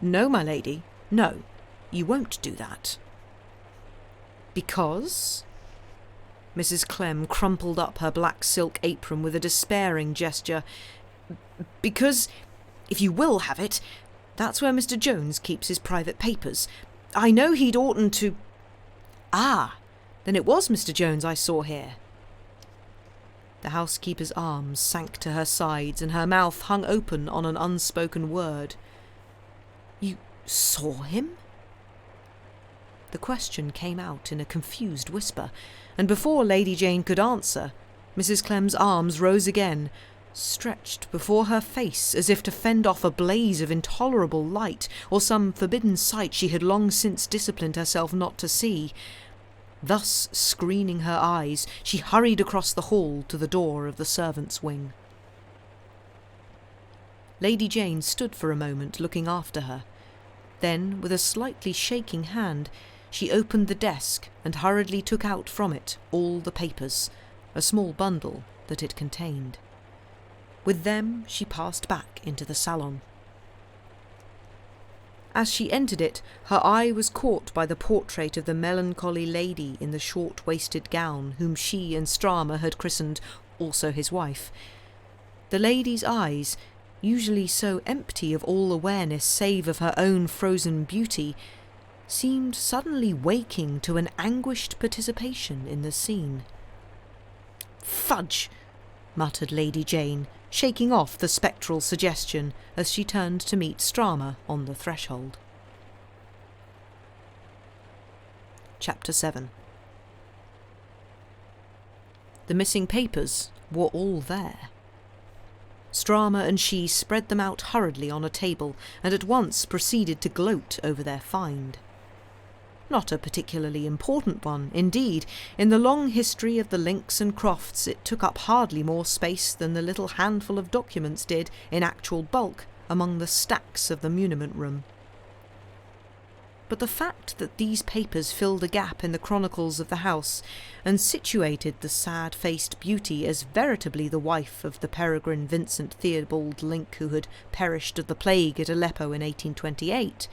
"No, my lady, no, you won't do that." "Because?" Mrs. Clem crumpled up her black silk apron with a despairing gesture. "Because, if you will have it, that's where Mr. Jones keeps his private papers. I know he'd oughtn't to—" "Ah, then it was Mr. Jones I saw here." The housekeeper's arms sank to her sides, and her mouth hung open on an unspoken word. "You saw him?" The question came out in a confused whisper, and before Lady Jane could answer, Mrs. Clem's arms rose again, stretched before her face as if to fend off a blaze of intolerable light, or some forbidden sight she had long since disciplined herself not to see. Thus screening her eyes, she hurried across the hall to the door of the servants' wing. Lady Jane stood for a moment looking after her. Then, with a slightly shaking hand, she opened the desk and hurriedly took out from it all the papers, a small bundle that it contained. With them she passed back into the salon. As she entered it, her eye was caught by the portrait of the melancholy lady in the short-waisted gown whom she and Ffryar had christened, also his wife. The lady's eyes, usually so empty of all awareness save of her own frozen beauty, seemed suddenly waking to an anguished participation in the scene. "Fudge!" muttered Lady Jane, shaking off the spectral suggestion as she turned to meet Ffryar on the threshold. Chapter 7. The missing papers were all there. Strama and she spread them out hurriedly on a table and at once proceeded to gloat over their find. Not a particularly important one, indeed. In the long history of the Links and Crofts it took up hardly more space than the little handful of documents did in actual bulk among the stacks of the muniment room. But the fact that these papers filled a gap in the chronicles of the house and situated the sad-faced beauty as veritably the wife of the peregrine Vincent Theobald Link who had perished of the plague at Aleppo in 1828,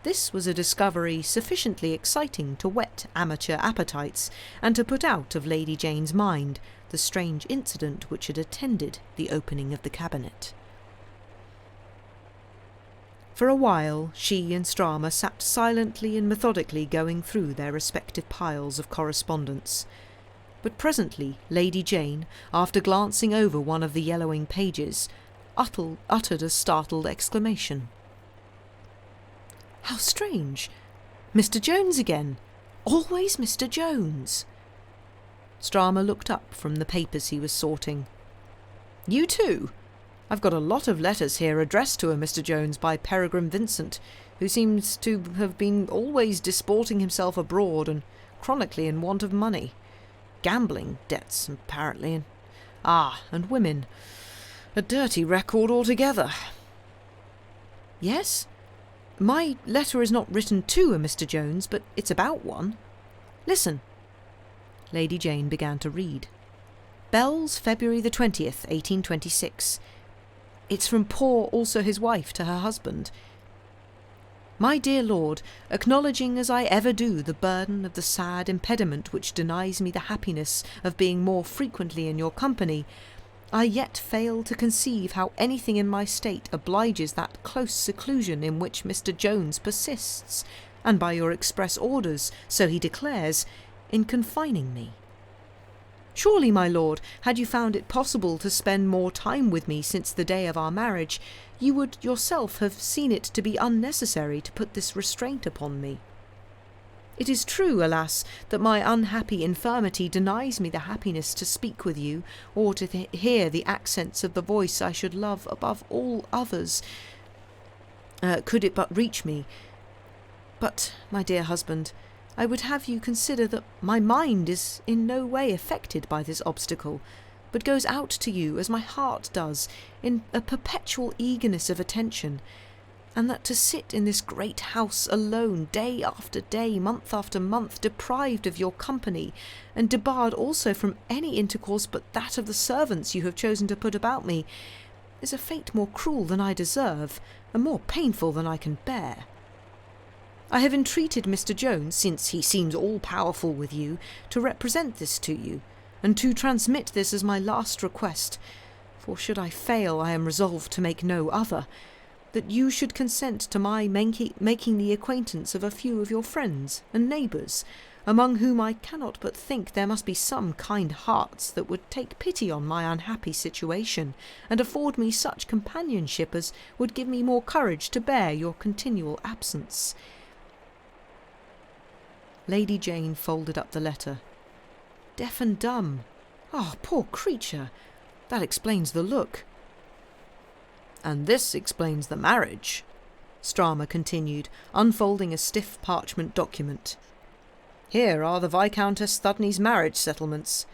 this was a discovery sufficiently exciting to whet amateur appetites and to put out of Lady Jane's mind the strange incident which had attended the opening of the cabinet. For a while she and Strama sat silently and methodically going through their respective piles of correspondence. But presently Lady Jane, after glancing over one of the yellowing pages, uttered a startled exclamation. "How strange! Mr. Jones again! Always Mr. Jones!" Strama looked up from the papers he was sorting. "You too? I've got a lot of letters here addressed to a Mr. Jones by Peregrine Vincent, who seems to have been always disporting himself abroad and chronically in want of money. Gambling debts, apparently, and women. A dirty record altogether." "Yes? My letter is not written to a Mr. Jones, but it's about one. Listen." Lady Jane began to read. "Bells, February the 20th, 1826. It's from poor also his wife to her husband. My dear lord, acknowledging as I ever do the burden of the sad impediment which denies me the happiness of being more frequently in your company, I yet fail to conceive how anything in my state obliges that close seclusion in which Mr. Jones persists, and by your express orders, so he declares, in confining me. Surely, my lord, had you found it possible to spend more time with me since the day of our marriage, you would yourself have seen it to be unnecessary to put this restraint upon me. It is true, alas, that my unhappy infirmity denies me the happiness to speak with you, or to hear the accents of the voice I should love above all others, could it but reach me. But, my dear husband, I would have you consider that my mind is in no way affected by this obstacle, but goes out to you as my heart does, in a perpetual eagerness of attention, and that to sit in this great house alone, day after day, month after month, deprived of your company, and debarred also from any intercourse but that of the servants you have chosen to put about me, is a fate more cruel than I deserve, and more painful than I can bear. I have entreated Mr. Jones, since he seems all-powerful with you, to represent this to you, and to transmit this as my last request, for should I fail I am resolved to make no other, that you should consent to my making the acquaintance of a few of your friends and neighbours, among whom I cannot but think there must be some kind hearts that would take pity on my unhappy situation, and afford me such companionship as would give me more courage to bear your continual absence." Lady Jane folded up the letter. Deaf and dumb. Ah, poor creature! That explains the look. "And this explains the marriage," Strama continued, unfolding a stiff parchment document. "Here are the Viscountess Thudney's marriage settlements.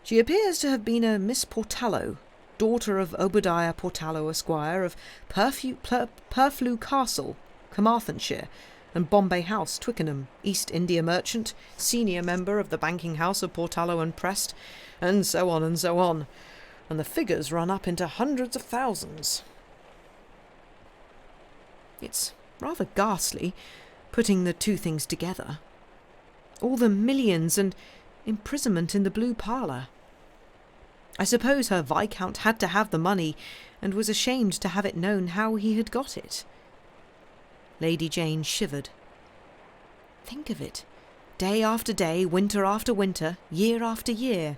She appears to have been a Miss Portallo, daughter of Obadiah Portallo, Esquire, of Purflew Castle, Carmarthenshire, and Bombay House, Twickenham, East India merchant, senior member of the banking house of Portallo and Prest, and so on and so on. And the figures run up into hundreds of thousands. It's rather ghastly, putting the two things together. All the millions and imprisonment in the Blue Parlour. I suppose her Viscount had to have the money, and was ashamed to have it known how he had got it." Lady Jane shivered. Think of it. Day after day, winter after winter, year after year.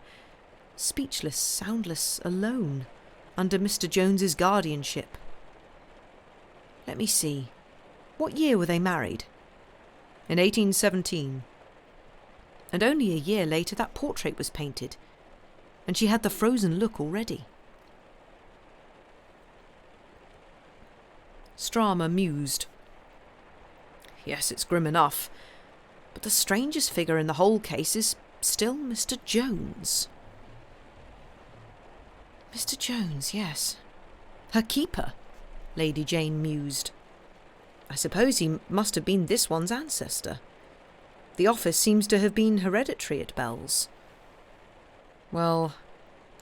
Speechless, soundless, alone, under Mr. Jones's guardianship. Let me see. What year were they married? In 1817. and only a year later that portrait was painted, and she had the frozen look already. Ffryar mused. Yes, it's grim enough, but the strangest figure in the whole case is still Mr. Jones. Mr. Jones, yes. Her keeper, Lady Jane mused. I suppose he must have been this one's ancestor. The office seems to have been hereditary at Bell's. Well,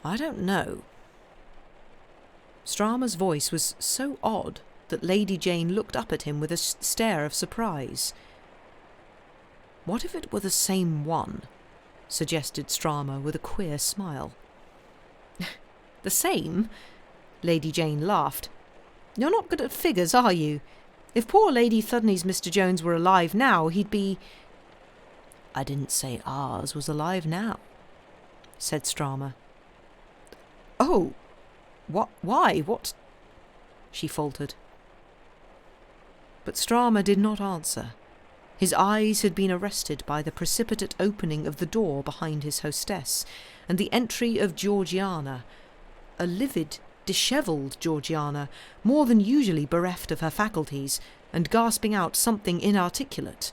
I don't know. Ffryar's voice was so odd that Lady Jane looked up at him with a stare of surprise. What if it were the same one? Suggested Ffryar with a queer smile. The same? Lady Jane laughed. You're not good at figures, are you? If poor Lady Thudney's Mr. Jones were alive now, he'd be... I didn't say ours was alive now, said Ffryar. Oh, what? Why? What? She faltered. But Ffryar did not answer. His eyes had been arrested by the precipitate opening of the door behind his hostess, and the entry of Georgiana, a livid, dishevelled Georgiana, more than usually bereft of her faculties, and gasping out something inarticulate.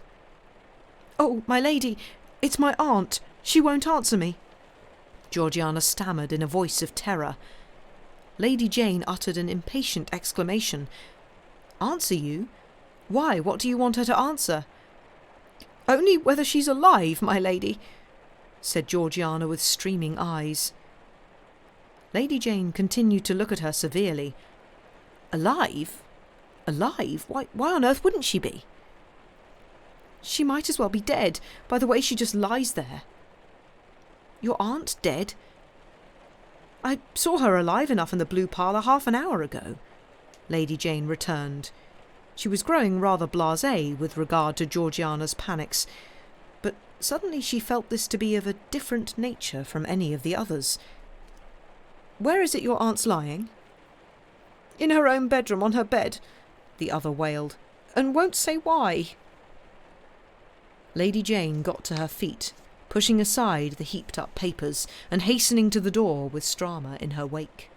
Oh, my lady, it's my aunt. She won't answer me. Georgiana stammered in a voice of terror. Lady Jane uttered an impatient exclamation. Answer you? Why, what do you want her to answer? Only whether she's alive, my lady, said Georgiana with streaming eyes. Lady Jane continued to look at her severely. Alive? Alive? Why on earth wouldn't she be? She might as well be dead, by the way she just lies there. Your aunt dead? I saw her alive enough in the blue parlour half an hour ago, Lady Jane returned. She was growing rather blasé with regard to Georgiana's panics, but suddenly she felt this to be of a different nature from any of the others. Where is it your aunt's lying? In her own bedroom on her bed, the other wailed, and won't say why. Lady Jane got to her feet, pushing aside the heaped-up papers and hastening to the door with Ffryar in her wake.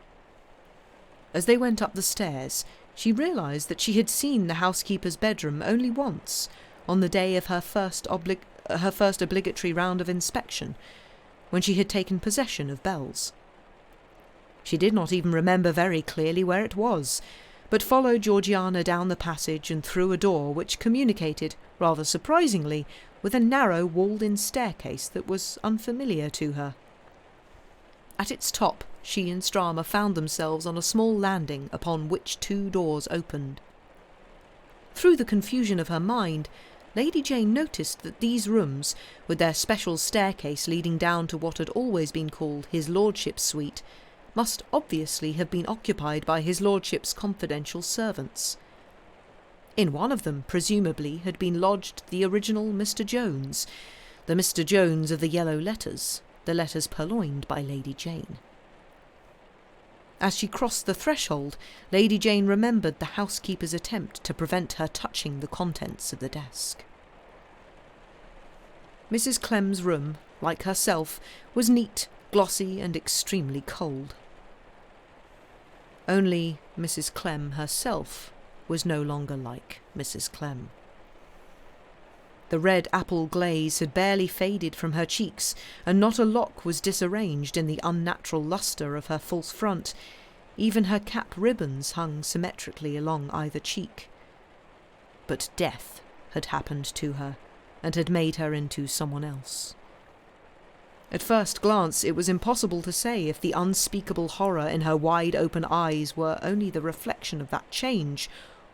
As they went up the stairs, she realised that she had seen the housekeeper's bedroom only once, on the day of her first obligatory round of inspection, when she had taken possession of Bell's. She did not even remember very clearly where it was, but followed Georgiana down the passage and through a door which communicated, rather surprisingly, with a narrow walled-in staircase that was unfamiliar to her. At its top, she and Ffryar found themselves on a small landing upon which two doors opened. Through the confusion of her mind, Lady Jane noticed that these rooms, with their special staircase leading down to what had always been called his lordship's suite, must obviously have been occupied by his lordship's confidential servants. In one of them, presumably, had been lodged the original Mr. Jones, the Mr. Jones of the yellow letters, the letters purloined by Lady Jane. As she crossed the threshold, Lady Jane remembered the housekeeper's attempt to prevent her touching the contents of the desk. Mrs. Clem's room, like herself, was neat, glossy, and extremely cold. Only Mrs. Clem herself was no longer like Mrs. Clem. The red apple glaze had barely faded from her cheeks, and not a lock was disarranged in the unnatural lustre of her false front. Even her cap ribbons hung symmetrically along either cheek. But death had happened to her, and had made her into someone else. At first glance it was impossible to say if the unspeakable horror in her wide-open eyes were only the reflection of that change,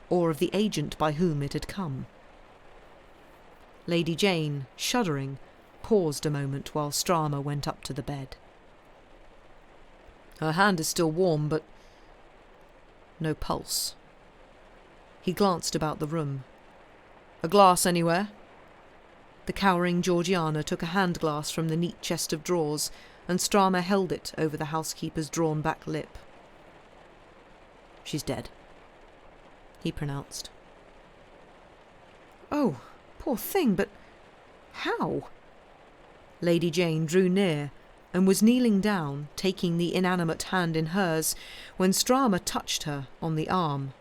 or of the agent by whom it had come. Lady Jane, shuddering, paused a moment while Ffryar went up to the bed. Her hand is still warm, but no pulse. He glanced about the room. A glass anywhere? The cowering Georgiana took a hand-glass from the neat chest of drawers, and Ffryar held it over the housekeeper's drawn-back lip. She's dead, he pronounced. Oh, poor thing, but how? Lady Jane drew near and was kneeling down, taking the inanimate hand in hers, when Strama touched her on the arm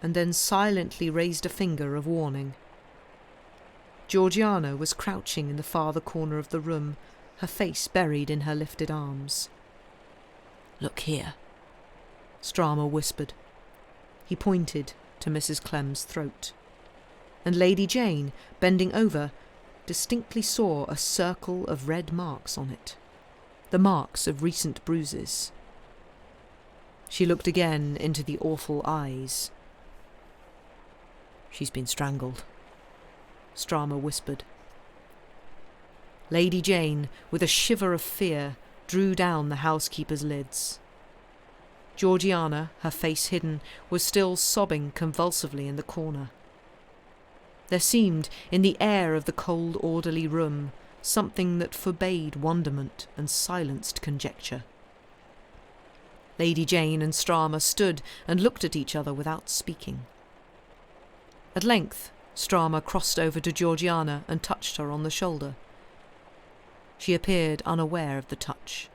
and then silently raised a finger of warning. Georgiana was crouching in the farther corner of the room, her face buried in her lifted arms. "Look here," Strama whispered. He pointed to Mrs. Clem's throat, and Lady Jane, bending over, distinctly saw a circle of red marks on it, the marks of recent bruises. She looked again into the awful eyes. "She's been strangled," Strama whispered. Lady Jane, with a shiver of fear, drew down the housekeeper's lids. Georgiana, her face hidden, was still sobbing convulsively in the corner. There seemed, in the air of the cold, orderly room, something that forbade wonderment and silenced conjecture. Lady Jane and Strama stood and looked at each other without speaking. At length, Strama crossed over to Georgiana and touched her on the shoulder. She appeared unaware of the touch,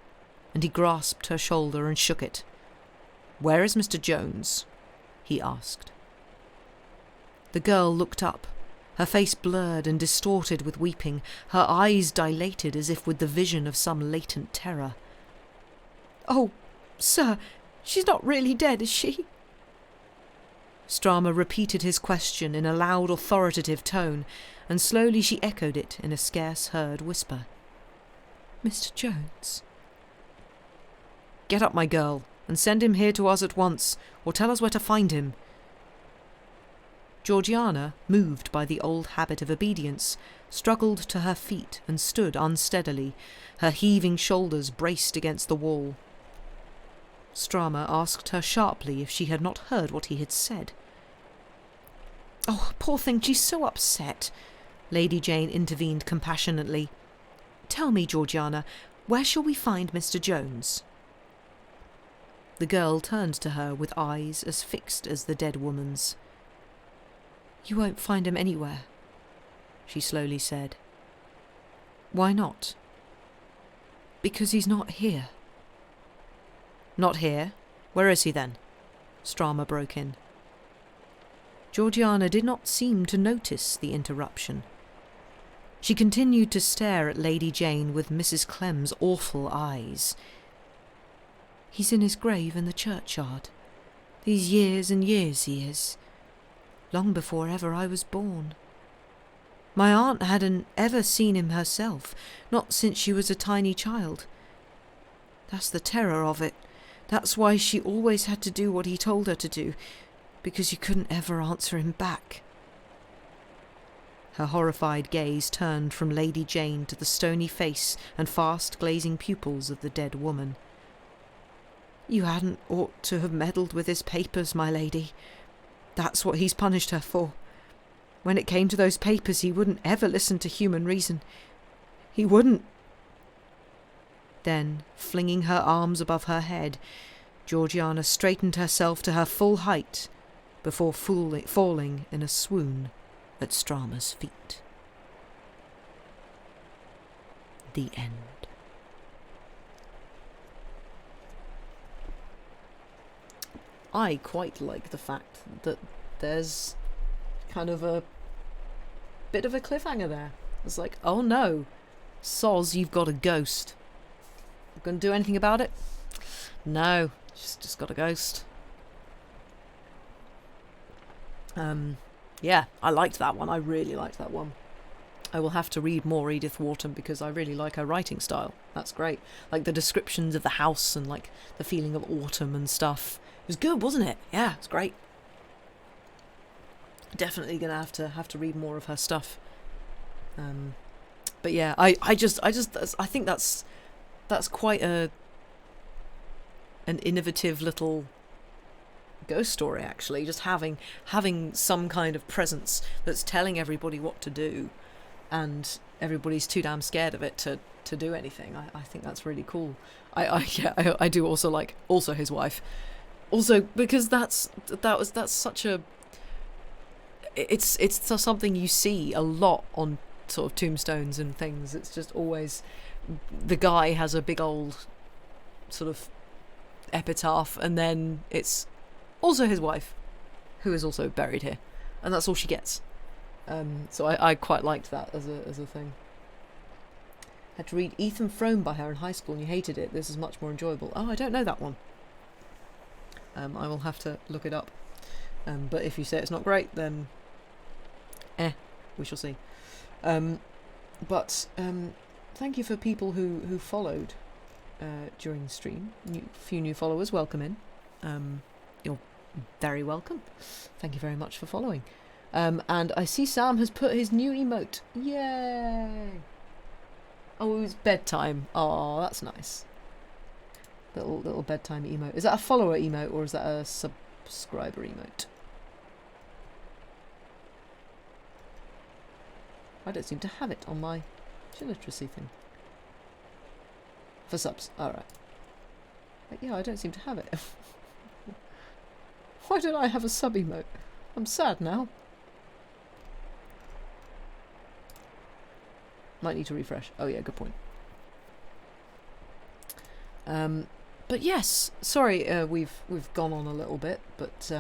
and he grasped her shoulder and shook it. "Where is Mr. Jones?" he asked. The girl looked up, her face blurred and distorted with weeping, her eyes dilated as if with the vision of some latent terror. "Oh, sir, she's not really dead, is she?" Strama repeated his question in a loud, authoritative tone, and slowly she echoed it in a scarce-heard whisper. "Mr. Jones." "Get up, my girl, and send him here to us at once, or tell us where to find him." Georgiana, moved by the old habit of obedience, struggled to her feet and stood unsteadily, her heaving shoulders braced against the wall. Strama asked her sharply if she had not heard what he had said. "Oh, poor thing, she's so upset," Lady Jane intervened compassionately. "Tell me, Georgiana, where shall we find Mr. Jones?" The girl turned to her with eyes as fixed as the dead woman's. "You won't find him anywhere," she slowly said. "Why not?" "Because he's not here." "Not here? Where is he then?" Strama broke in. Georgiana did not seem to notice the interruption. She continued to stare at Lady Jane with Mrs. Clem's awful eyes. "He's in his grave in the churchyard. These years and years he is. Long before ever I was born. My aunt hadn't ever seen him herself, not since she was a tiny child. That's the terror of it. That's why she always had to do what he told her to do, because you couldn't ever answer him back." Her horrified gaze turned from Lady Jane to the stony face and fast glazing pupils of the dead woman. "You hadn't ought to have meddled with his papers, my lady. That's what he's punished her for. When it came to those papers, he wouldn't ever listen to human reason. He wouldn't." Then, flinging her arms above her head, Georgiana straightened herself to her full height before falling in a swoon at Strama's feet. The end. I quite like the fact that there's kind of a bit of a cliffhanger there. It's like, oh no, Soz, you've got a ghost. You gonna do anything about it? No, just got a ghost. Yeah, I liked that one. I really liked that one. I will have to read more Edith Wharton because I really like her writing style. That's great. Like the descriptions of the house and like the feeling of autumn and stuff. It was good, wasn't it? Yeah, it's great. Definitely gonna have to read more of her stuff. But yeah, I think that's quite an innovative little ghost story, actually. Just having some kind of presence that's telling everybody what to do, and everybody's too damn scared of it to do anything. I think that's really cool. I do also like his wife, also because that's such a it's something you see a lot on sort of tombstones and things. It's just always the guy has a big old sort of epitaph, and then it's also his wife, who is also buried here, and that's all she gets. So I quite liked that as a thing. Had to read Ethan Frome by her in high school and you hated it. This is much more enjoyable. Oh, I don't know that one. I will have to look it up. But if you say it's not great, then we shall see. But thank you for people who followed during the stream. Few new followers, welcome in. You're very welcome. Thank you very much for following. And I see Sam has put his new emote. Yay! Oh, it was bedtime. Oh, that's nice. Little bedtime emote. Is that a follower emote or is that a subscriber emote? I don't seem to have it on my literacy thing. For subs. Alright. Yeah, I don't seem to have it. Why don't I have a sub emote? I'm sad now. Might need to refresh. Oh yeah, good point. But yes, sorry, we've gone on a little bit, but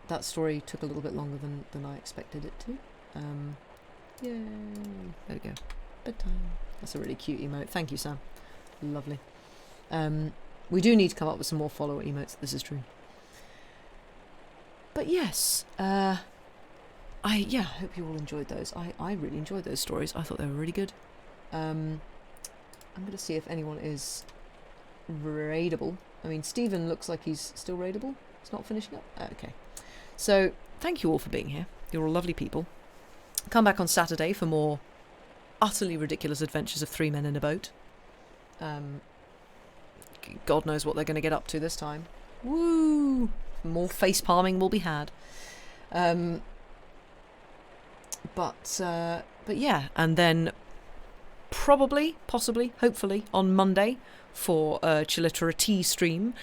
that story took a little bit longer than I expected it to. Yay! There we go. Bedtime. That's a really cute emote. Thank you, Sam. Lovely. We do need to come up with some more follower emotes. This is true. But yes, I hope you all enjoyed those. I really enjoyed those stories. I thought they were really good. I'm going to see if anyone is raidable. I mean, Stephen looks like he's still raidable. He's not finishing up. Okay. So, thank you all for being here. You're all lovely people. Come back on Saturday for more utterly ridiculous adventures of 3 men in a boat. God knows what they're going to get up to this time. Woo! More face palming will be had. But yeah, and then probably, possibly, hopefully on Monday for a Chilitera Tea stream,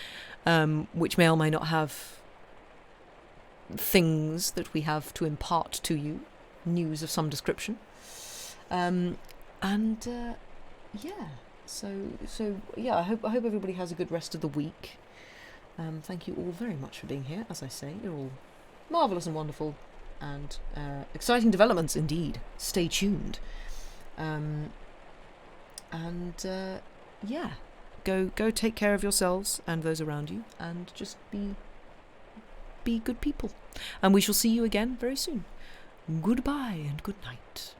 which may or may not have things that we have to impart to you, news of some description. Yeah, so yeah, I hope everybody has a good rest of the week. Thank you all very much for being here. As I say, you're all marvellous and wonderful, and exciting developments indeed. Stay tuned. Yeah, go take care of yourselves and those around you, and just be good people. And we shall see you again very soon. Goodbye and good night.